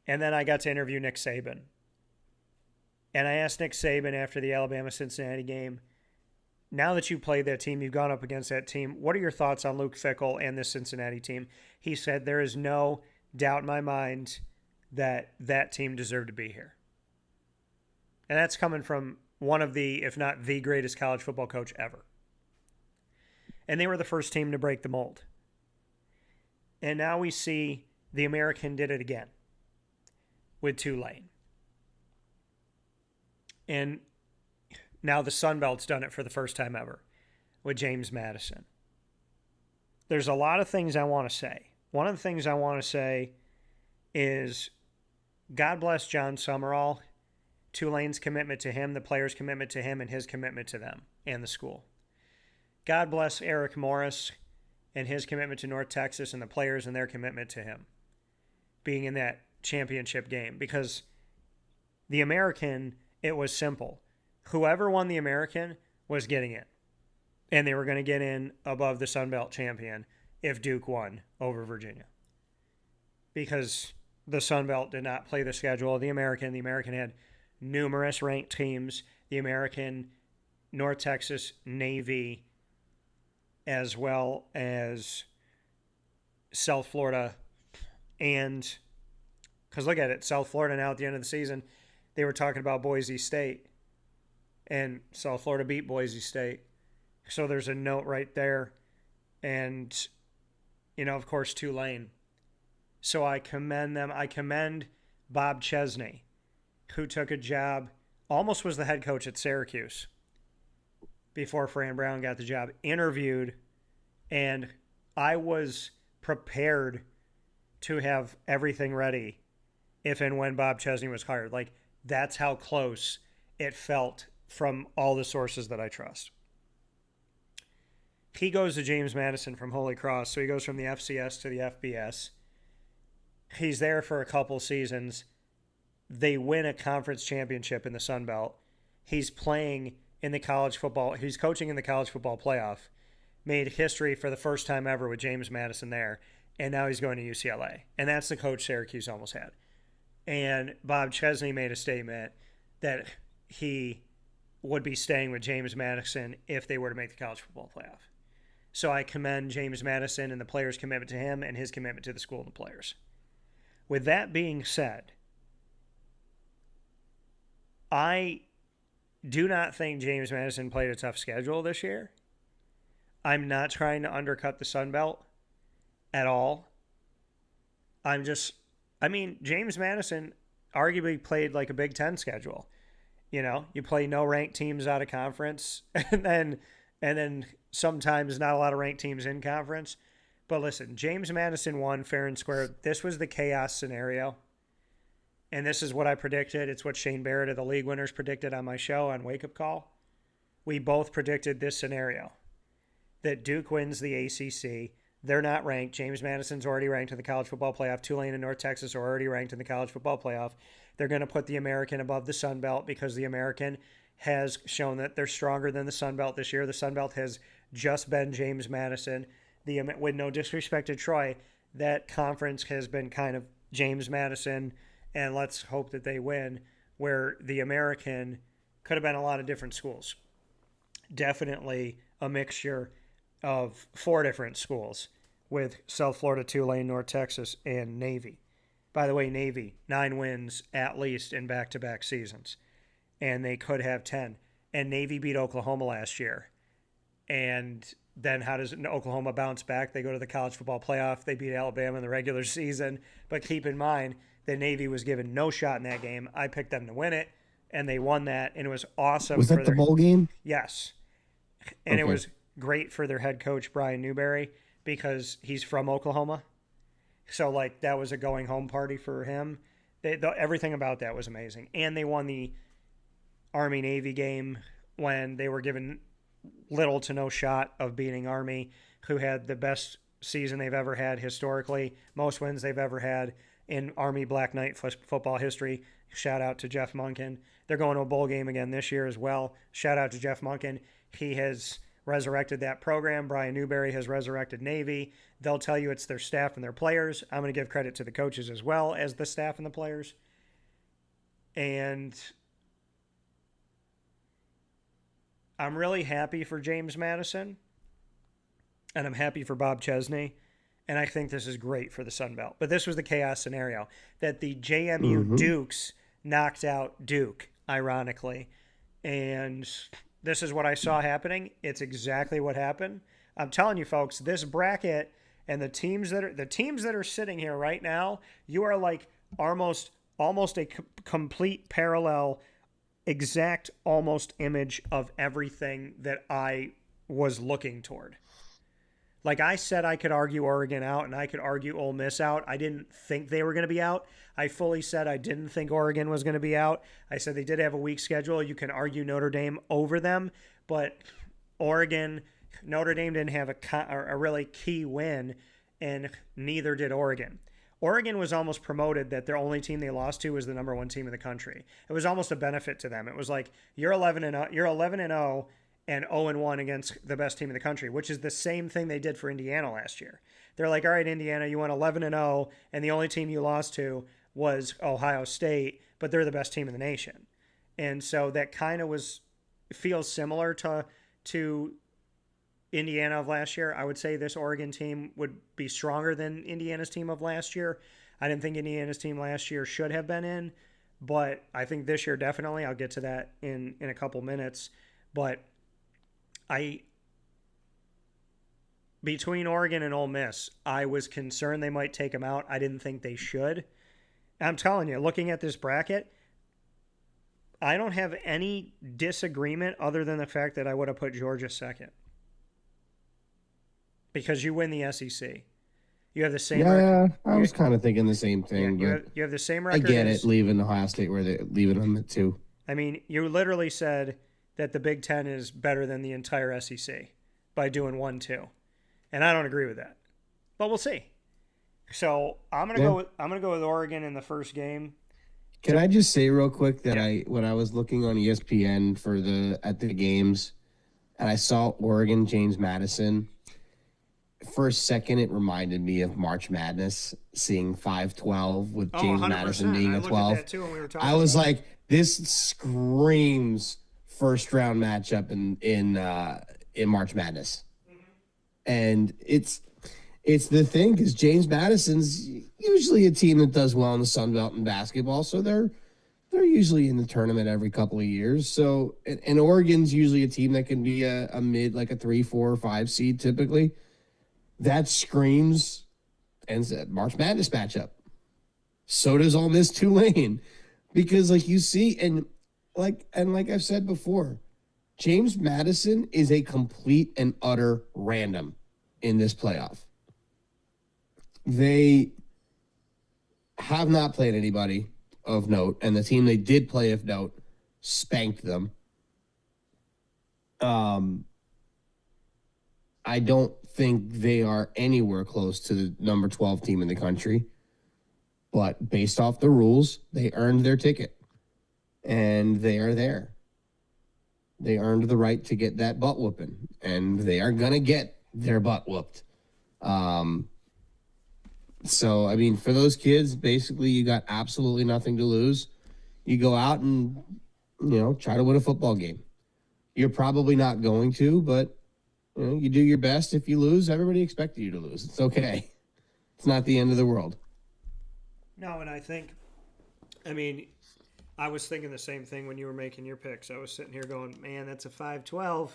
and then I got to interview Nick Saban. And I asked Nick Saban after the Alabama-Cincinnati game, now that you played that team, you've gone up against that team, what are your thoughts on Luke Fickell and this Cincinnati team? He said, there is no doubt in my mind that that team deserved to be here. And that's coming from one of the, if not the greatest college football coach ever. And they were the first team to break the mold. And now we see the American did it again with Tulane. And now the Sun Belt's done it for the first time ever with James Madison. There's a lot of things I want to say. One of the things I want to say is God bless John Summerall, Tulane's commitment to him, the players' commitment to him, and his commitment to them and the school. God bless Eric Morris and his commitment to North Texas and the players and their commitment to him being in that championship game. Because the American, it was simple. Whoever won the American was getting in. And they were going to get in above the Sun Belt champion if Duke won over Virginia. Because the Sun Belt did not play the schedule of the American. The American had numerous ranked teams. The American, North Texas, Navy, as well as South Florida. And because look at it, South Florida now at the end of the season, they were talking about Boise State. And South Florida beat Boise State. So there's a note right there. And, of course, Tulane. So I commend them. I commend Bob Chesney, who took a job, almost was the head coach at Syracuse before Fran Brown got the job, interviewed, and I was prepared to have everything ready if and when Bob Chesney was hired. Like, that's how close it felt from all the sources that I trust. He goes to James Madison from Holy Cross, so he goes from the FCS to the FBS. He's there for a couple seasons. They win a conference championship in the Sun Belt. He's playing in the college football. He's coaching in the college football playoff. Made history for the first time ever with James Madison there. And now he's going to UCLA. And that's the coach Syracuse almost had. And Bob Chesney made a statement that he would be staying with James Madison if they were to make the college football playoff. So I commend James Madison and the players' commitment to him and his commitment to the school and the players. With that being said, I do not think James Madison played a tough schedule this year. I'm not trying to undercut the Sun Belt at all. James Madison arguably played like a Big Ten schedule. You play no ranked teams out of conference, and then sometimes not a lot of ranked teams in conference. But listen, James Madison won fair and square. This was the chaos scenario. And this is what I predicted. It's what Shane Barrett of the League Winners predicted on my show on WakeUpCall. We both predicted this scenario, that Duke wins the ACC. They're not ranked. James Madison's already ranked in the college football playoff. Tulane and North Texas are already ranked in the college football playoff. They're going to put the American above the Sun Belt because the American has shown that they're stronger than the Sun Belt this year. The Sun Belt has just been James Madison. With no disrespect to Troy, that conference has been kind of James Madison, and let's hope that they win, where the American could have been a lot of different schools. Definitely a mixture of 4 different schools with South Florida, Tulane, North Texas, and Navy. By the way, Navy, 9 wins at least in back-to-back seasons, and they could have 10. And Navy beat Oklahoma last year. And then how does Oklahoma bounce back? They go to the college football playoff. They beat Alabama in the regular season. But keep in mind, the Navy was given no shot in that game. I picked them to win it, and they won that, and it was awesome. Was that the bowl game? Yes. And It was great for their head coach, Brian Newberry, because he's from Oklahoma. So, that was a going-home party for him. Everything about that was amazing. And they won the Army-Navy game when they were given little to no shot of beating Army, who had the best season they've ever had historically, most wins they've ever had in Army Black Knight football history. Shout out to Jeff Monken. They're going to a bowl game again this year as well. Shout out to Jeff Monken. He has resurrected that program. Brian Newberry has resurrected Navy. They'll tell you it's their staff and their players. I'm going to give credit to the coaches as well as the staff and the players. And I'm really happy for James Madison, and I'm happy for Bob Chesney, and I think this is great for the Sun Belt. But this was the chaos scenario, that the JMU Dukes knocked out Duke, ironically. And this is what I saw happening. It's exactly what happened. I'm telling you, folks, this bracket and the teams that are sitting here right now, you are like almost a complete parallel, exact almost image of everything that I was looking toward. Like I said, I could argue Oregon out and I could argue Ole Miss out. I didn't think they were going to be out. I fully said I didn't think Oregon was going to be out. I said they did have a weak schedule. You can argue Notre Dame over them, but Oregon Notre Dame didn't have a really key win, and neither did Oregon. Oregon was almost promoted that their only team they lost to was the number one team in the country. It was almost a benefit to them. It was like you're 11-0 and 0-1 against the best team in the country, which is the same thing they did for Indiana last year. They're like, all right, Indiana, you went 11-0, and the only team you lost to was Ohio State, but they're the best team in the nation. And so that kind of feels similar to Indiana of last year. I would say this Oregon team would be stronger than Indiana's team of last year. I didn't think Indiana's team last year should have been in, but I think this year definitely. I'll get to that in a couple minutes. But between Oregon and Ole Miss, I was concerned they might take them out. I didn't think they should. I'm telling you, looking at this bracket, I don't have any disagreement other than the fact that I would have put Georgia second. Because you win the SEC. You have the same record. I was kind of thinking the same thing. Yeah, but you have the same I record. get it, leaving Ohio State where they're leaving them at 2. I mean, you literally said that the Big Ten is better than the entire SEC by doing 1-2. And I don't agree with that. But we'll see. So I'm gonna go with Oregon in the first game. Can I just say real quick that when I was looking on ESPN at the games, and I saw Oregon James Madison, for a second it reminded me of March Madness, seeing 5-12 with James Madison being a 12. I was like, this screams first round matchup in March Madness, and it's the thing because James Madison's usually a team that does well in the Sun Belt in basketball, so they're usually in the tournament every couple of years. So, and Oregon's usually a team that can be a mid, like a 3, 4, or 5 seed typically. That screams and March Madness matchup. So does Ole Miss Tulane, because like you see, and like I've said before, James Madison is a complete and utter random in this playoff. They have not played anybody of note, and the team they did play of note spanked them. I don't think they are anywhere close to the number 12 team in the country, but based off the rules, they earned their ticket, and they are there. They earned the right to get that butt whooping, and they are going to get their butt whooped. So, I mean, for those kids, basically you got absolutely nothing to lose. You go out and, try to win a football game. You're probably not going to, but, you do your best. If you lose, everybody expected you to lose. It's okay. It's not the end of the world. No, and I was thinking the same thing when you were making your picks. I was sitting here going, man, that's a 5-12.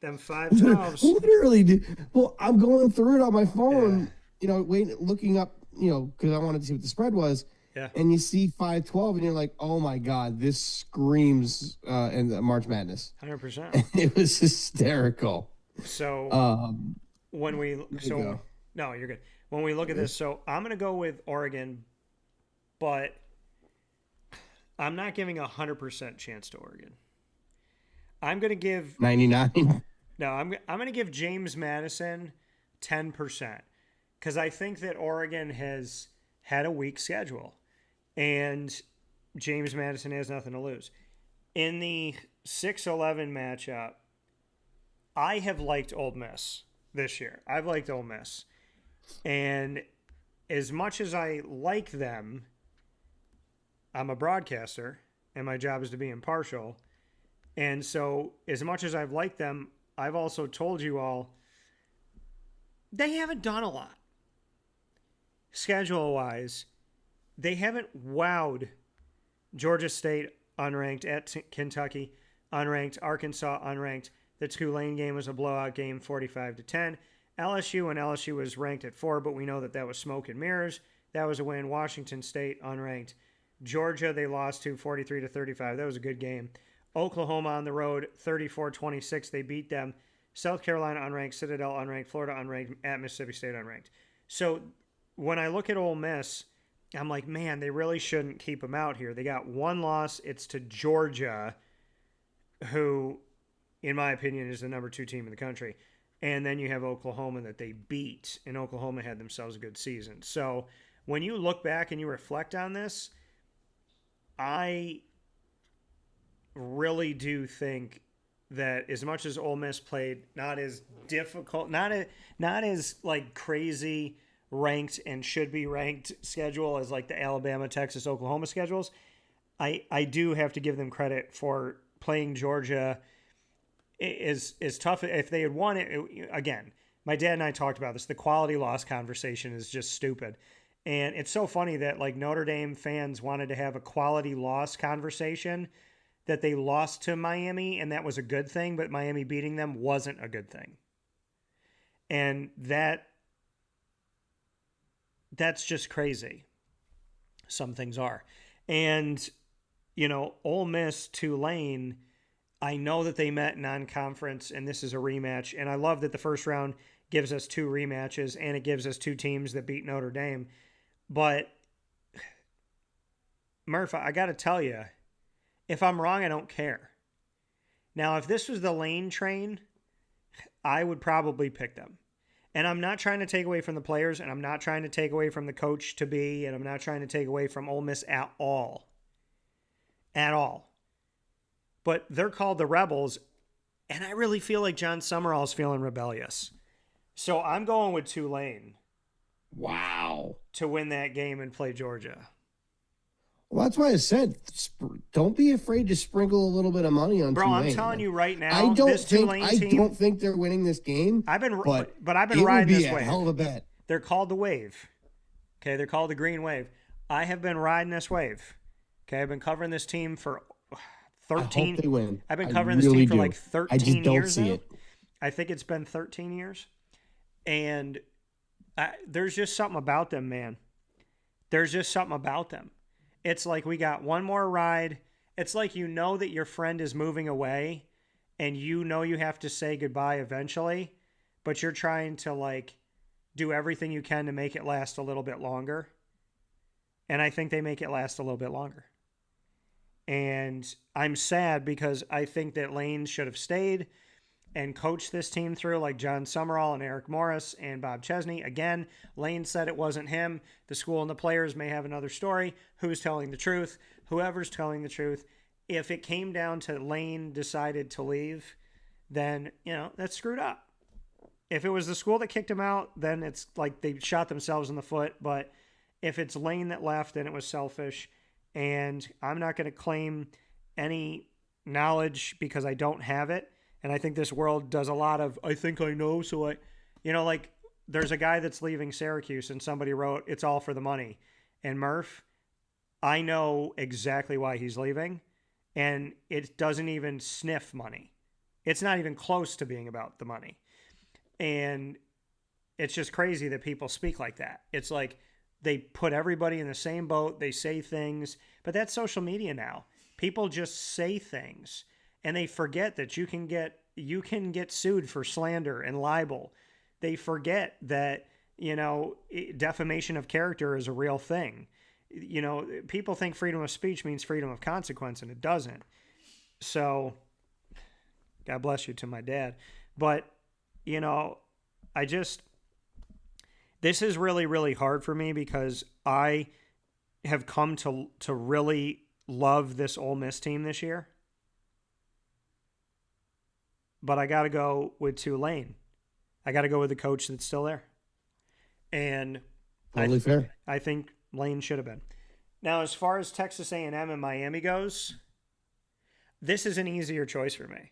Them 5-12s. Literally, well, I'm going through it on my phone, looking up, because I wanted to see what the spread was. Yeah. And you see 5-12, and you're like, oh, my God, this screams in March Madness. 100%. It was hysterical. So no, you're good. When we look at this, so I'm going to go with Oregon, but I'm not giving 100% chance to Oregon. I'm going to give 99. No, I'm going to give James Madison 10% because I think that Oregon has had a weak schedule, and James Madison has nothing to lose. In the 6-11 matchup, I have liked Ole Miss this year. I've liked Ole Miss. And as much as I like them, I'm a broadcaster, and my job is to be impartial. And so as much as I've liked them, I've also told you all they haven't done a lot. Schedule-wise, they haven't wowed Georgia State unranked, at Kentucky unranked, Arkansas unranked. The Tulane game was a blowout game, 45-10. LSU was ranked at 4, but we know that was smoke and mirrors. That was a win. Washington State unranked. Georgia, they lost to 43-35. That was a good game. Oklahoma on the road, 34-26. They beat them. South Carolina unranked, Citadel unranked, Florida unranked, at Mississippi State unranked. So when I look at Ole Miss, I'm like, man, they really shouldn't keep them out here. They got one loss. It's to Georgia, who, in my opinion, is the number 2 team in the country. And then you have Oklahoma that they beat, and Oklahoma had themselves a good season. So when you look back and you reflect on this, I really do think that as much as Ole Miss played not as difficult, not as like crazy ranked and should be ranked schedule as like the Alabama, Texas, Oklahoma schedules, I do have to give them credit for playing Georgia is tough. If they had won it, again, my dad and I talked about this. The quality loss conversation is just stupid. And it's so funny that like Notre Dame fans wanted to have a quality loss conversation that they lost to Miami and that was a good thing, but Miami beating them wasn't a good thing. And that's just crazy. Some things are. And, Ole Miss, Tulane, I know that they met non-conference and this is a rematch. And I love that the first round gives us 2 rematches and it gives us 2 teams that beat Notre Dame. But, Murph, I got to tell you, if I'm wrong, I don't care. Now, if this was the Lane train, I would probably pick them. And I'm not trying to take away from the players, and I'm not trying to take away from the coach to be, and I'm not trying to take away from Ole Miss at all. At all. But they're called the Rebels, and I really feel like John Summerall's feeling rebellious. So I'm going with Tulane. Wow. To win that game and play Georgia. Well, that's why I said, don't be afraid to sprinkle a little bit of money on Tulane. Bro, I'm telling you right now, I don't team, think they're winning this game. I've been riding this wave. It would be a hell of a bet. They're called the Wave. Okay, they're called the Green Wave. I have been riding this wave. Okay, I've been covering this team for 13. I hope they win. I've been covering this team for like 13 I just don't years see now. it. I think it's been 13 years. And there's just something about them, man. There's just something about them. It's like we got one more ride. It's like you know that your friend is moving away and you know you have to say goodbye eventually, but you're trying to like do everything you can to make it last a little bit longer. And I think they make it last a little bit longer. And I'm sad because I think that Lane should have stayed and coached this team through like John Summerall and Eric Morris and Bob Chesney. Again, Lane said it wasn't him. The school and the players may have another story. Who's telling the truth? Whoever's telling the truth. If it came down to Lane decided to leave, then, that's screwed up. If it was the school that kicked him out, then it's like they shot themselves in the foot. But if it's Lane that left, then it was selfish. And I'm not going to claim any knowledge because I don't have it. And I think this world does a lot of, I think I know, so like there's a guy that's leaving Syracuse and somebody wrote, it's all for the money. And Murph, I know exactly why he's leaving, and it doesn't even sniff money. It's not even close to being about the money. And it's just crazy that people speak like that. It's like they put everybody in the same boat. They say things, but that's social media now. People just say things. And they forget that you can get sued for slander and libel. They forget that, defamation of character is a real thing. People think freedom of speech means freedom of consequence, and it doesn't. So, God bless you to my dad. But, this is really, really hard for me because I have come to really love this Ole Miss team this year. But I got to go with Tulane. I got to go with the coach that's still there. And totally fair. I think Lane should have been. Now, as far as Texas A&M and Miami goes, this is an easier choice for me.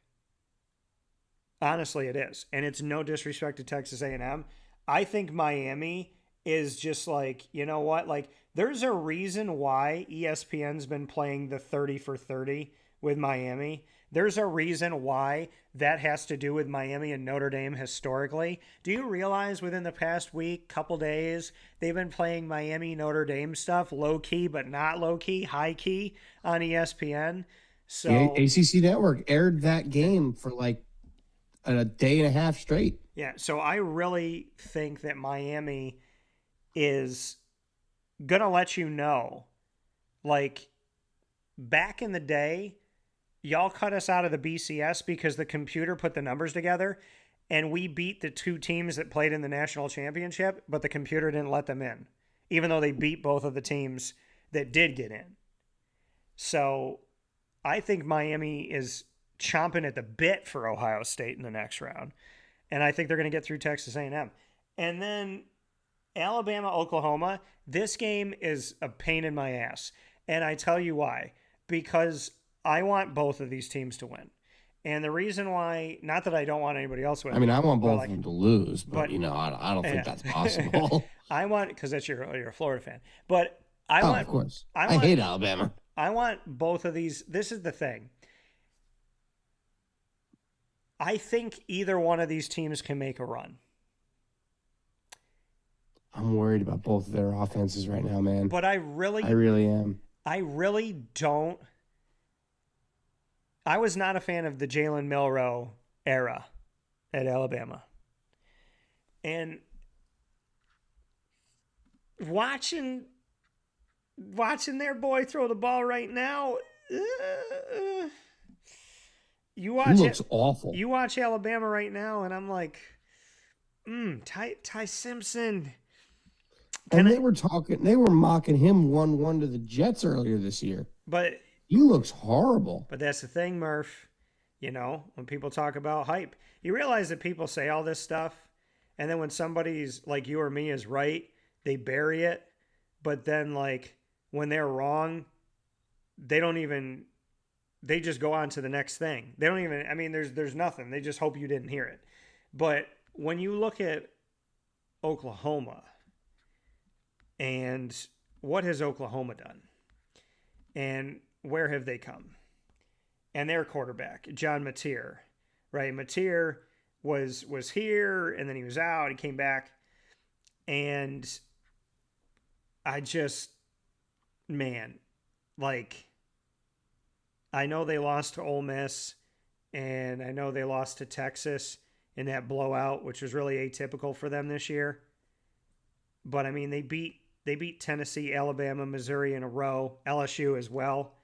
Honestly, it is. And it's no disrespect to Texas A&M. I think Miami is just like, you know what? Like, there's a reason why ESPN's been playing the 30 for 30 with Miami. There's a reason why that has to do with Miami and Notre Dame historically. Do you realize within the past week, couple days, they've been playing Miami Notre Dame stuff, low-key but not low-key, high-key on ESPN? So the ACC Network aired that game for like a day and a half straight. Yeah, so I really think that Miami is going to let you know, like, back in the day, y'all cut us out of the BCS because the computer put the numbers together. and we beat the two teams that played in the national championship, but the computer didn't let them in, even though they beat both of the teams that did get in. So I think Miami is chomping at the bit for Ohio State in the next round, and I think they're going to get through Texas A&M. And then Alabama, Oklahoma, this game is a pain in my ass. And I tell you why. Because I want both of these teams to win. And the reason why, not that I don't want anybody else to win. I mean, I want both of them to lose, but I don't think that's possible. I want, because you're a Florida fan. But I want, of course. I hate Alabama. I want both of these. This is the thing. I think either one of these teams can make a run. I'm worried about both of their offenses right now, man. But I really am. I really don't. I was not a fan of the Jalen Milroe era at Alabama. And watching their boy throw the ball right now, he looks awful. You watch Alabama right now, and I'm like, Ty Simpson. They were mocking him 1-1 to the Jets earlier this year. But he looks horrible. But that's the thing, Murph. When people talk about hype, you realize that people say all this stuff, and then when somebody's like you or me is right, they bury it. But then, like, when they're wrong, they just go on to the next thing. They don't even, there's nothing. They just hope you didn't hear it. But when you look at Oklahoma, and what has Oklahoma done? And where have they come? And their quarterback, John Mateer, right? Mateer was here, and then he was out. He came back. And I just, man, like, I know they lost to Ole Miss, and I know they lost to Texas in that blowout, which was really atypical for them this year. But, they beat Tennessee, Alabama, Missouri in a row, LSU as well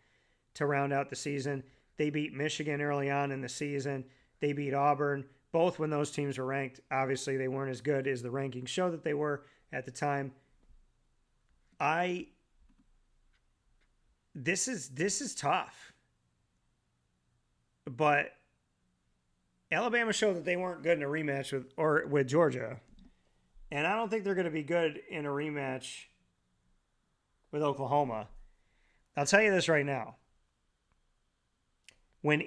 to round out the season. They beat Michigan early on in the season. They beat Auburn, both when those teams were ranked. Obviously, they weren't as good as the rankings show that they were at the time. This is tough. But Alabama showed that they weren't good in a rematch with Georgia. And I don't think they're going to be good in a rematch with Oklahoma. I'll tell you this right now. When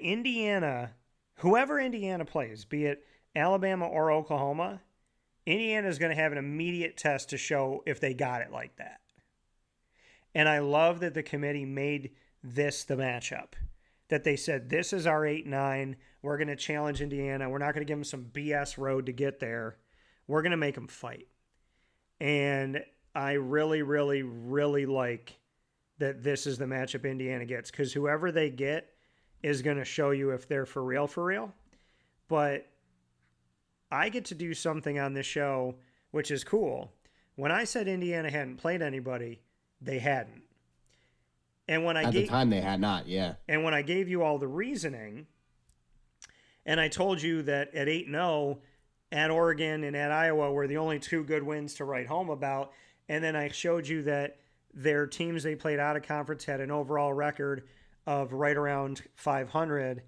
whoever Indiana plays, be it Alabama or Oklahoma, Indiana is going to have an immediate test to show if they got it like that. And I love that the committee made this the matchup. That they said, this is our 8-9. We're going to challenge Indiana. We're not going to give them some BS road to get there. We're going to make them fight. And I really, really, really like that this is the matchup Indiana gets. Because whoever they get is going to show you if they're for real. But I get to do something on this show, which is cool. When I said Indiana hadn't played anybody, they hadn't. And when at the time they had not, yeah. And when I gave you all the reasoning, and I told you that at 8-0, at Oregon and at Iowa were the only two good wins to write home about, and then I showed you that their teams they played out of conference had an overall record of right around 500,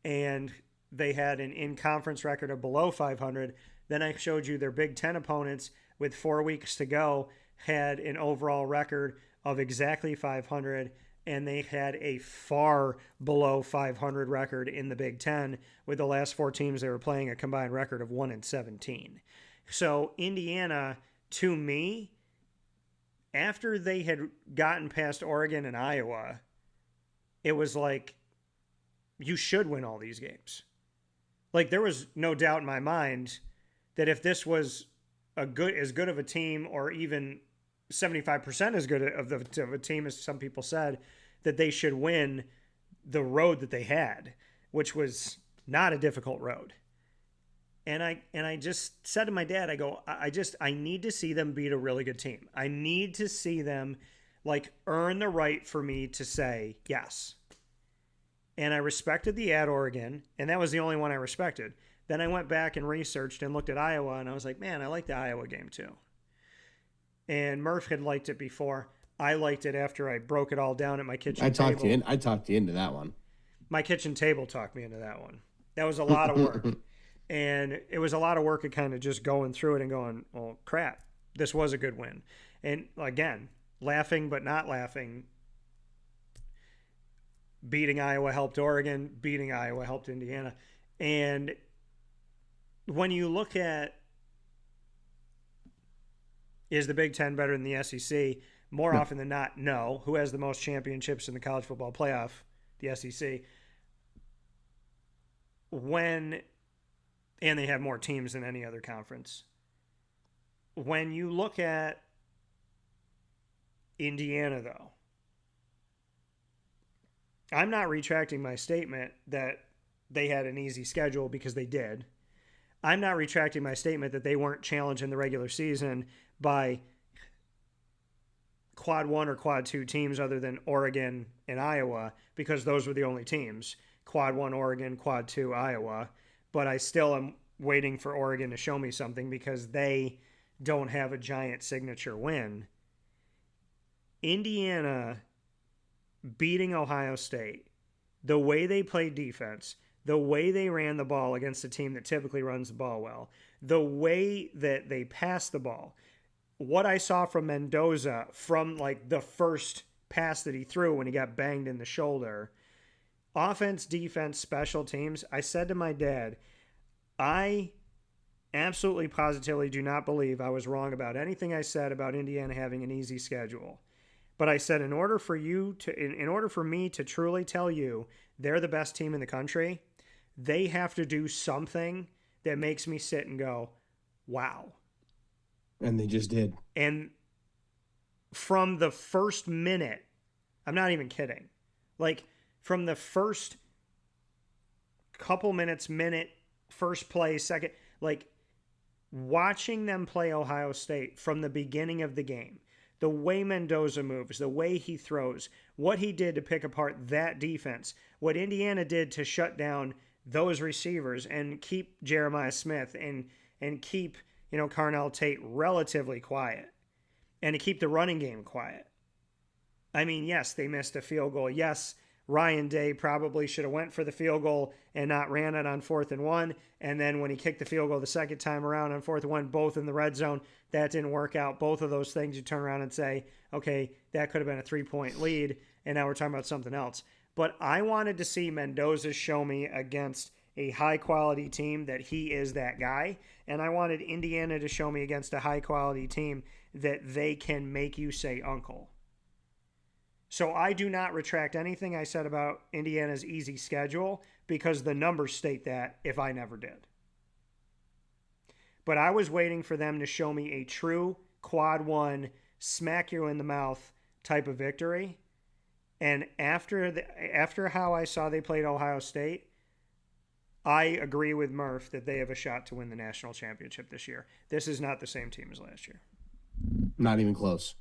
and they had an in-conference record of below 500. Then I showed you their Big Ten opponents with 4 weeks to go had an overall record of exactly 500, and they had a far below 500 record in the Big Ten with the last four teams they were playing a combined record of 1-17. So Indiana, to me, after they had gotten past Oregon and Iowa, it was like, you should win all these games. Like, there was no doubt in my mind that if this was as good of a team, or even 75% as good of a team as some people said, that they should win the road that they had, which was not a difficult road. And I just said to my dad, I go, I need to see them beat a really good team. I need to see them like earn the right for me to say yes. And I respected the at Oregon, and that was the only one I respected. Then I went back and researched and looked at Iowa, and I was like, man, I like the Iowa game too. And Murph had liked it before. I liked it after I broke it all down at my kitchen table. I talked you into that one. My kitchen table talked me into that one. That was a lot of work. And it was a lot of work of kind of just going through it and going, well, crap, this was a good win. And again, laughing but not laughing. Beating Iowa helped Oregon. Beating Iowa helped Indiana. And when you look at, is the Big Ten better than the SEC? More often than not, no. Who has the most championships in the college football playoff? The SEC. And they have more teams than any other conference. When you look at Indiana, though, I'm not retracting my statement that they had an easy schedule, because they did. I'm not retracting my statement that they weren't challenged in the regular season by quad 1 or quad 2 teams other than Oregon and Iowa, because those were the only teams. Quad 1 Oregon, quad 2 Iowa. But I still am waiting for Oregon to show me something, because they don't have a giant signature win. Indiana beating Ohio State, the way they played defense, the way they ran the ball against a team that typically runs the ball well, the way that they passed the ball, what I saw from Mendoza from like the first pass that he threw when he got banged in the shoulder, offense, defense, special teams. I said to my dad, I absolutely positively do not believe I was wrong about anything I said about Indiana having an easy schedule. But I said, in order for me to truly tell you they're the best team in the country, they have to do something that makes me sit and go, wow. And they just did. And from the first minute, I'm not even kidding. Like, from the first couple minutes, first play, second, like, watching them play Ohio State from the beginning of the game, the way Mendoza moves, the way he throws, what he did to pick apart that defense, what Indiana did to shut down those receivers and keep Jeremiah Smith and keep, Carnell Tate relatively quiet, and to keep the running game quiet. I mean, yes, they missed a field goal. Yes, Ryan Day probably should have went for the field goal and not ran it on 4th and 1. And then when he kicked the field goal the second time around on 4th and 1, both in the red zone, that didn't work out. Both of those things, you turn around and say, okay, that could have been a 3-point lead, and now we're talking about something else. But I wanted to see Mendoza show me against a high-quality team that he is that guy, and I wanted Indiana to show me against a high-quality team that they can make you say uncle. So I do not retract anything I said about Indiana's easy schedule, because the numbers state that if I never did. But I was waiting for them to show me a true quad 1, smack you in the mouth type of victory. And after how I saw they played Ohio State, I agree with Murph that they have a shot to win the national championship this year. This is not the same team as last year. Not even close.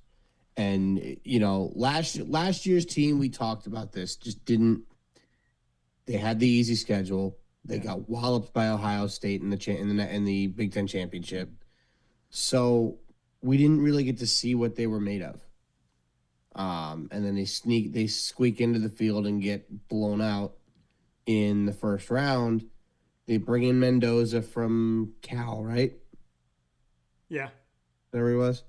And, last year's team, we talked about this, just didn't – they had the easy schedule. They got walloped by Ohio State in the Big Ten championship. So we didn't really get to see what they were made of. And then they squeak into the field and get blown out in the first round. They bring in Mendoza from Cal, right? Yeah. There he was.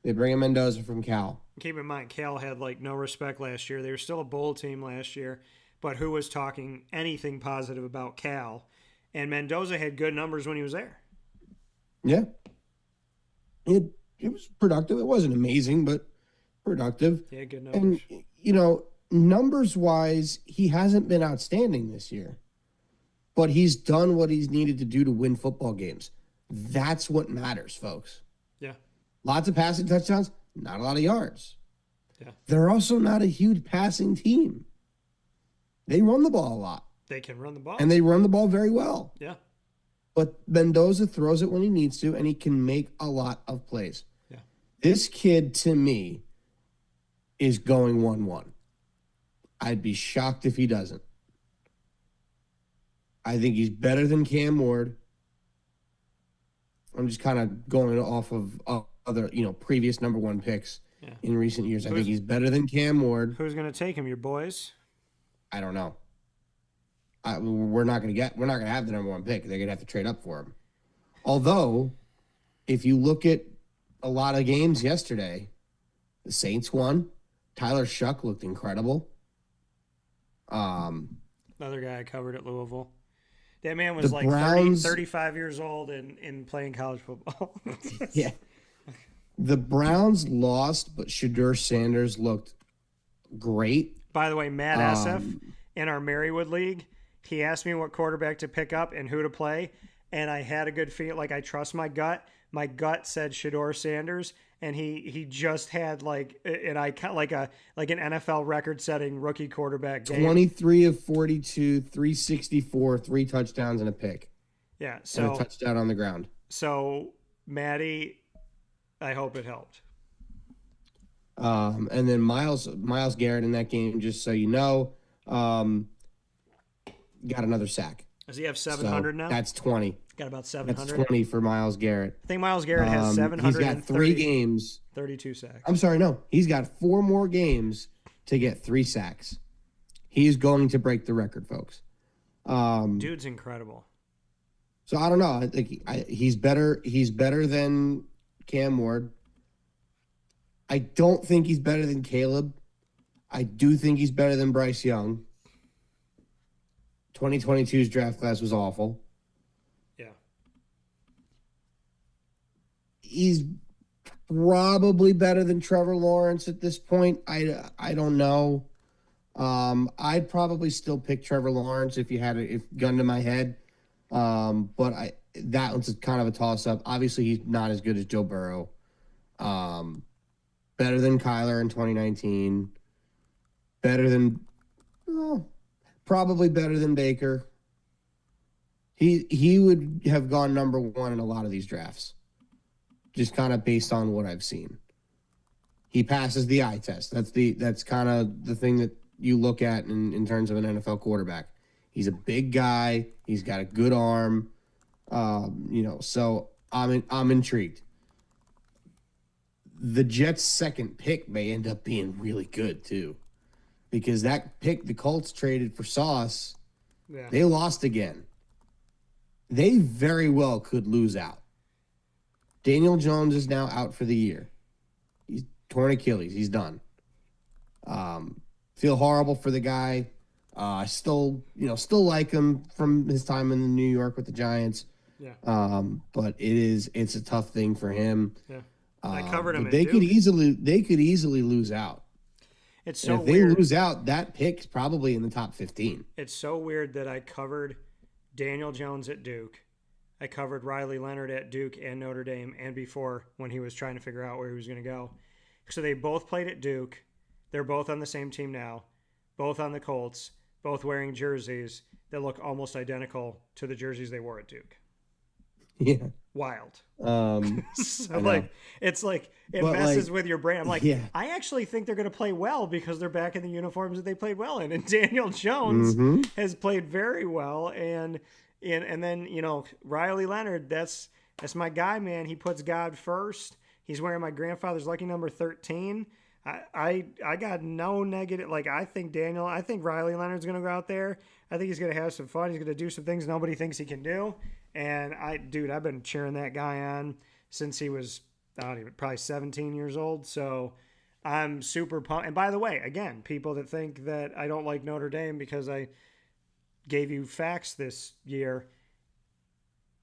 They bring in Mendoza from Cal. Keep in mind, Cal had no respect last year. They were still a bowl team last year, but who was talking anything positive about Cal? And Mendoza had good numbers when he was there. Yeah. It was productive. It wasn't amazing, but productive. Yeah, good numbers. And, numbers-wise, he hasn't been outstanding this year. But he's done what he's needed to do to win football games. That's what matters, folks. Yeah. Lots of passing touchdowns, not a lot of yards. Yeah. They're also not a huge passing team. They run the ball a lot. They can run the ball. And they run the ball very well. Yeah. But Mendoza throws it when he needs to, and he can make a lot of plays. Yeah. This kid, to me, is going 1-1. I'd be shocked if he doesn't. I think he's better than Cam Ward. I'm just kind of going off of other, previous number one picks in recent years. I think he's better than Cam Ward. Who's going to take him? Your boys? I don't know. We're not going to have the number one pick. They're going to have to trade up for him. Although, if you look at a lot of games yesterday, the Saints won. Tyler Shuck looked incredible. Another guy I covered at Louisville. That man was like Browns, 35 years old and playing college football. Yeah. The Browns lost, but Shedeur Sanders looked great. By the way, Matt Essef in our Marywood League, he asked me what quarterback to pick up and who to play, and I had a good feel. Like, I trust my gut. My gut said Shedeur Sanders, and he just had like an NFL record-setting rookie quarterback game. 23 of 42, 364, 3 touchdowns and a pick. Yeah, so and a touchdown on the ground. So, Maddie, I hope it helped. And then Myles Garrett in that game, just so you know, got another sack. Does he have 700 now? That's 20. Got about 700. That's 20 for Myles Garrett. I think Myles Garrett has 700. He's got 3 games. 32 sacks. I'm sorry, no. He's got 4 more games to get 3 sacks. He's going to break the record, folks. Dude's incredible. So I don't know. I think he's better. He's better than Cam Ward. I don't think he's better than Caleb. I do think he's better than Bryce Young. 2022's draft class was awful. Yeah. He's probably better than Trevor Lawrence at this point. I don't know. I'd probably still pick Trevor Lawrence if gun to my head. But that one's kind of a toss-up. Obviously, he's not as good as Joe Burrow. Better than Kyler in 2019. Probably better than Baker. He would have gone number 1 in a lot of these drafts, just kind of based on what I've seen. He passes the eye test. That's kind of the thing that you look at in terms of an NFL quarterback. He's a big guy. He's got a good arm. So I'm intrigued. The Jets' second pick may end up being really good too, because that pick the Colts traded for Sauce, They lost again. They very well could lose out. Daniel Jones is now out for the year. He's torn Achilles. He's done. Feel horrible for the guy. I still like him from his time in New York with the Giants. Yeah. But it's a tough thing for him. Yeah. I covered him. They could easily lose out. It's so if they weird. lose out, that pick's probably in the top 15. It's so weird that I covered Daniel Jones at Duke. I covered Riley Leonard at Duke and Notre Dame, and before when he was trying to figure out where he was going to go. So they both played at Duke. They're both on the same team now, both on the Colts, both wearing jerseys that look almost identical to the jerseys they wore at Duke. Yeah. Wild. So it's like it messes with your brain. I'm like, yeah. I actually think they're going to play well because they're back in the uniforms that they played well in. And Daniel Jones has played very well. And then, Riley Leonard, that's my guy, man. He puts God first. He's wearing my grandfather's lucky number 13. I got no negative. I think Riley Leonard's going to go out there. I think he's going to have some fun. He's going to do some things nobody thinks he can do. And I've been cheering that guy on since he was, probably 17 years old. So I'm super pumped. And by the way, again, people that think that I don't like Notre Dame because I gave you facts this year,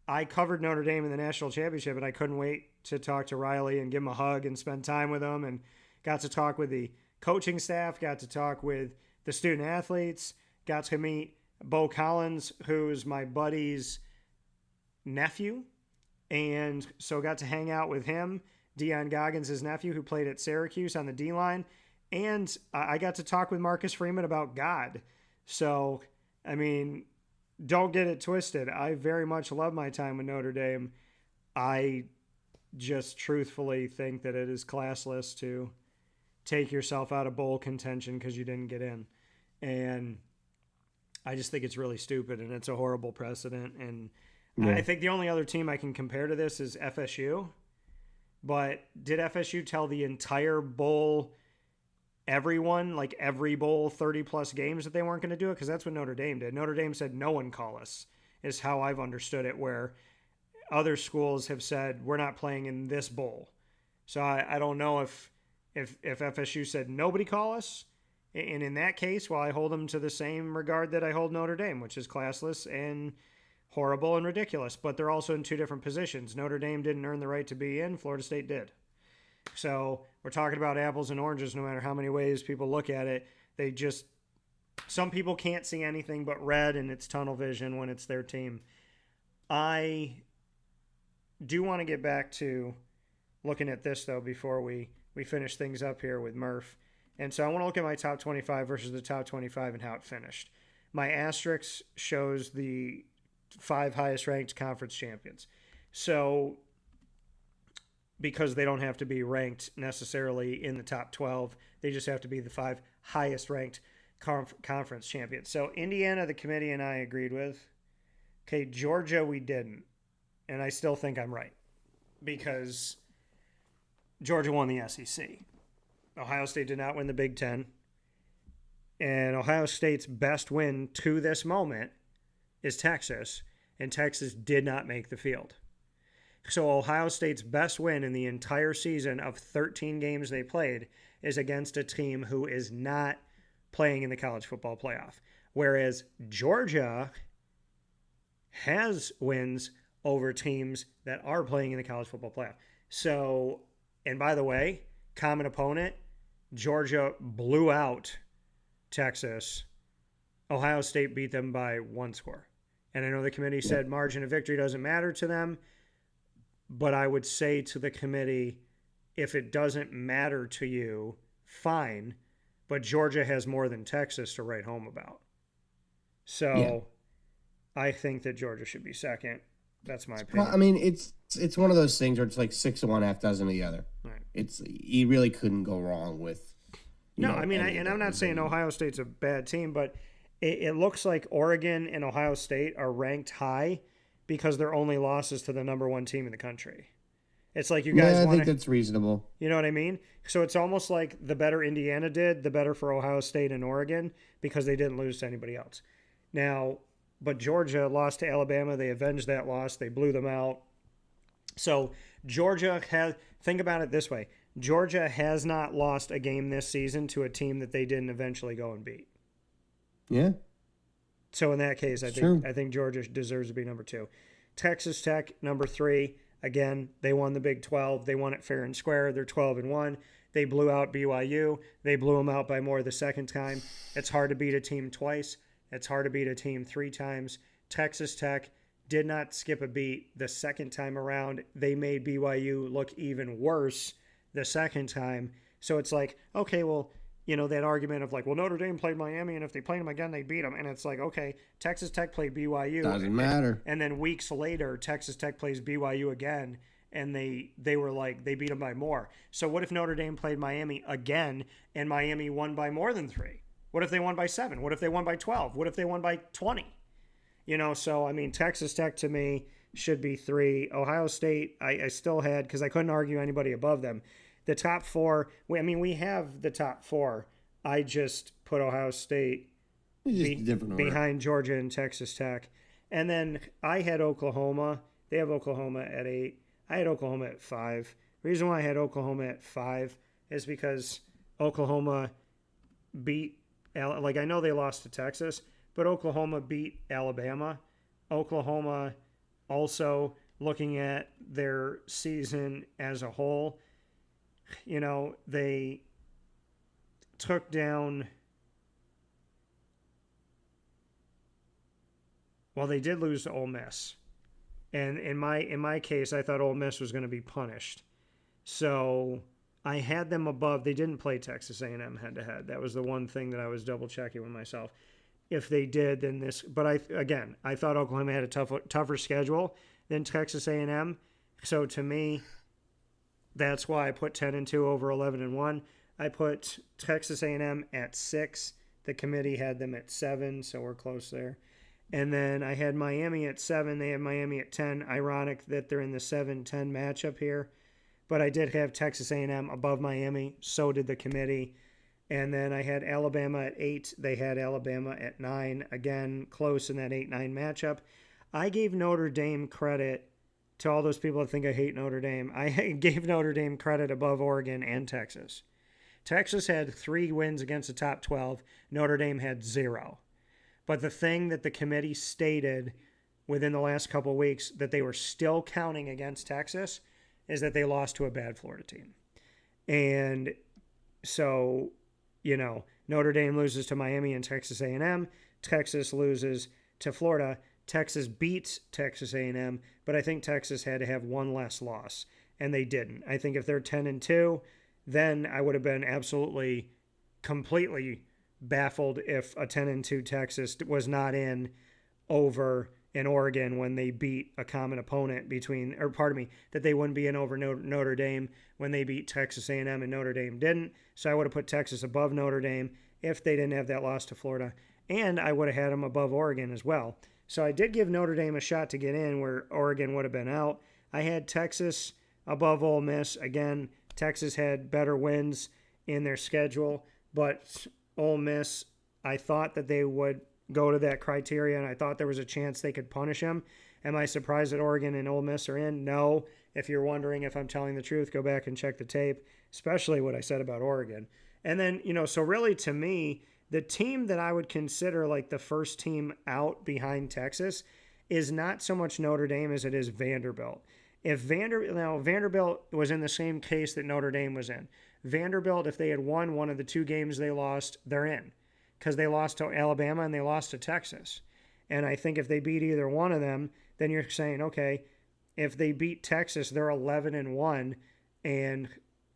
I covered Notre Dame in the national championship, and I couldn't wait to talk to Riley and give him a hug and spend time with him, and got to talk with the coaching staff, got to talk with the student athletes, got to meet Bo Collins, who's my buddy's nephew, and so got to hang out with him, Deion Goggins' nephew, who played at Syracuse on the D-line, and I got to talk with Marcus Freeman about God. So, don't get it twisted. I very much love my time with Notre Dame. I just truthfully think that it is classless to take yourself out of bowl contention because you didn't get in. And I just think it's really stupid, and it's a horrible precedent. And Yeah. I think the only other team I can compare to this is FSU. But did FSU tell the entire bowl, everyone, like every bowl, 30-plus games that they weren't going to do it? Because that's what Notre Dame did. Notre Dame said, no one call us, is how I've understood it, where other schools have said, we're not playing in this bowl. So I don't know if FSU said, nobody call us. And in that case, well, I hold them to the same regard that I hold Notre Dame, which is classless and horrible and ridiculous. But they're also in two different positions. Notre Dame didn't earn the right to be in. Florida State did. So we're talking about apples and oranges no matter how many ways people look at it. They just, some people can't see anything but red, and it's tunnel vision when it's their team. I do want to get back to looking at this, though, before we finish things up here with Murph. And so I want to look at my top 25 versus the top 25 and how it finished. My asterisk shows the 5 highest ranked conference champions. So because they don't have to be ranked necessarily in the top 12, they just have to be the 5 highest ranked conference champions. So Indiana, the committee, and I agreed with. Okay, Georgia, we didn't. And I still think I'm right because Georgia won the SEC. Ohio State did not win the Big Ten. And Ohio State's best win to this moment is Texas, and Texas did not make the field. So Ohio State's best win in the entire season of 13 games they played is against a team who is not playing in the college football playoff. Whereas Georgia has wins over teams that are playing in the college football playoff. So, and by the way, common opponent, Georgia blew out Texas. Ohio State beat them by 1 score. And I know the committee said margin of victory doesn't matter to them, but I would say to the committee, if it doesn't matter to you, fine, but Georgia has more than Texas to write home about. So I think that Georgia should be second. That's my opinion. I mean, it's one of those things where it's like 6 of one, half dozen of the other. Right. You really couldn't go wrong with. I mean, and I'm not saying Ohio State's a bad team, but it looks like Oregon and Ohio State are ranked high because they're only losses to the number 1 team in the country. It's like you guys I think that's reasonable. You know what I mean? So it's almost like the better Indiana did, the better for Ohio State and Oregon because they didn't lose to anybody else. Now, but Georgia lost to Alabama. They avenged that loss. They blew them out. So Georgia has, think about it this way. Georgia has not lost a game this season to a team that they didn't eventually go and beat. Yeah. So in that case, I think Georgia deserves to be number 2. Texas Tech, number 3. Again, they won the Big 12. They won it fair and square. They're 12-1. They blew out BYU. They blew them out by more the second time. It's hard to beat a team twice. It's hard to beat a team 3 times. Texas Tech did not skip a beat the second time around. They made BYU look even worse the second time. So it's like, okay, well, you know, that argument of like, well, Notre Dame played Miami, and if they played them again, they beat them. And it's like, okay, Texas Tech played BYU. Doesn't matter. And then weeks later, Texas Tech plays BYU again, and they were like, they beat them by more. So what if Notre Dame played Miami again, and Miami won by more than 3? What if they won by 7? What if they won by 12? What if they won by 20? You know, so, I mean, Texas Tech to me should be 3. Ohio State, I still had, because I couldn't argue anybody above them. The top 4, we have the top 4. I just put Ohio State behind Georgia and Texas Tech. And then I had Oklahoma. They have Oklahoma at 8. I had Oklahoma at 5. The reason why I had Oklahoma at 5 is because Oklahoma beat, like, I know they lost to Texas, but Oklahoma beat Alabama. Oklahoma also, looking at their season as a whole, you know, they took down, well, they did lose to Ole Miss. And in my case, I thought Ole Miss was going to be punished. So I had them above. They didn't play Texas A&M head-to-head. That was the one thing that I was double-checking with myself. If they did, then this. But I thought Oklahoma had a tougher schedule than Texas A&M. So to me, that's why I put 10-2 over 11-1. I put Texas A&M at 6. The committee had them at 7, so we're close there. And then I had Miami at 7. They had Miami at 10. Ironic that they're in the 7-10 matchup here. But I did have Texas A&M above Miami. So did the committee. And then I had Alabama at 8. They had Alabama at 9. Again, close in that 8-9 matchup. I gave Notre Dame credit to all those people that think I hate Notre Dame. I gave Notre Dame credit above Oregon and Texas. Texas had 3 wins against the top 12. Notre Dame had 0. But the thing that the committee stated within the last couple of weeks that they were still counting against Texas is that they lost to a bad Florida team. And so, Notre Dame loses to Miami and Texas A&M. Texas loses to Florida. Texas beats Texas A&M, but I think Texas had to have one less loss, and they didn't. I think if they're 10-2, then I would have been absolutely, completely baffled if a 10-2 Texas was not in over in Oregon when they beat a common opponent that they wouldn't be in over Notre Dame when they beat Texas A&M and Notre Dame didn't. So I would have put Texas above Notre Dame if they didn't have that loss to Florida, and I would have had them above Oregon as well. So I did give Notre Dame a shot to get in where Oregon would have been out. I had Texas above Ole Miss. Again, Texas had better wins in their schedule, but Ole Miss, I thought that they would go to that criteria, and I thought there was a chance they could punish them. Am I surprised that Oregon and Ole Miss are in? No. If you're wondering if I'm telling the truth, go back and check the tape, especially what I said about Oregon. And then, so really to me, the team that I would consider like the first team out behind Texas is not so much Notre Dame as it is Vanderbilt. If Vanderbilt was in the same case that Notre Dame was in. Vanderbilt, if they had won one of the 2 games they lost, they're in. Because they lost to Alabama and they lost to Texas. And I think if they beat either one of them, then you're saying, okay, if they beat Texas, they're 11-1, and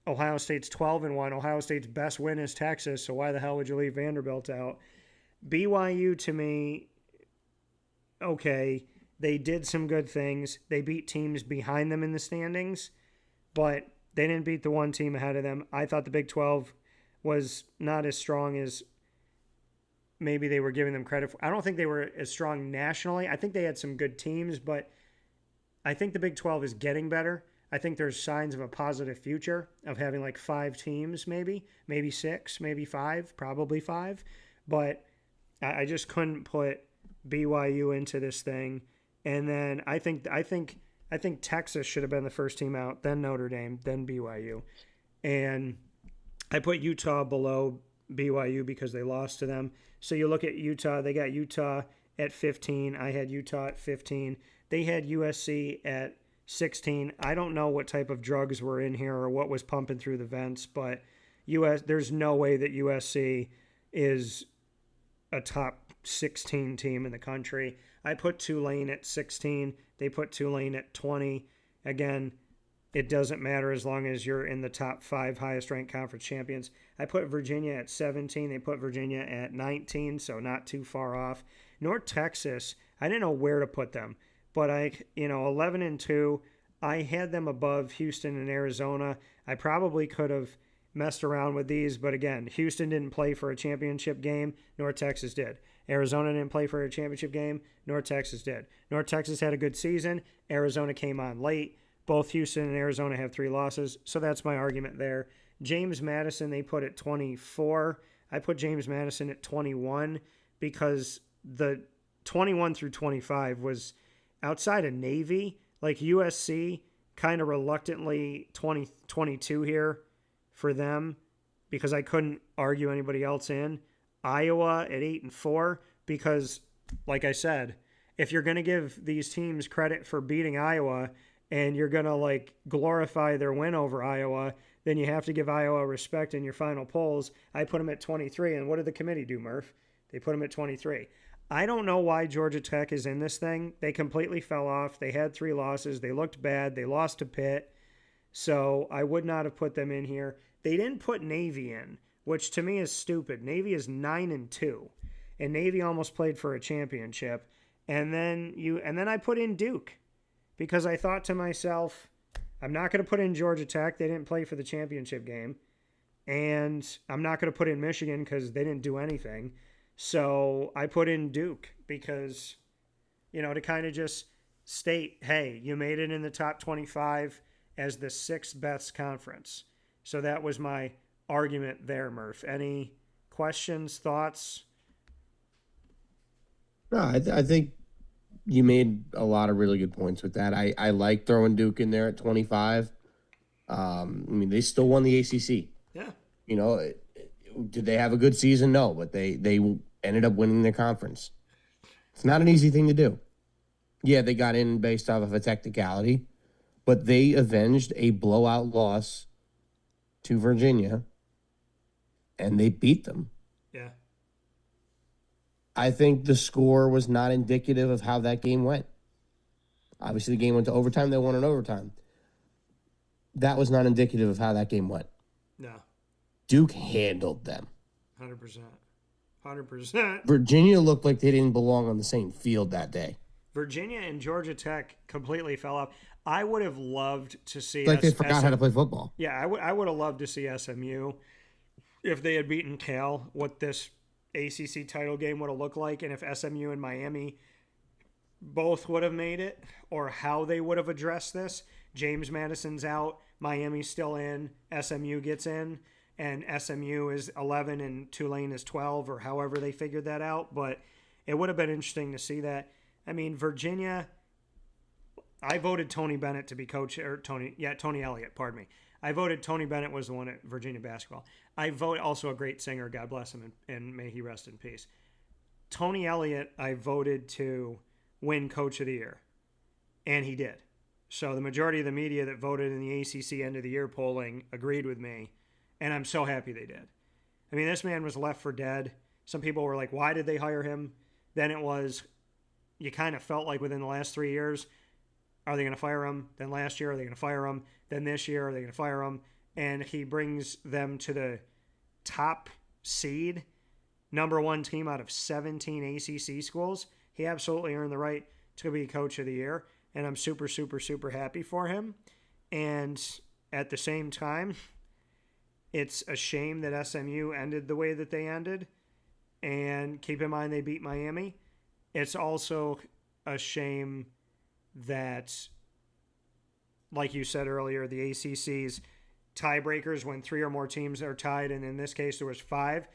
Ohio State's 12-1. Ohio State's best win is Texas, so why the hell would you leave Vanderbilt out? BYU, to me, okay, they did some good things. They beat teams behind them in the standings, but they didn't beat the one team ahead of them. I thought the Big 12 was not as strong as maybe they were giving them credit for. I don't think they were as strong nationally. I think they had some good teams, but I think the Big 12 is getting better. I think there's signs of a positive future of having like 5 teams, maybe 6, maybe 5, probably 5. But I just couldn't put BYU into this thing. And then I think Texas should have been the first team out, then Notre Dame, then BYU. And I put Utah below BYU because they lost to them. So you look at Utah, they got Utah at 15. I had Utah at 15. They had USC at 16. I don't know what type of drugs were in here or what was pumping through the vents, but there's no way that USC is a top 16 team in the country. I put Tulane at 16. They put Tulane at 20. Again, it doesn't matter as long as you're in the top 5 highest ranked conference champions. I put Virginia at 17. They put Virginia at 19, so not too far off. North Texas, I didn't know where to put them. But 11-2, I had them above Houston and Arizona. I probably could have messed around with these, but again, Houston didn't play for a championship game, North Texas did. Arizona didn't play for a championship game, North Texas did. North Texas had a good season. Arizona came on late. Both Houston and Arizona have 3 losses, so that's my argument there. James Madison, they put at 24. I put James Madison at 21 because the 21 through 25 was outside of Navy, like USC, kind of reluctantly 22 here for them because I couldn't argue anybody else in. Iowa at 8-4 because, like I said, if you're going to give these teams credit for beating Iowa and you're going to glorify their win over Iowa, then you have to give Iowa respect in your final polls. I put them at 23, and what did the committee do, Murph? They put them at 23. I don't know why Georgia Tech is in this thing. They completely fell off. They had 3 losses. They looked bad. They lost to Pitt. So I would not have put them in here. They didn't put Navy in, which to me is stupid. Navy is 9-2, and Navy almost played for a championship. And then I put in Duke because I thought to myself, I'm not going to put in Georgia Tech. They didn't play for the championship game. And I'm not going to put in Michigan because they didn't do anything. So I put in Duke because, to kind of just state, hey, you made it in the top 25 as the sixth best conference. So that was my argument there, Murph. Any questions, thoughts? No, I think you made a lot of really good points with that. I like throwing Duke in there at 25. I mean, they still won the ACC. Yeah. Did they have a good season? No, but they ended up winning their conference. It's not an easy thing to do. Yeah, they got in based off of a technicality, but they avenged a blowout loss to Virginia, and they beat them. Yeah. I think the score was not indicative of how that game went. Obviously, the game went to overtime. They won in overtime. That was not indicative of how that game went. No. Duke handled them. 100%. 100%. Virginia looked like they didn't belong on the same field that day. Virginia and Georgia Tech completely fell off. I would have loved to see. It's like they forgot how to play football. Yeah, I would have loved to see SMU if they had beaten Cal. What this ACC title game would have looked like, and if SMU and Miami both would have made it, or how they would have addressed this. James Madison's out, Miami's still in, SMU gets in, and SMU is 11 and Tulane is 12, or however they figured that out. But it would have been interesting to see that. I mean, Virginia, I voted Tony Bennett to be coach, or Tony Elliott, pardon me. I voted Tony Bennett was the one at Virginia basketball. I vote also a great singer, God bless him, and may he rest in peace. Tony Elliott, I voted to win Coach of the Year, and he did. So the majority of the media that voted in the ACC end of the year polling agreed with me, and I'm so happy they did. I mean, this man was left for dead. Some people were like, why did they hire him? Then it was, you kind of felt like within the last 3 years, are they going to fire him? Then last year, are they going to fire him? Then this year, are they going to fire him? And he brings them to the top seed, number one team out of 17 ACC schools. He absolutely earned the right to be Coach of the Year, and I'm super, super, super happy for him. And at the same time, it's a shame that SMU ended the way that they ended. And keep in mind, they beat Miami. It's also a shame that, like you said earlier, the ACC's tiebreakers, when 3 or more teams are tied, and in this case there was 5.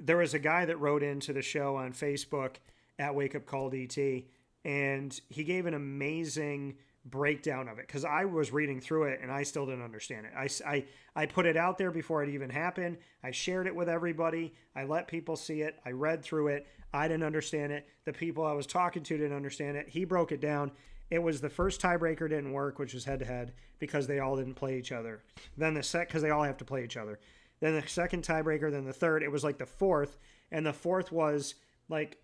There was a guy that wrote into the show on Facebook at WakeUpCall DT, and he gave an amazing breakdown of it, because I was reading through it and I still didn't understand it. I put it out there before it even happened. I shared it with everybody. I let people see it. I read through it. I didn't understand it. The people I was talking to didn't understand it. He broke it down. It was the first tiebreaker didn't work, which was head-to-head, because they all didn't play each other. Then because they all have to play each other. Then the second tiebreaker, then the third. It was like the fourth, and the fourth was like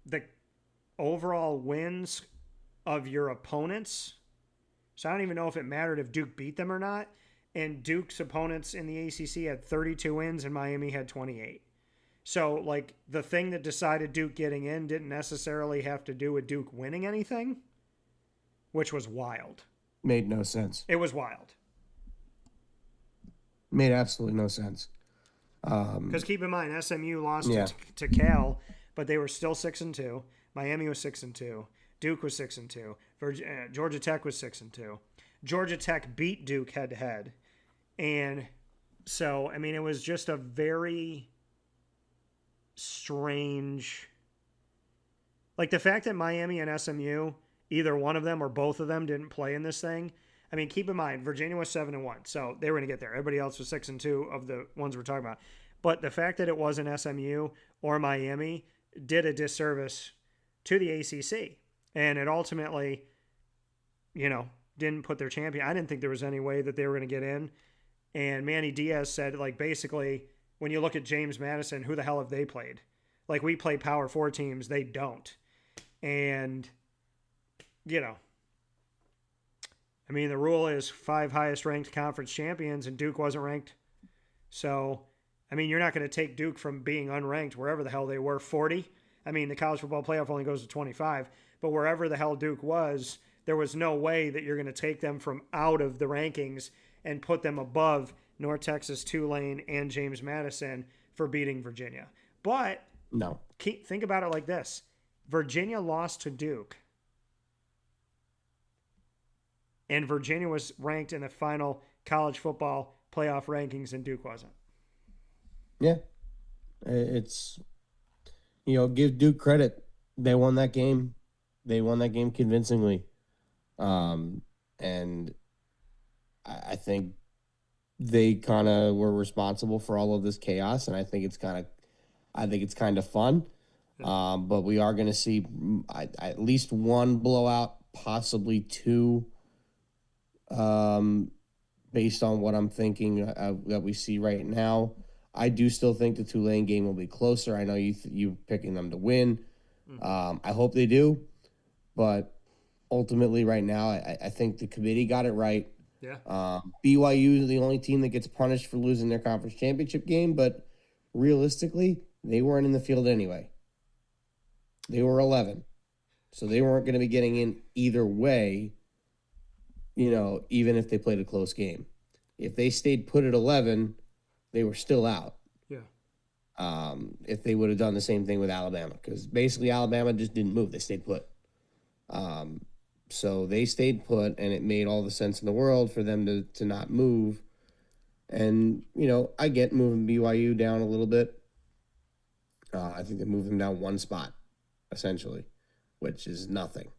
the overall wins of your opponents. So I don't even know if it mattered if Duke beat them or not. And Duke's opponents in the ACC had 32 wins and Miami had 28. So, like, the thing that decided Duke getting in didn't necessarily have to do with Duke winning anything, which was wild. Made no sense. It was wild. Made absolutely no sense. Because keep in mind, SMU lost to Cal, but they were still 6-2. Miami was 6-2. Duke was 6-2. Georgia Tech was 6-2. Georgia Tech beat Duke head-to-head. And so, I mean, it was just a very strange... Like, the fact that Miami and SMU, either one of them or both of them, didn't play in this thing. I mean, keep in mind, Virginia was 7-1, so they were going to get there. Everybody else was 6-2 of the ones we're talking about. But the fact that it wasn't SMU or Miami did a disservice to the ACC. And it ultimately, didn't put their champion. I didn't think there was any way that they were going to get in. And Manny Diaz said, like, basically, when you look at James Madison, who the hell have they played? Like, we play Power 4 teams. They don't. And, I mean, the rule is 5 highest ranked conference champions, and Duke wasn't ranked. So, I mean, you're not going to take Duke from being unranked wherever the hell they were, 40. I mean, the college football playoff only goes to 25. But wherever the hell Duke was, there was no way that you're going to take them from out of the rankings and put them above North Texas, Tulane, and James Madison for beating Virginia. But No. think about it like this. Virginia lost to Duke. And Virginia was ranked in the final college football playoff rankings, and Duke wasn't. Yeah. It's, give Duke credit. They won that game. They won that game convincingly. And I think they kind of were responsible for all of this chaos, and I think it's kind of fun. But we are going to see at least one blowout, possibly two, based on what I'm thinking that we see right now. I do still think the Tulane game will be closer. I know you picking them to win. I hope they do, but ultimately right now, I think the committee got it right. Yeah. BYU is the only team that gets punished for losing their conference championship game, but realistically, they weren't in the field anyway. They were 11, so they weren't going to be getting in either way, even if they played a close game. If they stayed put at 11, they were still out. Yeah. If they would have done the same thing with Alabama, because basically Alabama just didn't move. They stayed put. So they stayed put, and it made all the sense in the world for them to not move. And, I get moving BYU down a little bit. I think they moved them down one spot, essentially, which is nothing.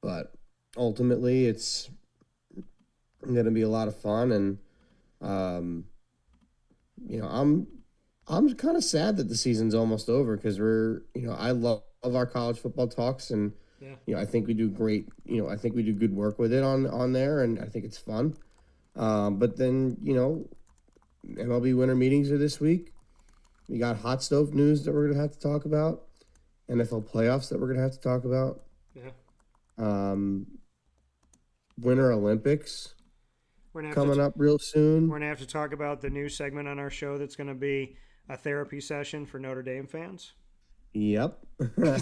But ultimately, it's going to be a lot of fun. And, I'm kind of sad that the season's almost over, because I love our college football talks, and I think we do great. I think we do good work with it on there, and I think it's fun. But then MLB winter meetings are this week. We got hot stove news that we're gonna have to talk about. NFL playoffs that we're gonna have to talk about. Yeah. Winter Olympics coming up real soon. We're gonna have to talk about the new segment on our show that's gonna be a therapy session for Notre Dame fans. Yep. We're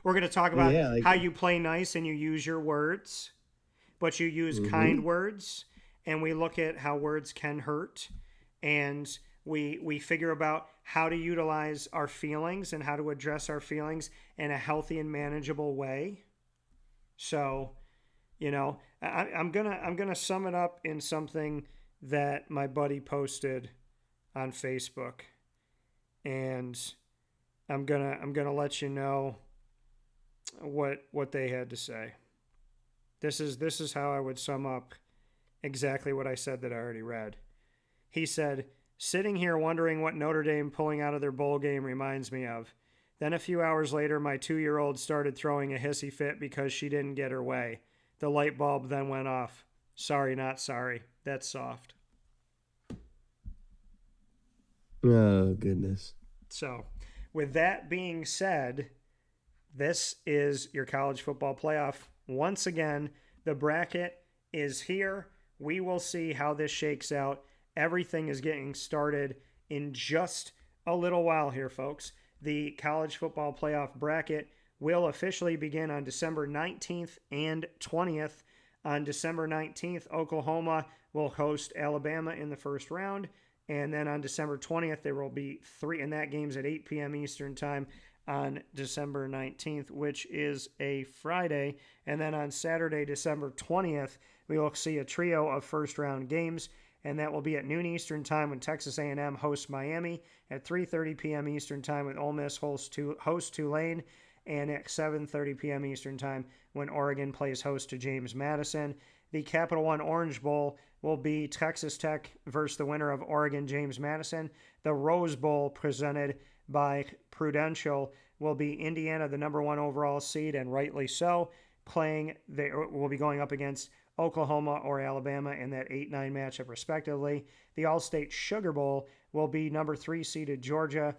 going to talk about how you play nice and you use your words, but you use kind words, and we look at how words can hurt, and we figure about how to utilize our feelings and how to address our feelings in a healthy and manageable way. So, I'm gonna sum it up in something that my buddy posted on Facebook, and I'm gonna let you know what they had to say. This is how I would sum up exactly what I said that I already read. He said, "Sitting here wondering what Notre Dame pulling out of their bowl game reminds me of. Then a few hours later, my 2-year-old started throwing a hissy fit because she didn't get her way. The light bulb then went off. Sorry, not sorry. That's soft." Oh, goodness. So, with that being said, this is your college football playoff. Once again, the bracket is here. We will see how this shakes out. Everything is getting started in just a little while here, folks. The college football playoff bracket will officially begin on December 19th and 20th. On December 19th, Oklahoma will host Alabama in the first round. And then on December 20th, there will be 3, and that game's at 8 p.m. Eastern Time on December 19th, which is a Friday. And then on Saturday, December 20th, we will see a trio of first-round games, and that will be at noon Eastern Time when Texas A&M hosts Miami, at 3:30 p.m. Eastern Time when Ole Miss hosts Tulane, and at 7:30 p.m. Eastern Time when Oregon plays host to James Madison. The Capital One Orange Bowl will be Texas Tech versus the winner of Oregon James Madison. The Rose Bowl, presented by Prudential, will be Indiana, the number 1 overall seed, and rightly so. They will be going up against Oklahoma or Alabama in that 8-9 matchup respectively. The All-State Sugar Bowl will be number 3 seeded Georgia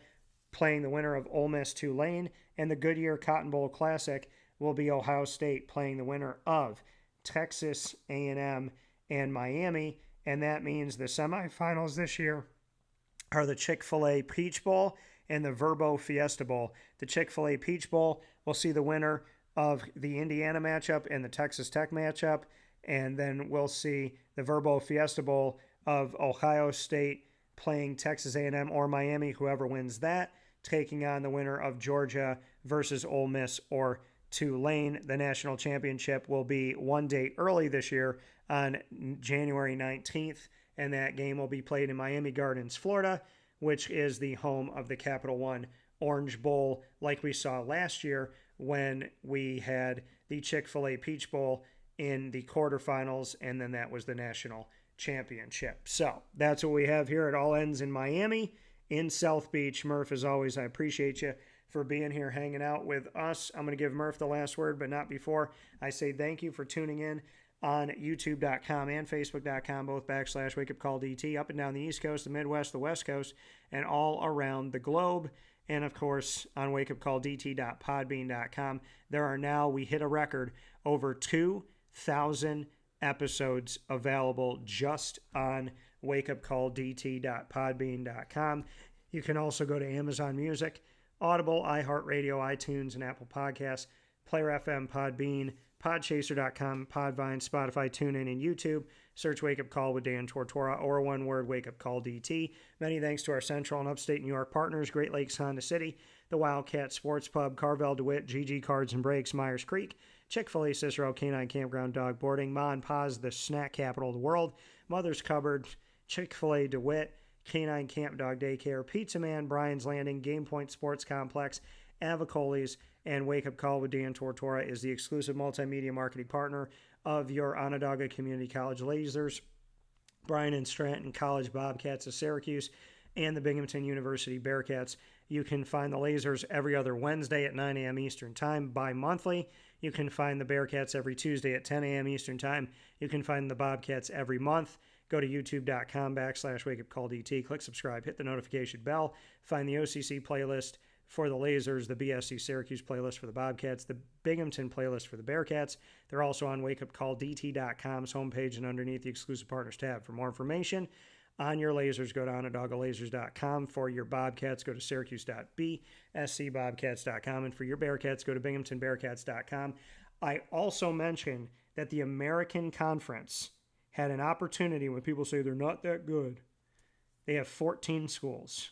playing the winner of Ole Miss Tulane, and the Goodyear Cotton Bowl Classic will be Ohio State playing the winner of Texas A&M and Miami, and that means the semifinals this year are the Chick-fil-A Peach Bowl and the Verbo Fiesta Bowl. The Chick-fil-A Peach Bowl will see the winner of the Indiana matchup and the Texas Tech matchup, And then we'll see the Verbo Fiesta Bowl of Ohio State playing Texas A&M or Miami, whoever wins that, taking on the winner of Georgia versus Ole Miss or Tulane. The national championship will be one day early this year on January 19th, and that game will be played in Miami Gardens, Florida, which is the home of the Capital One Orange Bowl, like we saw last year when we had the Chick-fil-A Peach Bowl in the quarterfinals, and then that was the national championship. So that's what we have here. It all ends in Miami, in South Beach. Murph, as always, I appreciate you for being here, hanging out with us. I'm going to give Murph the last word, but not before I say thank you for tuning in on youtube.com and facebook.com, both /WakeUpCallDT, up and down the East Coast, the Midwest, the West Coast, and all around the globe. And, of course, on WakeUpCallDT.podbean.com. There are now, we hit a record, over 2,000 episodes available just on WakeUpCallDT.podbean.com. You can also go to Amazon Music, Audible, iHeartRadio, iTunes, and Apple Podcasts, Player FM, Podbean, Podchaser.com, Podvine, Spotify, TuneIn, and YouTube. Search Wake Up Call with Dan Tortora, or one word, Wake Up Call DT. Many thanks to our Central and Upstate New York partners, Great Lakes Honda City, the Wildcat Sports Pub, Carvel DeWitt, GG Cards and Brakes, Myers Creek, Chick-fil-A Cicero, Canine Campground Dog Boarding, MON-FRI, the snack capital of the world, Mother's Cupboard, Chick-fil-A DeWitt, Canine Camp Dog Daycare, Pizza Man, Brian's Landing, Game Point Sports Complex, Avicoli's, and Wake Up Call with Dan Tortora is the exclusive multimedia marketing partner of your Onondaga Community College Lasers, Bryan and Stratton College Bobcats of Syracuse, and the Binghamton University Bearcats. You can find the Lasers every other Wednesday at 9 a.m. Eastern Time bi-monthly. You can find the Bearcats every Tuesday at 10 a.m. Eastern Time. You can find the Bobcats every month. Go to youtube.com/WakeUpCallDT. Click subscribe. Hit the notification bell. Find the OCC playlist for the Lasers, the BSC Syracuse playlist for the Bobcats, the Binghamton playlist for the Bearcats. They're also on WakeUpCallDT.com's homepage and underneath the exclusive partners tab. For more information on your Lasers, go to OnondagaLasers.com. For your Bobcats, go to Syracuse.bscbobcats.com. And for your Bearcats, go to BinghamtonBearcats.com. I also mentioned that the American Conference had an opportunity when people say they're not that good. They have 14 schools.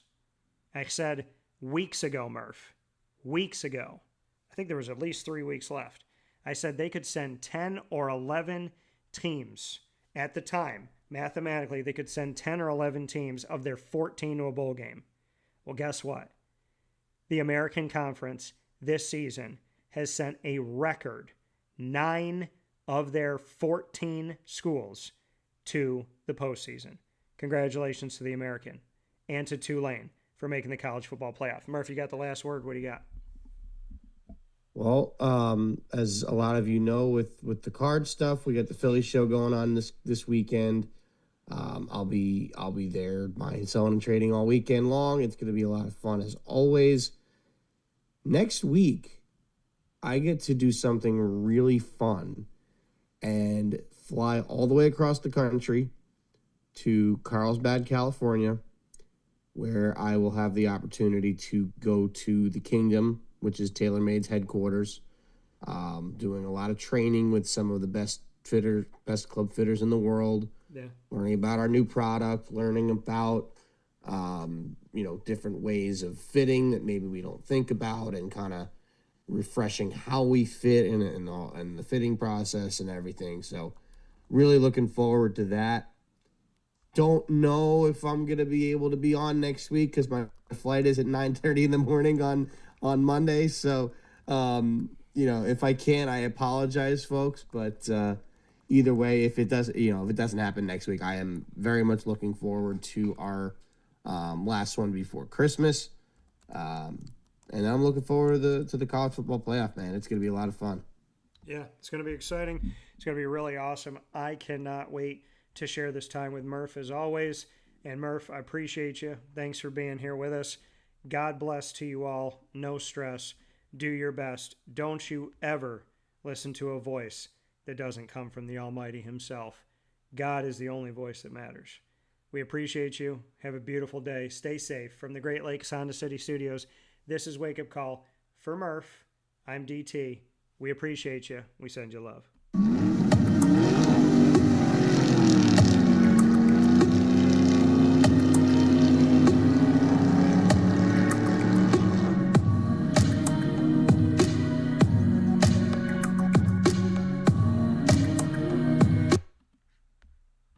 I said weeks ago, Murph, weeks ago, I think there was at least 3 weeks left. I said they could send 10 or 11 teams at the time. Mathematically, they could send 10 or 11 teams of their 14 to a bowl game. Well, guess what? The American Conference this season has sent a record 9 of their 14 schools to the postseason. Congratulations to the American and to Tulane for making the college football playoff. Murph, you got the last word. What do you got? Well, as a lot of you know, with the card stuff, we got the Philly show going on this weekend. I'll be there buying, selling, and trading all weekend long. It's going to be a lot of fun as always. Next week, I get to do something really fun and fly all the way across the country to Carlsbad, California, where I will have the opportunity to go to the Kingdom, which is TaylorMade's headquarters, doing a lot of training with some of the best club fitters in the world, learning about our new product, learning about, different ways of fitting that maybe we don't think about, and kind of refreshing how we fit and the fitting process and everything. So really looking forward to that. Don't know if I'm going to be able to be on next week because my flight is at 9:30 in the morning on Monday. So, if I can, I apologize, folks. But either way, if it doesn't happen next week, I am very much looking forward to our last one before Christmas. And I'm looking forward to the college football playoff, man. It's going to be a lot of fun. Yeah, it's going to be exciting. It's going to be really awesome. I cannot wait to share this time with Murph as always. And Murph, I appreciate you. Thanks for being here with us. God bless to you all. No stress. Do your best. Don't you ever listen to a voice that doesn't come from the Almighty himself. God is the only voice that matters. We appreciate you. Have a beautiful day. Stay safe. From the Great Lakes Honda City Studios, this is Wake Up Call. For Murph, I'm DT. We appreciate you. We send you love.